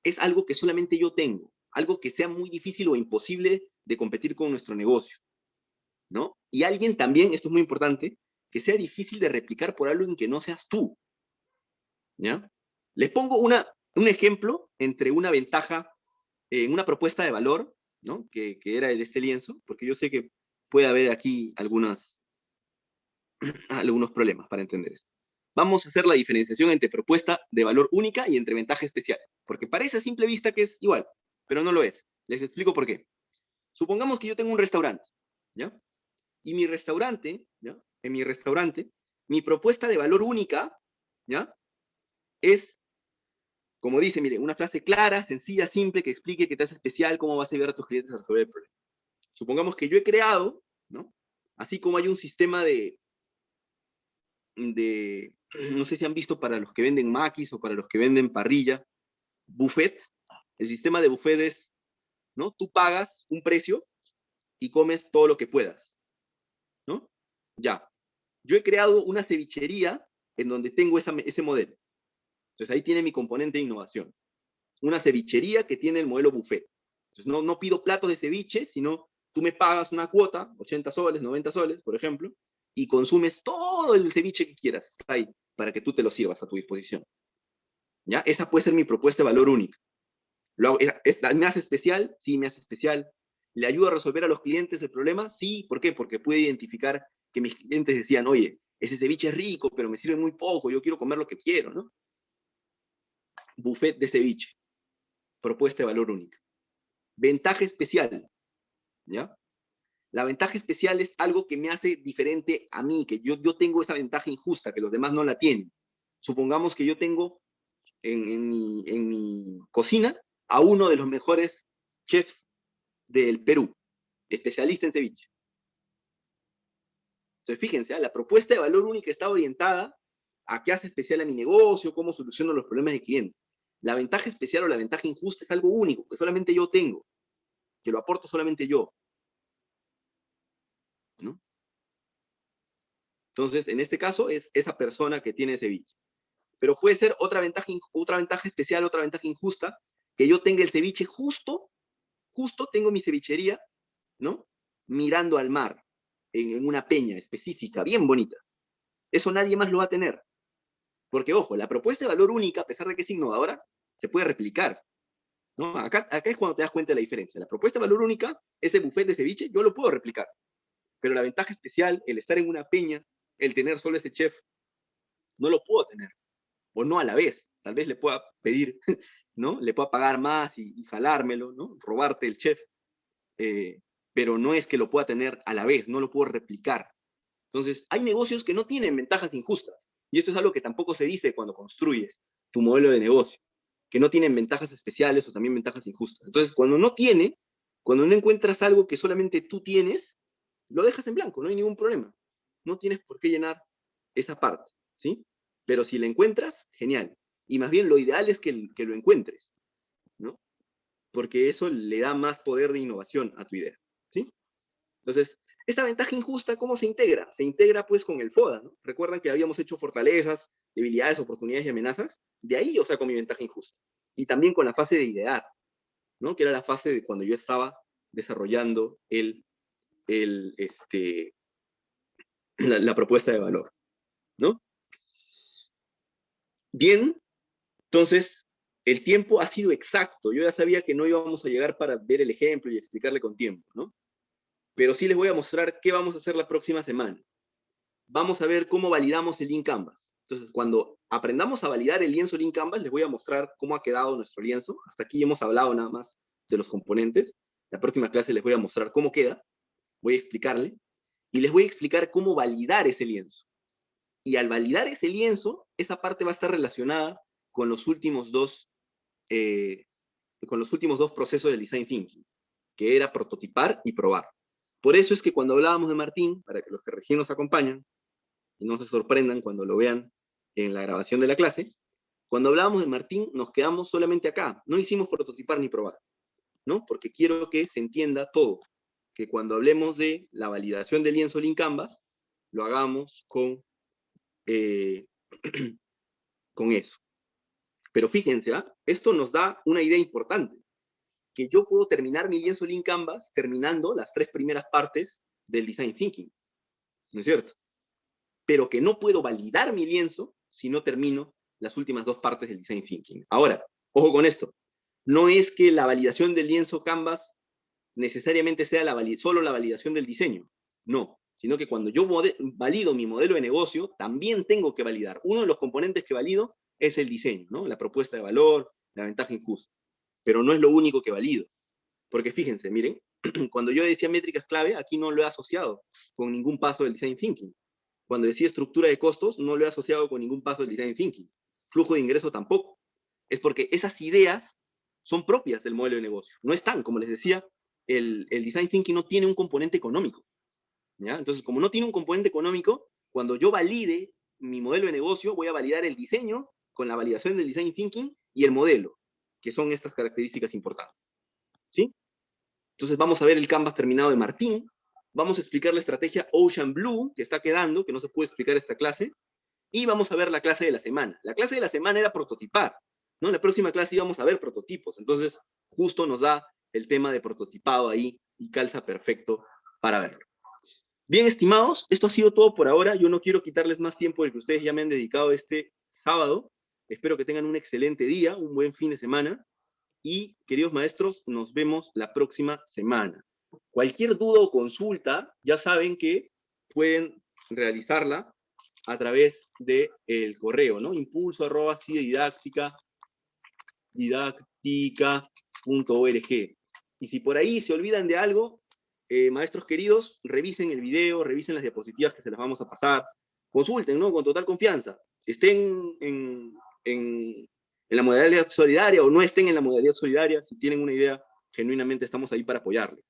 es algo que solamente yo tengo, algo que sea muy difícil o imposible de competir con nuestro negocio, ¿no? Y alguien también, esto es muy importante, que sea difícil de replicar por alguien que no seas tú, ¿ya? Les pongo un ejemplo entre una ventaja, una propuesta de valor, ¿no? Que era de este lienzo, porque yo sé que puede haber aquí algunos problemas para entender esto. Vamos a hacer la diferenciación entre propuesta de valor única y entre ventaja especial, porque parece a simple vista que es igual, pero no lo es. Les explico por qué. Supongamos que yo tengo un restaurante, ¿ya? Y mi restaurante, ¿ya? En mi restaurante, mi propuesta de valor única, ¿ya? Es, como dice, mire, una frase clara, sencilla, simple, que explique que te hace especial, cómo vas a ayudar a tus clientes a resolver el problema. Supongamos que yo he creado, ¿no? Así como hay un sistema de no sé si han visto para los que venden maquis o para los que venden parrilla, buffet. El sistema de buffet es, ¿no? Tú pagas un precio y comes todo lo que puedas, ¿no? Ya. Yo he creado una cevichería en donde tengo ese modelo. Entonces ahí tiene mi componente de innovación. Una cevichería que tiene el modelo buffet. Entonces no pido platos de ceviche, sino tú me pagas una cuota, 80 soles, 90 soles, por ejemplo, y consumes todo el ceviche que quieras ahí, para que tú te lo sirvas a tu disposición. ¿Ya? Esa puede ser mi propuesta de valor única. ¿Me hace especial? Sí, me hace especial. ¿Le ayuda a resolver a los clientes el problema? Sí. ¿Por qué? Porque puede identificar que mis clientes decían, oye, ese ceviche es rico, pero me sirve muy poco, yo quiero comer lo que quiero, ¿no? Buffet de ceviche, propuesta de valor única. Ventaja especial, ¿ya? La ventaja especial es algo que me hace diferente a mí, que yo tengo esa ventaja injusta, que los demás no la tienen. Supongamos que yo tengo en mi cocina a uno de los mejores chefs del Perú, especialista en ceviche. Entonces, fíjense, la propuesta de valor única está orientada a qué hace especial a mi negocio, cómo soluciono los problemas del cliente. La ventaja especial o la ventaja injusta es algo único, que solamente yo tengo, que lo aporto solamente yo, ¿no? Entonces, en este caso, es esa persona que tiene ceviche. Pero puede ser otra ventaja especial, otra ventaja injusta, que yo tenga el ceviche justo tengo mi cevichería, ¿no? Mirando al mar, en una peña específica, bien bonita. Eso nadie más lo va a tener. Porque, ojo, la propuesta de valor única, a pesar de que es innovadora, se puede replicar, ¿no? Acá es cuando te das cuenta de la diferencia. La propuesta de valor única, ese buffet de ceviche, yo lo puedo replicar. Pero la ventaja especial, el estar en una peña, el tener solo ese chef, no lo puedo tener. O no a la vez. Tal vez le pueda pedir, ¿no? Le pueda pagar más y jalármelo, ¿no? Robarte el chef. Eh, pero no es que lo pueda tener a la vez, no lo puedo replicar. Entonces, hay negocios que no tienen ventajas injustas. Y esto es algo que tampoco se dice cuando construyes tu modelo de negocio, que no tienen ventajas especiales o también ventajas injustas. Entonces, cuando no encuentras algo que solamente tú tienes, lo dejas en blanco, no hay ningún problema. No tienes por qué llenar esa parte, ¿sí? Pero si la encuentras, genial. Y más bien lo ideal es que lo encuentres, ¿no? Porque eso le da más poder de innovación a tu idea, ¿sí? Entonces, esta ventaja injusta, ¿cómo se integra? Se integra pues con el FODA, ¿no? Recuerdan que habíamos hecho fortalezas, debilidades, oportunidades y amenazas. De ahí yo saco mi ventaja injusta. Y también con la fase de idear, ¿no? Que era la fase de cuando yo estaba desarrollando la propuesta de valor, ¿no? Bien, entonces, el tiempo ha sido exacto. Yo ya sabía que no íbamos a llegar para ver el ejemplo y explicarle con tiempo, ¿no? Pero sí les voy a mostrar qué vamos a hacer la próxima semana. Vamos a ver cómo validamos el Lean Canvas. Entonces, cuando aprendamos a validar el lienzo Lean Canvas, les voy a mostrar cómo ha quedado nuestro lienzo. Hasta aquí hemos hablado nada más de los componentes. La próxima clase les voy a mostrar cómo queda. Voy a explicarle. Y les voy a explicar cómo validar ese lienzo. Y al validar ese lienzo, esa parte va a estar relacionada con los últimos dos, eh, procesos del Design Thinking, que era prototipar y probar. Por eso es que cuando hablábamos de Martín, para que los que recién nos acompañan, y no se sorprendan cuando lo vean en la grabación de la clase, cuando hablábamos de Martín nos quedamos solamente acá, no hicimos prototipar ni probar, ¿no? Porque quiero que se entienda todo, que cuando hablemos de la validación del lienzo Lean Canvas, lo hagamos eh, con eso. Pero fíjense, esto nos da una idea importante, que yo puedo terminar mi lienzo Lean Canvas terminando las 3 primeras partes del Design Thinking, ¿no es cierto? Pero que no puedo validar mi lienzo si no termino las últimas 2 partes del Design Thinking. Ahora, ojo con esto, no es que la validación del lienzo Canvas necesariamente sea solo la validación del diseño, no, sino que cuando yo valido mi modelo de negocio, también tengo que validar. Uno de los componentes que valido es el diseño, ¿no? La propuesta de valor, la ventaja injusta, pero no es lo único que valido. Porque fíjense, miren, cuando yo decía métricas clave, aquí no lo he asociado con ningún paso del Design Thinking. Cuando decía estructura de costos, no lo he asociado con ningún paso del Design Thinking. Flujo de ingreso tampoco. Es porque esas ideas son propias del modelo de negocio. No están, como les decía, el Design Thinking no tiene un componente económico, ¿ya? Entonces, como no tiene un componente económico, cuando yo valide mi modelo de negocio, voy a validar el diseño con la validación del design thinking y el modelo, que son estas características importantes. ¿Sí? Entonces vamos a ver el canvas terminado de Martín, vamos a explicar la estrategia Ocean Blue, que está quedando, que no se puede explicar esta clase, y vamos a ver la clase de la semana. La clase de la semana era prototipar, ¿no? En la próxima clase íbamos a ver prototipos, entonces justo nos da el tema de prototipado ahí y calza perfecto para verlo. Bien, estimados, esto ha sido todo por ahora. Yo no quiero quitarles más tiempo del que ustedes ya me han dedicado este sábado. Espero que tengan un excelente día, un buen fin de semana. Y, queridos maestros, nos vemos la próxima semana. Cualquier duda o consulta, ya saben que pueden realizarla a través del correo, ¿no? impulso@didáctica.org. Y si por ahí se olvidan de algo, maestros queridos, revisen el video, revisen las diapositivas que se las vamos a pasar, consulten, ¿no? Con total confianza. Estén en la modalidad solidaria o no estén en la modalidad solidaria, si tienen una idea, genuinamente estamos ahí para apoyarles.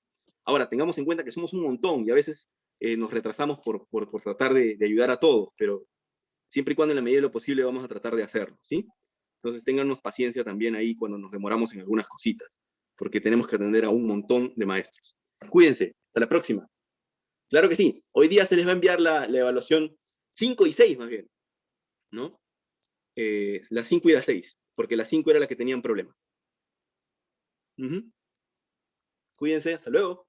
Ahora, tengamos en cuenta que somos un montón y a veces nos retrasamos por tratar de ayudar a todos, pero siempre y cuando en la medida de lo posible vamos a tratar de hacerlo, ¿sí? Entonces téngannos paciencia también ahí cuando nos demoramos en algunas cositas, porque tenemos que atender a un montón de maestros. Cuídense, hasta la próxima. Claro que sí, hoy día se les va a enviar la evaluación 5 y 6 más bien, ¿no? La 5 y la 6, porque la 5 era la que tenían problemas. Cuídense, hasta luego.